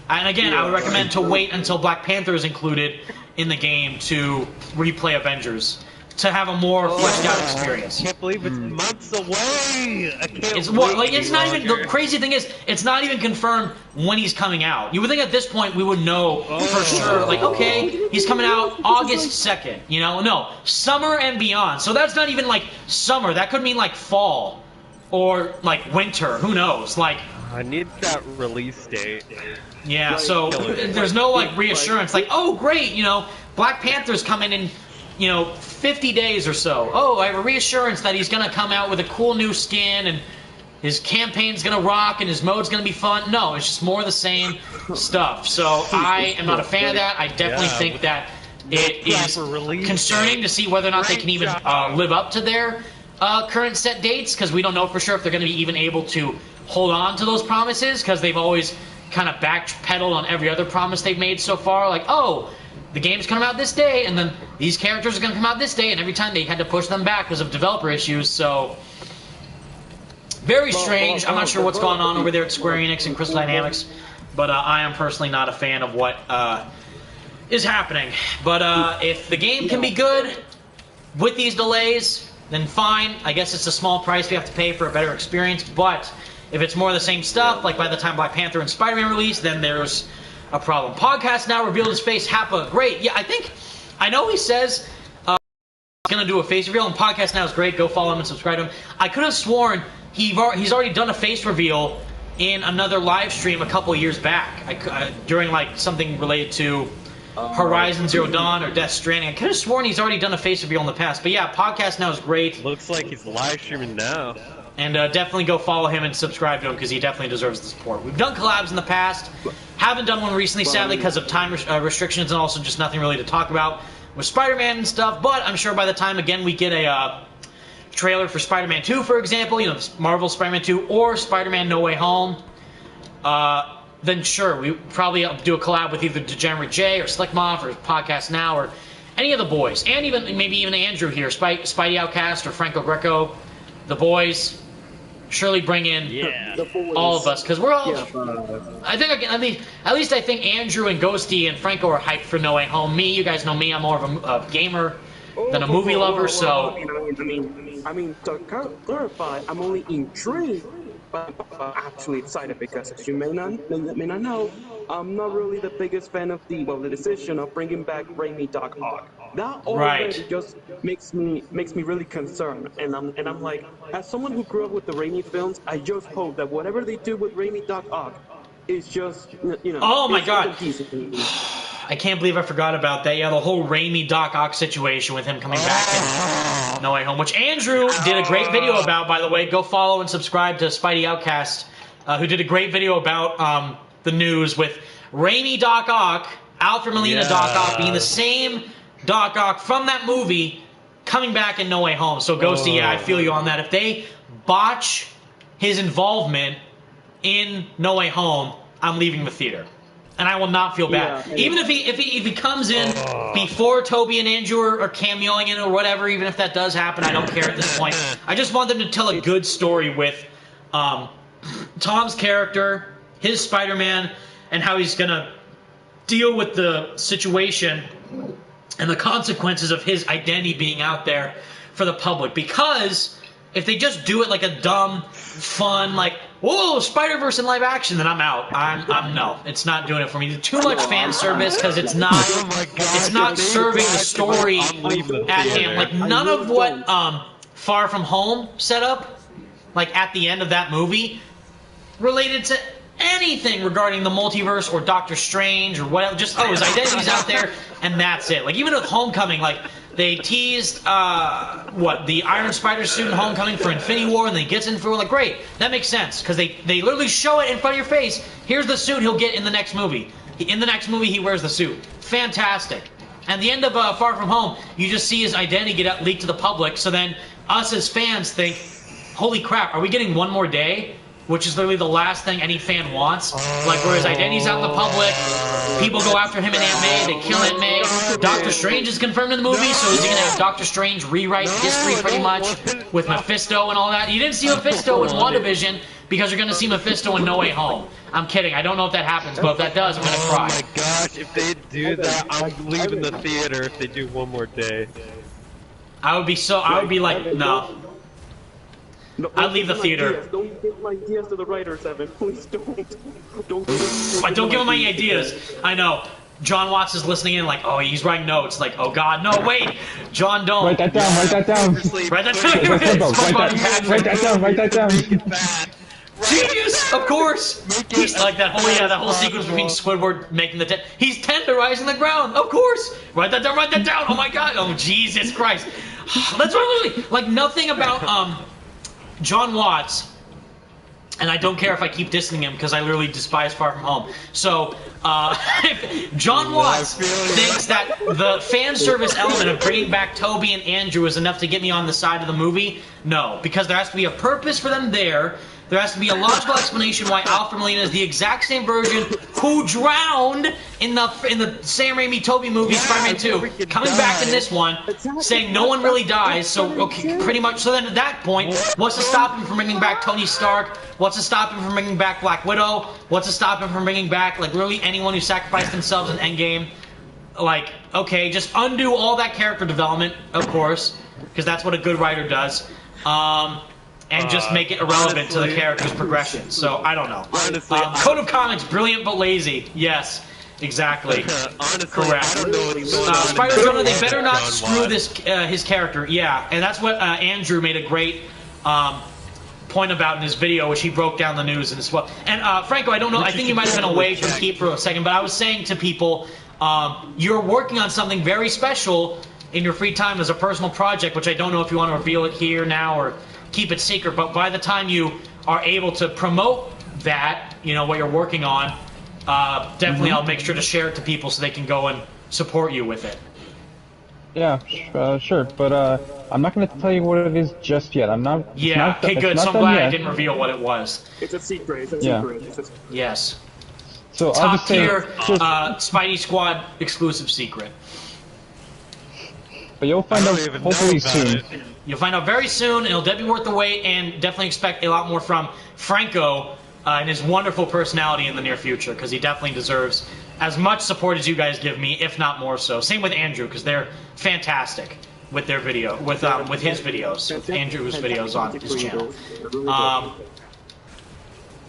And again, I would recommend to wait until Black Panther is included in the game to replay Avengers, to have a more fleshed out experience. I can't believe it's months away. I can't it's not even, the crazy thing is, it's not even confirmed when he's coming out. You would think at this point we would know for sure, like, okay, he's coming out August 2nd, No, summer and beyond. So that's not even like summer. That could mean like fall or like winter. Who knows? Like, I need that release date. Yeah, so there's no like reassurance. Like, oh great, Black Panther's coming in 50 days or so. Oh, I have a reassurance that he's going to come out with a cool new skin and his campaign's going to rock and his mode's going to be fun. No, it's just more of the same stuff. So I am not a fan of that. I definitely think that it is concerning to see whether or not they can even live up to their current set dates, because we don't know for sure if they're going to be even able to hold on to those promises, because they've always kind of backpedaled on every other promise they've made so far. Like, oh, the game's coming out this day, and then these characters are going to come out this day, and every time they had to push them back because of developer issues, so... Very strange. I'm not sure what's going on over there at Square Enix and Crystal Dynamics, but I am personally not a fan of what is happening. But if the game can be good with these delays, then fine. I guess it's a small price we have to pay for a better experience, but if it's more of the same stuff, like by the time Black Panther and Spider-Man release, then there's a problem. Podcast now revealed his face. Happa, great. Yeah, I know he says he's going to do a face reveal, and Podcast now is great. Go follow him and subscribe to him. I could have sworn he's already done a face reveal in another live stream a couple years back, during like something related to Horizon Zero Dawn or Death Stranding. I could have sworn he's already done a face reveal in the past. But yeah, Podcast now is great. Looks like he's live streaming now. And definitely go follow him and subscribe to him, because he definitely deserves the support. We've done collabs in the past. Haven't done one recently, sadly, because of time restrictions and also just nothing really to talk about with Spider-Man and stuff. But I'm sure by the time, again, we get a trailer for Spider-Man 2, for example, Marvel Spider-Man 2 or Spider-Man No Way Home, then sure, we probably do a collab with either Degenerate J or Slickmoff or Podcast Now or any of the boys. And maybe even Andrew here, Spidey Outcast or Franco Greco, the boys. Surely bring in all of us, because we're all. I think Andrew and Ghosty and Franco are hyped for No Way Home. Me, you guys know me. I'm more of a gamer than a movie lover. So. I mean, to clarify, I'm only intrigued, but actually excited, because as you may not know, I'm not really the biggest fan of the decision of bringing back Raimi Doc Ock. That already just makes me really concerned, and I'm like, as someone who grew up with the Raimi films, I just hope that whatever they do with Raimi Doc Ock is just, you know. Oh my god! I can't believe I forgot about that. Yeah, the whole Raimi Doc Ock situation with him coming back in No Way Home, which Andrew did a great video about, by the way. Go follow and subscribe to Spidey Outcast, who did a great video about the news with Raimi Doc Ock, Alfred Molina Doc Ock being the same Doc Ock from that movie coming back in No Way Home. So Ghosty, yeah, I feel you on that. If they botch his involvement in No Way Home, I'm leaving the theater. And I will not feel bad. Even if he comes in before Toby and Andrew are cameoing in or whatever, even if that does happen, I don't care at this point. I just want them to tell a good story with Tom's character, his Spider-Man, and how he's going to deal with the situation and the consequences of his identity being out there for the public. Because if they just do it like a dumb, fun, like, whoa, Spider-Verse in live action, then I'm out. I'm no. It's not doing it for me. Too much fan service because it's not it's not serving the story at hand. Like none of what Far From Home set up, like at the end of that movie, related to anything regarding the multiverse or Doctor Strange or whatever. Just, oh, his identity's out there, and that's it. Like, even with Homecoming, like, they teased, the Iron Spider suit in Homecoming for Infinity War, and then he gets in for, like, great. That makes sense, because they literally show it in front of your face. Here's the suit he'll get in the next movie. In the next movie, he wears the suit. Fantastic. And the end of Far From Home, you just see his identity get leaked to the public, so then us as fans think, holy crap, are we getting one more day? Which is literally the last thing any fan wants. Like, where his identity's out in the public, people go after him in Aunt May, they kill Aunt May. Doctor Strange is confirmed in the movie, so is he gonna have Doctor Strange rewrite history pretty much with Mephisto and all that? You didn't see Mephisto in WandaVision because you're gonna see Mephisto in No Way Home. I'm kidding, I don't know if that happens, but if that does, I'm gonna cry. Oh my gosh, if they do that, I'm leaving the theater if they do one more day. I would be like, no. No, I'd leave the theater. Don't give my ideas to the writers, Evan. Please don't. Don't give him my ideas. I know. John Watts is listening in like, oh, he's writing notes. Like, oh God, no, wait. John, don't. Write that down, write that down. Write that down. Write that down. Genius, of course. He's like that whole sequence between Squidward making the he's tenderizing the ground. Of course. Write that down. Oh my God. Oh Jesus Christ. That's literally like nothing about John Watts, and I don't care if I keep dissing him because I literally despise Far From Home. So, if John Watts thinks that the fan service element of bringing back Toby and Andrew is enough to get me on the side of the movie, no. Because there has to be a purpose for them there. There has to be a logical explanation why Alfred Molina is the exact same version who drowned in the Sam Raimi Toby movie, Spider-Man 2, coming back in this one, saying no one really dies, so, okay, pretty much, so then at that point, what's to stop him from bringing back Tony Stark? What's to stop him from bringing back Black Widow? What's to stop him from bringing back, like, really anyone who sacrificed themselves in Endgame? Like, okay, just undo all that character development, of course, because that's what a good writer does. And just make it irrelevant to the character's progression. So, I don't know. Honestly, Code of Comics, brilliant but lazy. Yes, exactly. Honestly, correct. I don't know what's Spider-Jonah, they better not screw this his character. Yeah, and that's what Andrew made a great point about in his video, which he broke down the news and as well. And Franco, I don't know, I think you might have been away from Keep for a second, but I was saying to people, you're working on something very special in your free time as a personal project, which I don't know if you want to reveal it here now or keep it secret, but by the time you are able to promote that, you know, what you're working on, definitely I'll make sure to share it to people so they can go and support you with it. Yeah, sure, but I'm not going to tell you what it is just yet. I'm not. Yeah, okay, good. So I'm glad I didn't reveal what it was. It's a secret. It's a secret. Yes. So Top I'll just tier say, Spidey Squad exclusive secret. But you'll find out hopefully soon. You'll find out very soon, and it'll definitely be worth the wait, and definitely expect a lot more from Franco and his wonderful personality in the near future, because he definitely deserves as much support as you guys give me, if not more so. Same with Andrew, because they're fantastic with their video, with his videos, with Andrew's videos on his channel.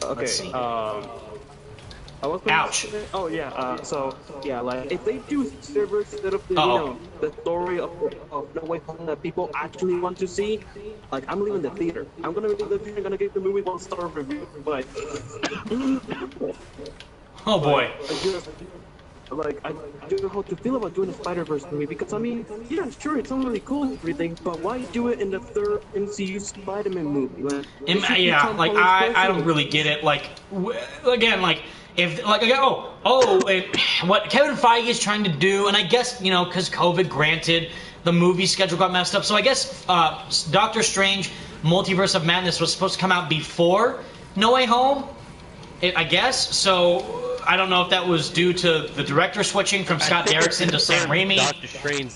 Okay. I was gonna say, oh yeah, so yeah, like if they do servers instead of the the story of No Way Home that people actually want to see, like I'm leaving the theater. I'm gonna leave the theater. I'm gonna give the movie 1-star review, but oh boy. I don't know how to feel about doing a Spider-Verse movie because I mean, yeah, sure, it's all really cool and everything, but why do it in the third MCU Spider-Man movie? Like, yeah, like I don't really get it. Like again, like if like what Kevin Feige is trying to do, and I guess because COVID, granted, the movie schedule got messed up. So I guess Doctor Strange: Multiverse of Madness was supposed to come out before No Way Home. I guess so. I don't know if that was due to the director switching from Scott Derrickson to Sam Raimi,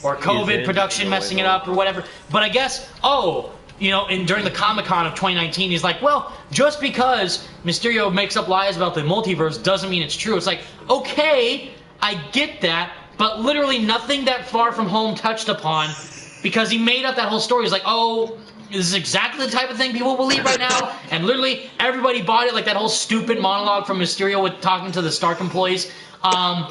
or COVID production messing it up, or whatever. But I guess, during the Comic-Con of 2019, he's like, well, just because Mysterio makes up lies about the multiverse doesn't mean it's true. It's like, okay, I get that, but literally nothing that Far From Home touched upon, because he made up that whole story. He's like, oh, this is exactly the type of thing people believe right now, and literally everybody bought it, like that whole stupid monologue from Mysterio with talking to the Stark employees. None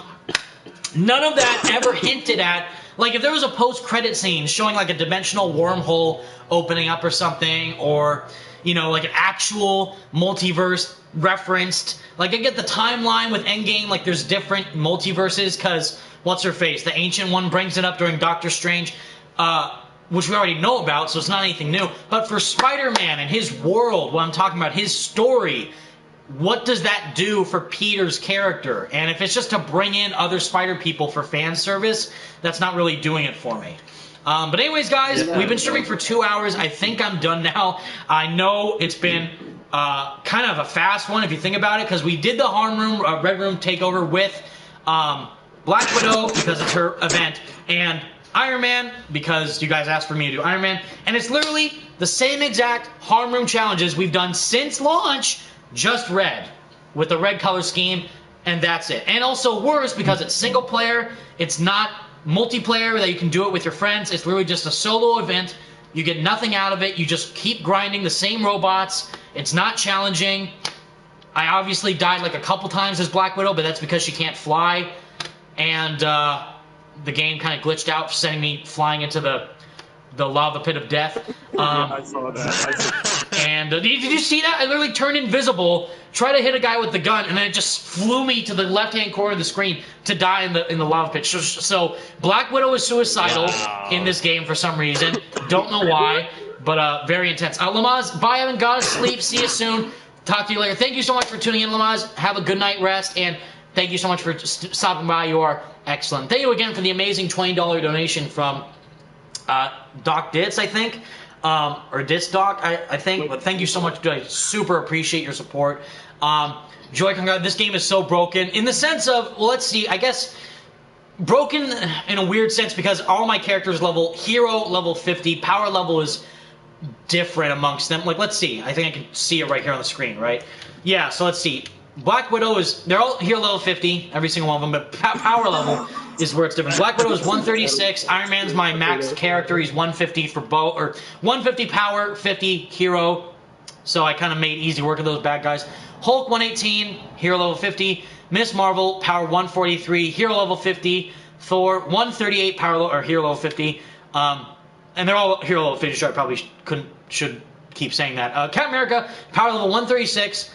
of that ever hinted at, like if there was a post-credit scene showing like a dimensional wormhole opening up or something, or like an actual multiverse referenced. Like I get the timeline with Endgame, like there's different multiverses because what's her face, the Ancient One brings it up during Doctor Strange. Which we already know about, so it's not anything new. But for Spider-Man and his world, what I'm talking about, his story, what does that do for Peter's character? And if it's just to bring in other Spider people for fan service, that's not really doing it for me. But anyways, guys, we've been streaming for 2 hours. I think I'm done now. I know it's been kind of a fast one if you think about it, because we did the Red Room takeover with Black Widow because it's her event, and Iron Man, because you guys asked for me to do Iron Man, and it's literally the same exact Harm Room challenges we've done since launch, just red, with the red color scheme, and that's it. And also worse, because it's single player, it's not multiplayer that you can do it with your friends, it's literally just a solo event, you get nothing out of it, you just keep grinding the same robots, it's not challenging. I obviously died like a couple times as Black Widow, but that's because she can't fly, and the game kind of glitched out, sending me flying into the lava pit of death. I saw that. And did you see that? I literally turned invisible, tried to hit a guy with the gun, and then it just flew me to the left-hand corner of the screen to die in the lava pit. So Black Widow is suicidal in this game for some reason. Don't know why, but very intense. Lamaz, bye. I haven't got to sleep. See you soon. Talk to you later. Thank you so much for tuning in, Lamaz. Have a good night rest, and thank you so much for stopping by. You are excellent. Thank you again for the amazing $20 donation from Doc Ditz, I think. Or Ditz Doc, I think. But thank you so much. I super appreciate your support. Joy, this game is so broken. In the sense of, well, let's see, I guess broken in a weird sense because all my characters level, hero level 50, power level is different amongst them. Like, let's see. I think I can see it right here on the screen, right? Yeah, so let's see. Black Widow is, they're all hero level 50, every single one of them, but power level is where it's different. Black Widow is 136, Iron Man's my max character, he's 150 for both, or 150 power, 50 hero, so I kind of made easy work of those bad guys. Hulk 118, hero level 50, Miss Marvel, power 143, hero level 50, Thor 138, power level, or hero level 50, and they're all hero level 50, so I probably should keep saying that. Captain America, power level 136,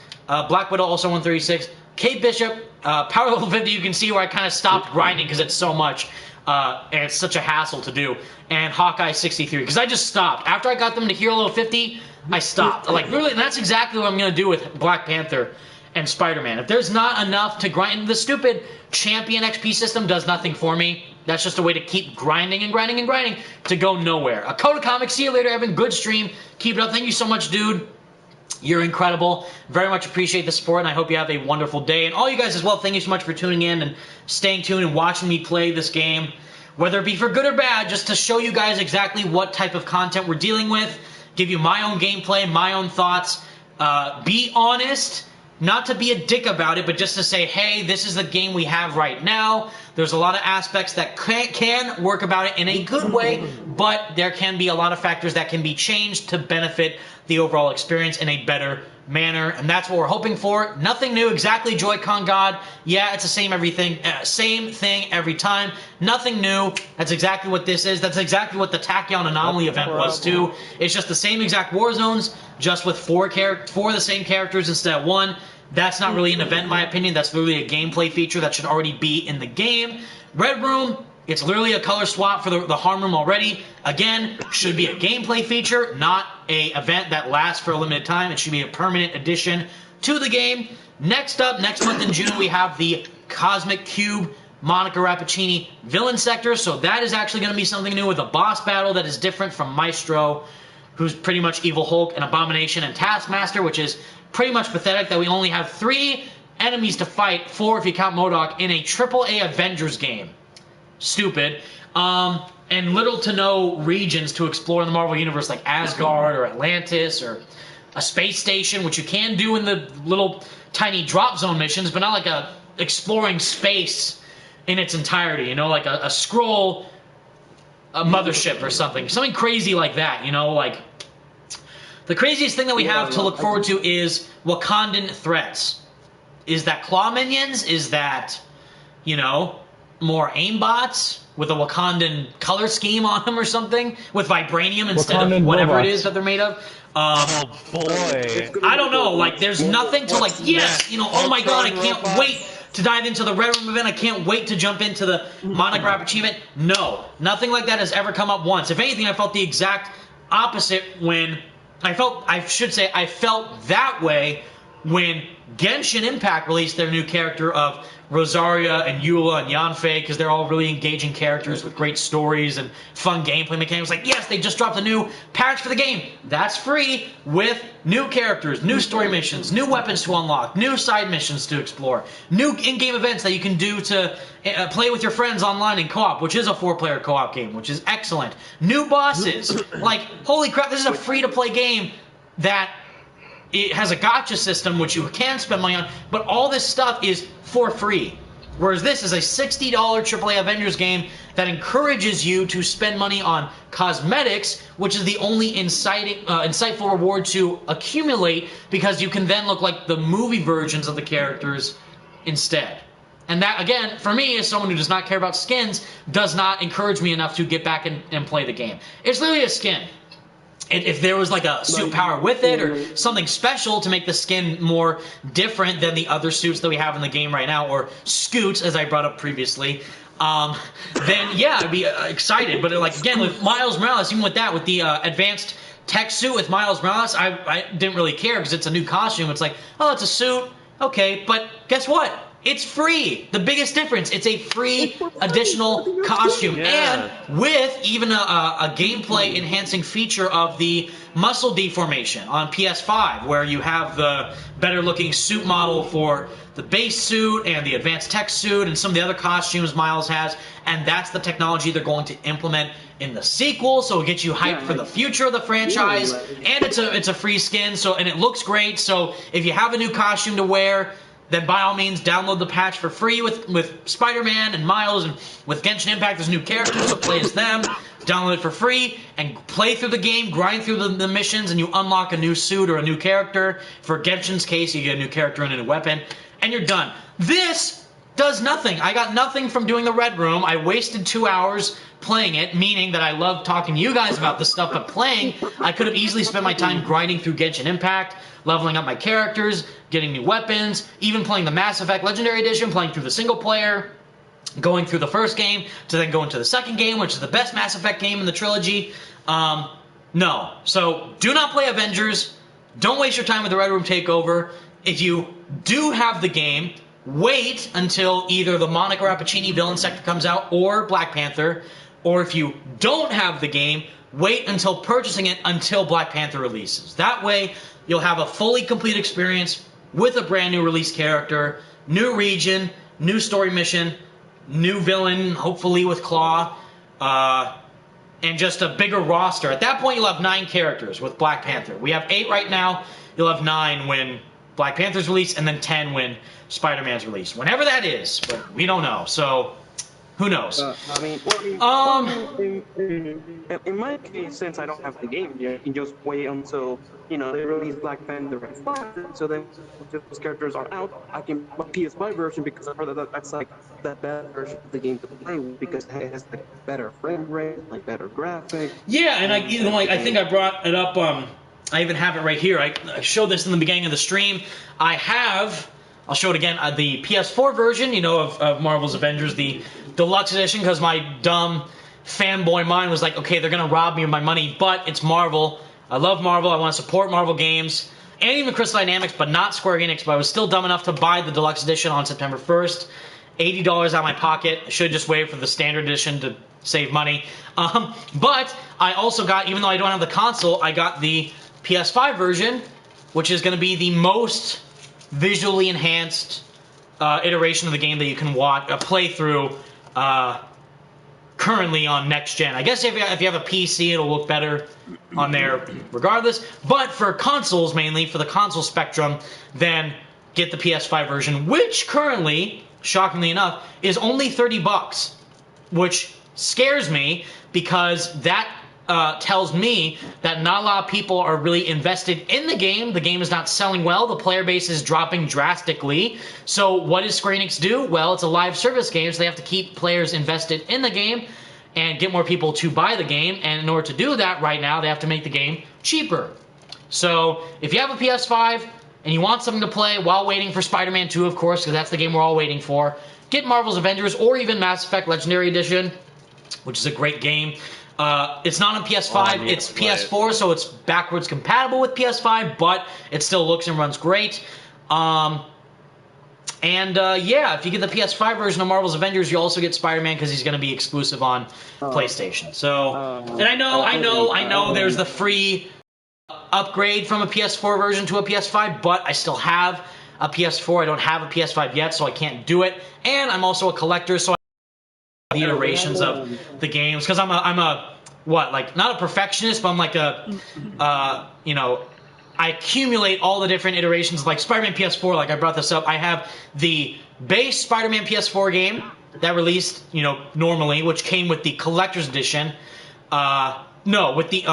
Black Widow also 136. Kate Bishop, power level 50. You can see where I kind of stopped grinding because it's so much, and it's such a hassle to do. And Hawkeye 63 because I just stopped after I got them to hero level 50. I stopped. Like really, and that's exactly what I'm gonna do with Black Panther and Spider-Man. If there's not enough to grind, the stupid champion XP system does nothing for me. That's just a way to keep grinding and grinding and grinding to go nowhere. A Coda Comics. See you later, Evan. Good stream. Keep it up. Thank you so much, dude. You're incredible. Very much appreciate the support, and I hope you have a wonderful day. And all you guys as well, thank you so much for tuning in and staying tuned and watching me play this game, whether it be for good or bad, just to show you guys exactly what type of content we're dealing with, give you my own gameplay, my own thoughts, be honest, not to be a dick about it, but just to say, hey, this is the game we have right now. There's a lot of aspects that can work about it in a good way, but there can be a lot of factors that can be changed to benefit the overall experience in a better manner, and that's what we're hoping for. Nothing new, exactly Joy-Con God. Yeah, it's the same same thing every time. Nothing new. That's exactly what this is. That's exactly what the Tachyon Anomaly event was too. It's just the same exact war zones, just with four of the same characters instead of one. That's not really an event in my opinion. That's literally a gameplay feature that should already be in the game. Red Room, it's literally a color swap for the Harm Room already. Again, should be a gameplay feature, not a event that lasts for a limited time. It should be a permanent addition to the game. Next up, next month in June, we have the Cosmic Cube Monica Rappaccini villain sector. So that is actually going to be something new with a boss battle that is different from Maestro, who's pretty much Evil Hulk and Abomination and Taskmaster, which is pretty much pathetic that we only have 3 enemies to fight, 4 if you count MODOK, in a AAA Avengers game. Stupid. And little to no regions to explore in the Marvel Universe, like Asgard or Atlantis or a space station, which you can do in the little tiny drop zone missions, but not like a exploring space in its entirety, you know, like a scroll, a mothership or something crazy like that, you know, like the craziest thing that we have to look forward to is Wakandan threats. Is that claw minions? Is that, you know, more aimbots with a Wakandan color scheme on them or something? With vibranium instead Wakandan of whatever robots. it is that they're made of? Oh boy. I don't know, like, there's nothing to, like, yes, you know, oh my god, I can't wait to dive into the Red Room event, I can't wait to jump into the Monica Rappaccini event. No, nothing like that has ever come up once. If anything, I felt the exact opposite when, I felt that way when Genshin Impact released their new character of Rosaria and Eula and Yanfei, because they're all really engaging characters with great stories and fun gameplay mechanics. Like, yes, they just dropped a new patch for the game. That's free with new characters, new story missions, new weapons to unlock, new side missions to explore, new in-game events that you can do to play with your friends online in co-op, which is a 4-player co-op game, which is excellent. New bosses. Like, holy crap, this is a free-to-play game that it has a gacha system, which you can spend money on, but all this stuff is for free. Whereas this is a $60 AAA Avengers game that encourages you to spend money on cosmetics, which is the only insightful reward to accumulate, because you can then look like the movie versions of the characters instead. And that, again, for me, as someone who does not care about skins, does not encourage me enough to get back and play the game. It's literally a skin. If there was like a suit power with it or something special to make the skin more different than the other suits that we have in the game right now, or scoots, as I brought up previously, then yeah, I'd be excited. But like, again, with Miles Morales, even with that, with the advanced tech suit with Miles Morales, I didn't really care because it's a new costume. It's like, oh, it's a suit, okay, but guess what? It's free. The biggest difference, it's a free additional costume. Yeah. And with even a gameplay enhancing feature of the muscle deformation on PS5, where you have the better looking suit model for the base suit and the advanced tech suit and some of the other costumes Miles has. And that's the technology they're going to implement in the sequel, so it gets you hyped for the future of the franchise. And it's a free skin, and it looks great. So if you have a new costume to wear, then by all means download the patch for free with Spider-Man and Miles, and with Genshin Impact there's new characters, so play as them. Download it for free and play through the game, grind through the missions, and you unlock a new suit or a new character. For Genshin's case, you get a new character and a new weapon, and you're done. This does nothing. I got nothing from doing the Red Room. I wasted 2 hours playing it, meaning that I love talking to you guys about this stuff, but playing, I could have easily spent my time grinding through Genshin Impact, leveling up my characters, getting new weapons, even playing the Mass Effect Legendary Edition, playing through the single player, going through the first game, to then go into the second game, which is the best Mass Effect game in the trilogy. No. So, do not play Avengers. Don't waste your time with the Red Room Takeover. If you do have the game, wait until either the Monica Rappaccini villain sector comes out or Black Panther. Or if you don't have the game, wait until purchasing it until Black Panther releases. That way, you'll have a fully complete experience with a brand new release character, new region, new story mission, new villain, hopefully with Claw, and just a bigger roster. At that point, you'll have 9 characters with Black Panther. We have 8 right now. You'll have 9 when Black Panther's released, and then 10 when Spider-Man's released. Whenever that is, but we don't know. So, Who knows? In my case, since I don't have the game yet, you just wait until they release Black Panther and Flash, so then those characters are out. I can buy PS5 version because I've heard that's like the better version of the game to play with because it has like better frame rate, like better graphics. Yeah, and I think I brought it up. I even have it right here. I showed this in the beginning of the stream. I'll show it again. The PS4 version, of Marvel's Avengers, the deluxe edition, because my dumb fanboy mind was like, okay, they're going to rob me of my money, but it's Marvel. I love Marvel. I want to support Marvel games, and even Crystal Dynamics, but not Square Enix. But I was still dumb enough to buy the deluxe edition on September 1st. $80 out of my pocket. I should just wait for the standard edition to save money. But I also got, even though I don't have the console, I got the PS5 version, which is going to be the most visually enhanced iteration of the game that you can play through currently on next gen. I guess if you have a PC, it'll look better on there regardless. But for consoles, mainly for the console spectrum, then get the PS5 version, which currently, shockingly enough, is only $30, which scares me because that tells me that not a lot of people are really invested in the game. The game is not selling well. The player base is dropping drastically. So what does Square Enix do? Well, it's a live service game, so they have to keep players invested in the game and get more people to buy the game. And in order to do that right now, they have to make the game cheaper. So if you have a PS5 and you want something to play while waiting for Spider-Man 2, of course, because that's the game we're all waiting for, get Marvel's Avengers or even Mass Effect Legendary Edition, which is a great game. It's not on PS5, it's PS4, so it's backwards compatible with PS5, but it still looks and runs great. Yeah, if you get the PS5 version of Marvel's Avengers, you also get Spider-Man because he's going to be exclusive on PlayStation. So, and I know there's the free upgrade from a PS4 version to a PS5, but I still have a PS4. I don't have a PS5 yet, so I can't do it. And I'm also a collector, so the iterations of the games, because I'm a not a perfectionist, but I'm like I accumulate all the different iterations, like Spider-Man PS4, like I brought this up. I have the base Spider-Man PS4 game that released, normally, which came with the collector's edition. With the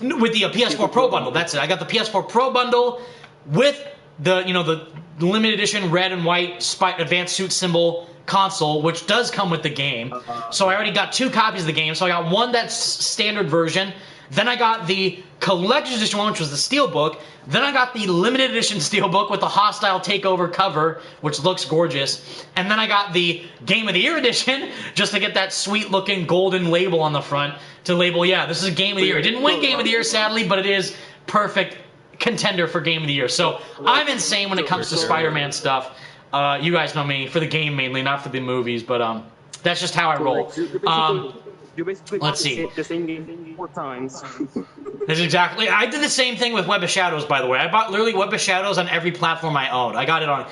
PS4 Pro bundle. That's it. I got the PS4 Pro bundle with the limited edition red and white advanced suit symbol console, which does come with the game. So I already got 2 copies of the game. So I got one that's standard version. Then I got the collector's edition one, which was the steelbook. Then I got the limited edition steelbook with the hostile takeover cover, which looks gorgeous. And then I got the Game of the Year edition, just to get that sweet looking golden label on the front to label, yeah, this is a Game of the Year. It didn't win Game of the Year, sadly, but it is perfect contender for Game of the Year. So I'm insane when it comes to Spider-Man stuff. You guys know me for the game mainly, not for the movies, but that's just how I roll. Let's see. The same game 4 times. That's exactly. I did the same thing with Web of Shadows, by the way. I bought literally Web of Shadows on every platform I owned. I got it on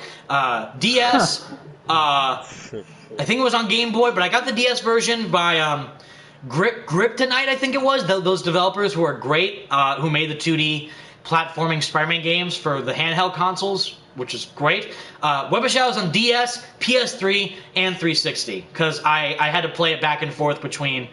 DS. I think it was on Game Boy, but I got the DS version by Griptonite, I think it was. Those developers who are great, who made the 2D platforming Spider-Man games for the handheld consoles, which is great. Web of Shadows on DS, PS3, and 360, because I had to play it back and forth between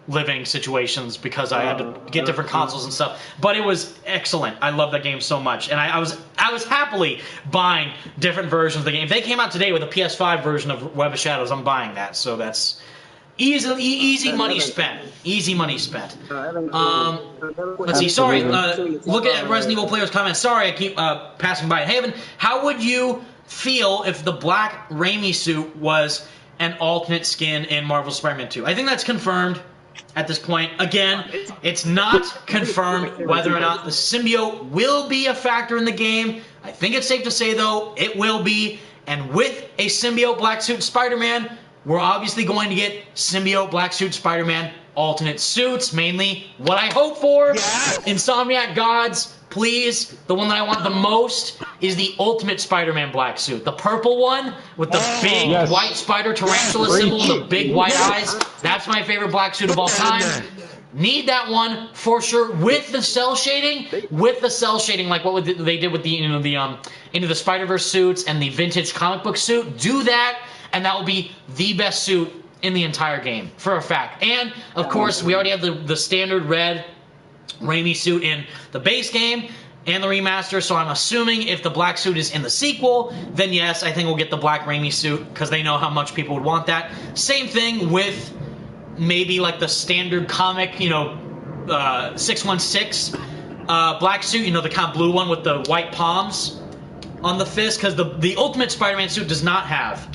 living situations because I had to get different consoles and stuff. But it was excellent. I love that game so much, and I was happily buying different versions of the game. If they came out today with a PS5 version of Web of Shadows, I'm buying that. So that's easy money spent. Easy money spent. Let's see. Sorry. Look at Resident Evil players' comments. Sorry, I keep passing by. Haven, how would you feel if the black Raimi suit was an alternate skin in Marvel Spider-Man 2? I think that's confirmed at this point. Again, it's not confirmed whether or not the symbiote will be a factor in the game. I think it's safe to say, though, it will be. And with a symbiote black suit Spider-Man, we're obviously going to get symbiote black suit Spider-Man alternate suits, mainly what I hope for. Yes. Insomniac Gods, please. The one that I want the most is the ultimate Spider-Man black suit. The purple one with the big white spider tarantula symbol and the big white eyes. That's my favorite black suit of all time. Need that one for sure with the cell shading. With the cell shading, like what they did with the Into the Spider-Verse suits and the vintage comic book suit. Do that, and that will be the best suit in the entire game for a fact. And of course, we already have the standard red Raimi suit in the base game and the remaster, so I'm assuming if the black suit is in the sequel, then yes, I think we'll get the black Raimi suit, because they know how much people would want that. Same thing with maybe like the standard comic, 616 black suit, the kind of blue one with the white palms on the fist, because the Ultimate Spider-Man suit does not have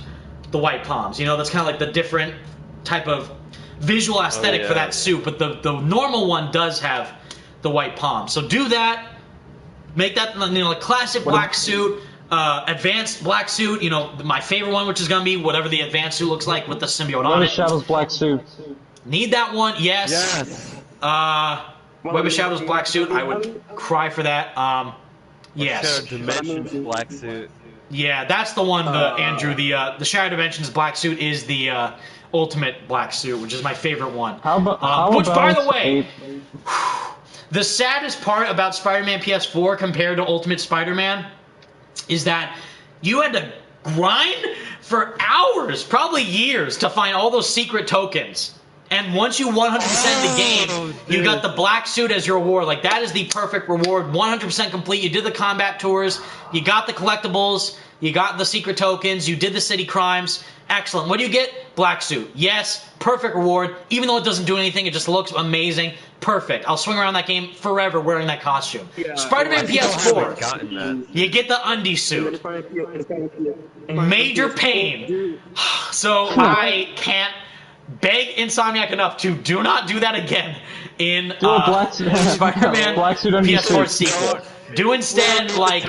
the white palms. That's kind of like the different type of visual aesthetic for that suit, but the normal one does have the white palms. So do that. Make that a classic black suit, advanced black suit. My favorite one, which is gonna be whatever the advanced suit looks like with the symbiote on it. Web of Shadows black suit. Need that one? Yes. Web of Shadows black suit. I would cry for that. Yes. Shadow Dimensions black suit. Yeah, that's the one. Andrew, the Shadow Dimensions black suit is the ultimate black suit, which is my favorite one. Which, by the way. The saddest part about Spider-Man PS4 compared to Ultimate Spider-Man is that you had to grind for hours, probably years, to find all those secret tokens. And once you 100% the game, you got the black suit as your reward. Like, that is the perfect reward. 100% complete. You did the combat tours. You got the collectibles. You got the secret tokens. You did the city crimes. Excellent. What do you get? Black suit. Yes. Perfect reward. Even though it doesn't do anything, it just looks amazing. Perfect. I'll swing around that game forever wearing that costume. Yeah, Spider-Man PS4. You get the undie suit. Major pain. So I can't beg Insomniac enough to do not do that again in Spider-Man PS4 sequel. Do instead, like,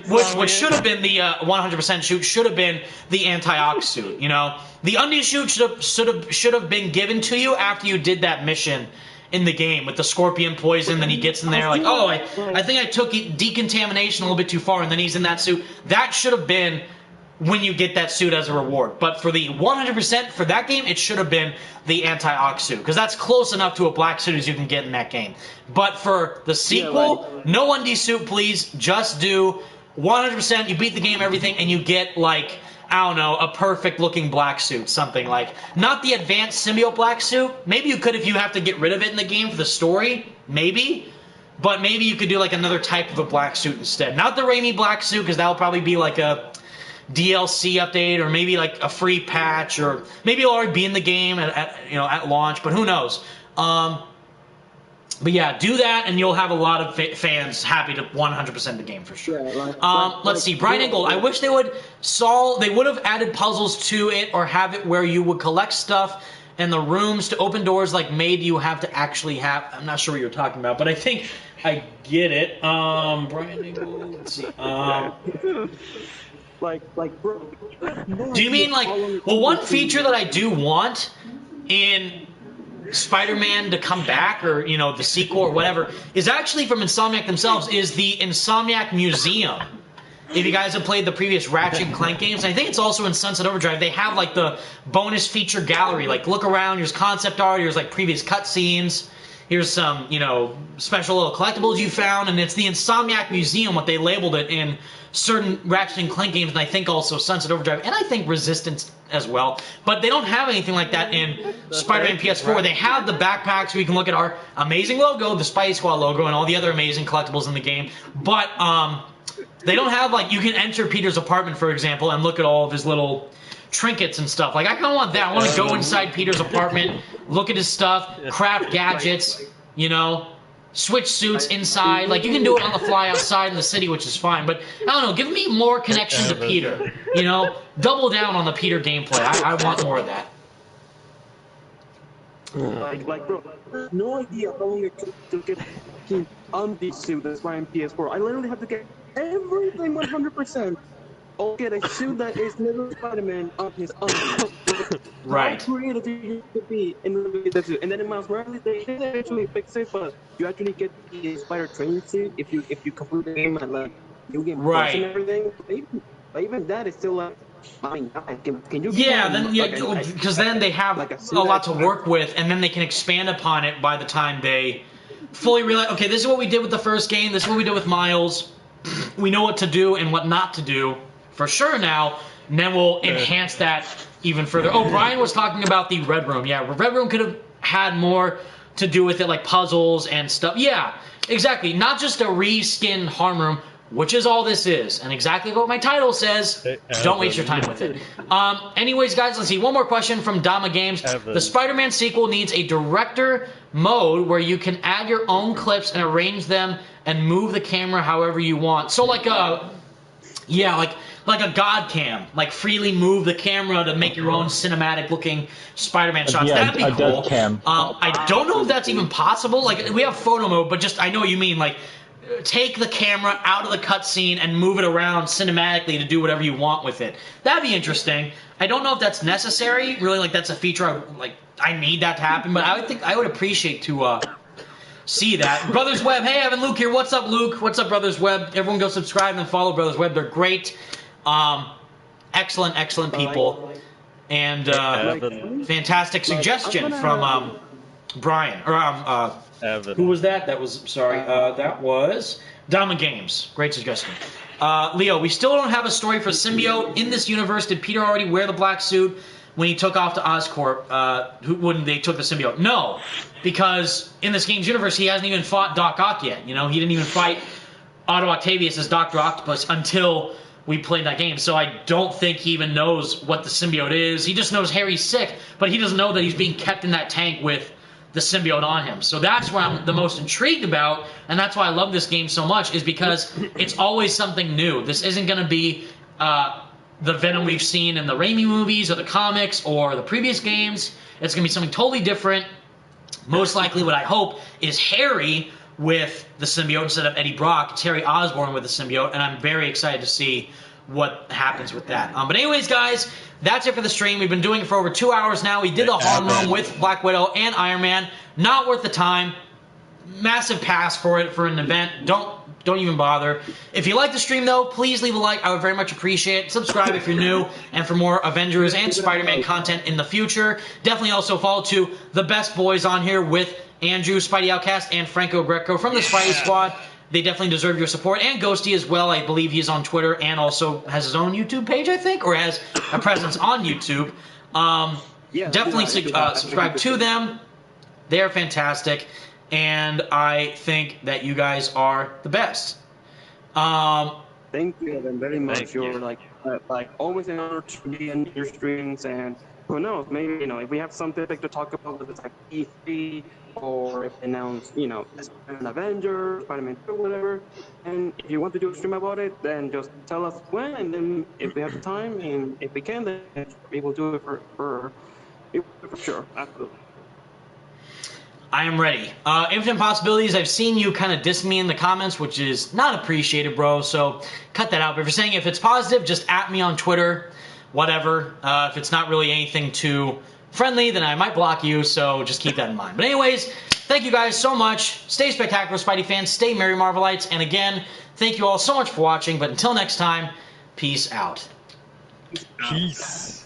what should have been the 100% shoot should have been the anti-ox suit. The undie suit should have been given to you after you did that mission in the game with the scorpion poison. Then he gets in there like, oh, I think I took decontamination a little bit too far, and then he's in that suit. That should have been when you get that suit as a reward. But for the 100% for that game, it should have been the anti-ox suit, because that's close enough to a black suit as you can get in that game. But for the sequel, no undie suit, please. Just do 100%. You beat the game, everything, and you get, like, I don't know, a perfect looking black suit. Something like, not the advanced symbiote black suit. Maybe you could if you have to get rid of it in the game for the story. Maybe. But maybe you could do, like, another type of a black suit instead. Not the Raimi black suit, because that'll probably be like a DLC update, or maybe like a free patch, or maybe it'll already be in the game at launch, but who knows. But yeah, do that, and you'll have a lot of fans happy to 100% the game for sure. Let's see, Brian Engel. I wish they would have added puzzles to it, or have it where you would collect stuff and the rooms to open doors like Made you have to actually have. I'm not sure what you're talking about, but I think I get it. Brian Engel. Let's see. Bro. Do you mean like? Well, one feature that I do want in Spider-Man to come back, or the sequel or whatever, is actually from Insomniac themselves. Is the Insomniac Museum. If you guys have played the previous Ratchet and Clank games, I think it's also in Sunset Overdrive. They have like the bonus feature gallery. Like, look around. Here's concept art. Here's like previous cutscenes. Here's some special little collectibles you found, and it's the Insomniac Museum, what they labeled it in certain Ratchet and Clank games, and I think also Sunset Overdrive, and I think Resistance as well. But they don't have anything like that in Spider-Man PS4. They have the backpacks where you can look at our amazing logo, the Spidey Squad logo, and all the other amazing collectibles in the game. But they don't have, like, you can enter Peter's apartment, for example, and look at all of his little trinkets and stuff. Like, I kind of want that. I want to go inside Peter's apartment, look at his stuff, craft gadgets, switch suits inside. Like, you can do it on the fly outside in the city, which is fine. But, I don't know, give me more connection to Peter. Double down on the Peter gameplay. I want more of that. Bro, no idea how long it took to get him on this suit that's why I'm PS4. I literally have to get everything 100%. I'll get a suit that is Little Spider-Man on his own. Right. How creative you could be in the suit. And then in Miles Morales, they didn't actually fix it, but you actually get the Spider training suit if you complete the game and like you get and everything. But even that is still like I mean, guys, can you? Yeah, then because then they have like a lot to work with, and then they can expand upon it by the time they fully realize. Okay, this is what we did with the first game. This is what we did with Miles. We know what to do and what not to do for sure now. And then we'll enhance that even further. Oh, Brian was talking about the Red Room. Yeah, Red Room could have had more to do with it, like puzzles and stuff. Yeah, exactly. Not just a reskin harm room, which is all this is, and exactly what my title says. Don't waste your time with it. Anyways, guys, let's see. One more question from Dama Games. The Spider-Man sequel needs a director mode where you can add your own clips and arrange them and move the camera however you want. So like a, yeah, like a God cam, like freely move the camera to make your own cinematic-looking Spider-Man shots. Yeah, That'd be cool. Cam. I don't know if that's even possible. Like we have photo mode, but just I know what you mean. Like take the camera out of the cutscene and move it around cinematically to do whatever you want with it. That'd be interesting. I don't know if that's necessary. Really, like that's a feature I need that to happen. But I would think I would appreciate to see that. Brothers Web, hey Evan, Luke here. What's up, Luke? What's up, Brothers Web? Everyone go subscribe and follow Brothers Web. They're great. Excellent people. And fantastic suggestion from Brian. Or Evan. Who was that? That was, sorry, that was Dama Games. Great suggestion. Leo, we still don't have a story for Symbiote. In this universe, did Peter already wear the black suit when he took off to Oscorp, when they took the symbiote? No, because in this game's universe, he hasn't even fought Doc Ock yet. You know, he didn't even fight Otto Octavius as Dr. Octopus until we played that game. So I don't think he even knows what the symbiote is. He just knows Harry's sick, but he doesn't know that he's being kept in that tank with the symbiote on him. So that's what I'm the most intrigued about, and that's why I love this game so much, is because it's always something new. This isn't going to be the Venom we've seen in the Raimi movies or the comics or the previous games. It's going to be something totally different. Most likely what I hope is Harry with the symbiote instead of Eddie Brock. It's Harry Osborn with the symbiote, and I'm very excited to see what happens with that. But anyways, guys, that's it for the stream. We've been doing it for over 2 hours now. We did the harm room with Black Widow and Iron Man. Not worth the time. Massive pass for it for an event. Don't even bother. If you like the stream, though, please leave a like. I would very much appreciate it. Subscribe if you're new, and for more Avengers and Spider-Man content in the future. Definitely also follow to the best boys on here with Andrew, Spidey Outcast, and Franco Greco from the Spidey Squad. They definitely deserve your support. And Ghosty as well. I believe he's on Twitter and also has his own YouTube page, I think, or has a presence on YouTube. Definitely subscribe to them. They're fantastic. And I think that you guys are the best. Thank you, Evan, very much. You're like always an honor to be in your streams, and who knows, maybe if we have something big to talk about, whether it's like E3 or if they announce an Avengers, Spider-Man 2, whatever. And if you want to do a stream about it, then just tell us when, and then if we have the time and if we can, then we will do it for sure. Absolutely. I am ready. Infinite Possibilities, I've seen you kind of diss me in the comments, which is not appreciated, bro, so cut that out. But if you're saying if it's positive, just at me on Twitter, whatever. If it's not really anything too friendly, then I might block you, so just keep that in mind. But anyways, thank you guys so much. Stay spectacular, Spidey fans. Stay merry, Marvelites. And again, thank you all so much for watching. But until next time, peace out. Peace.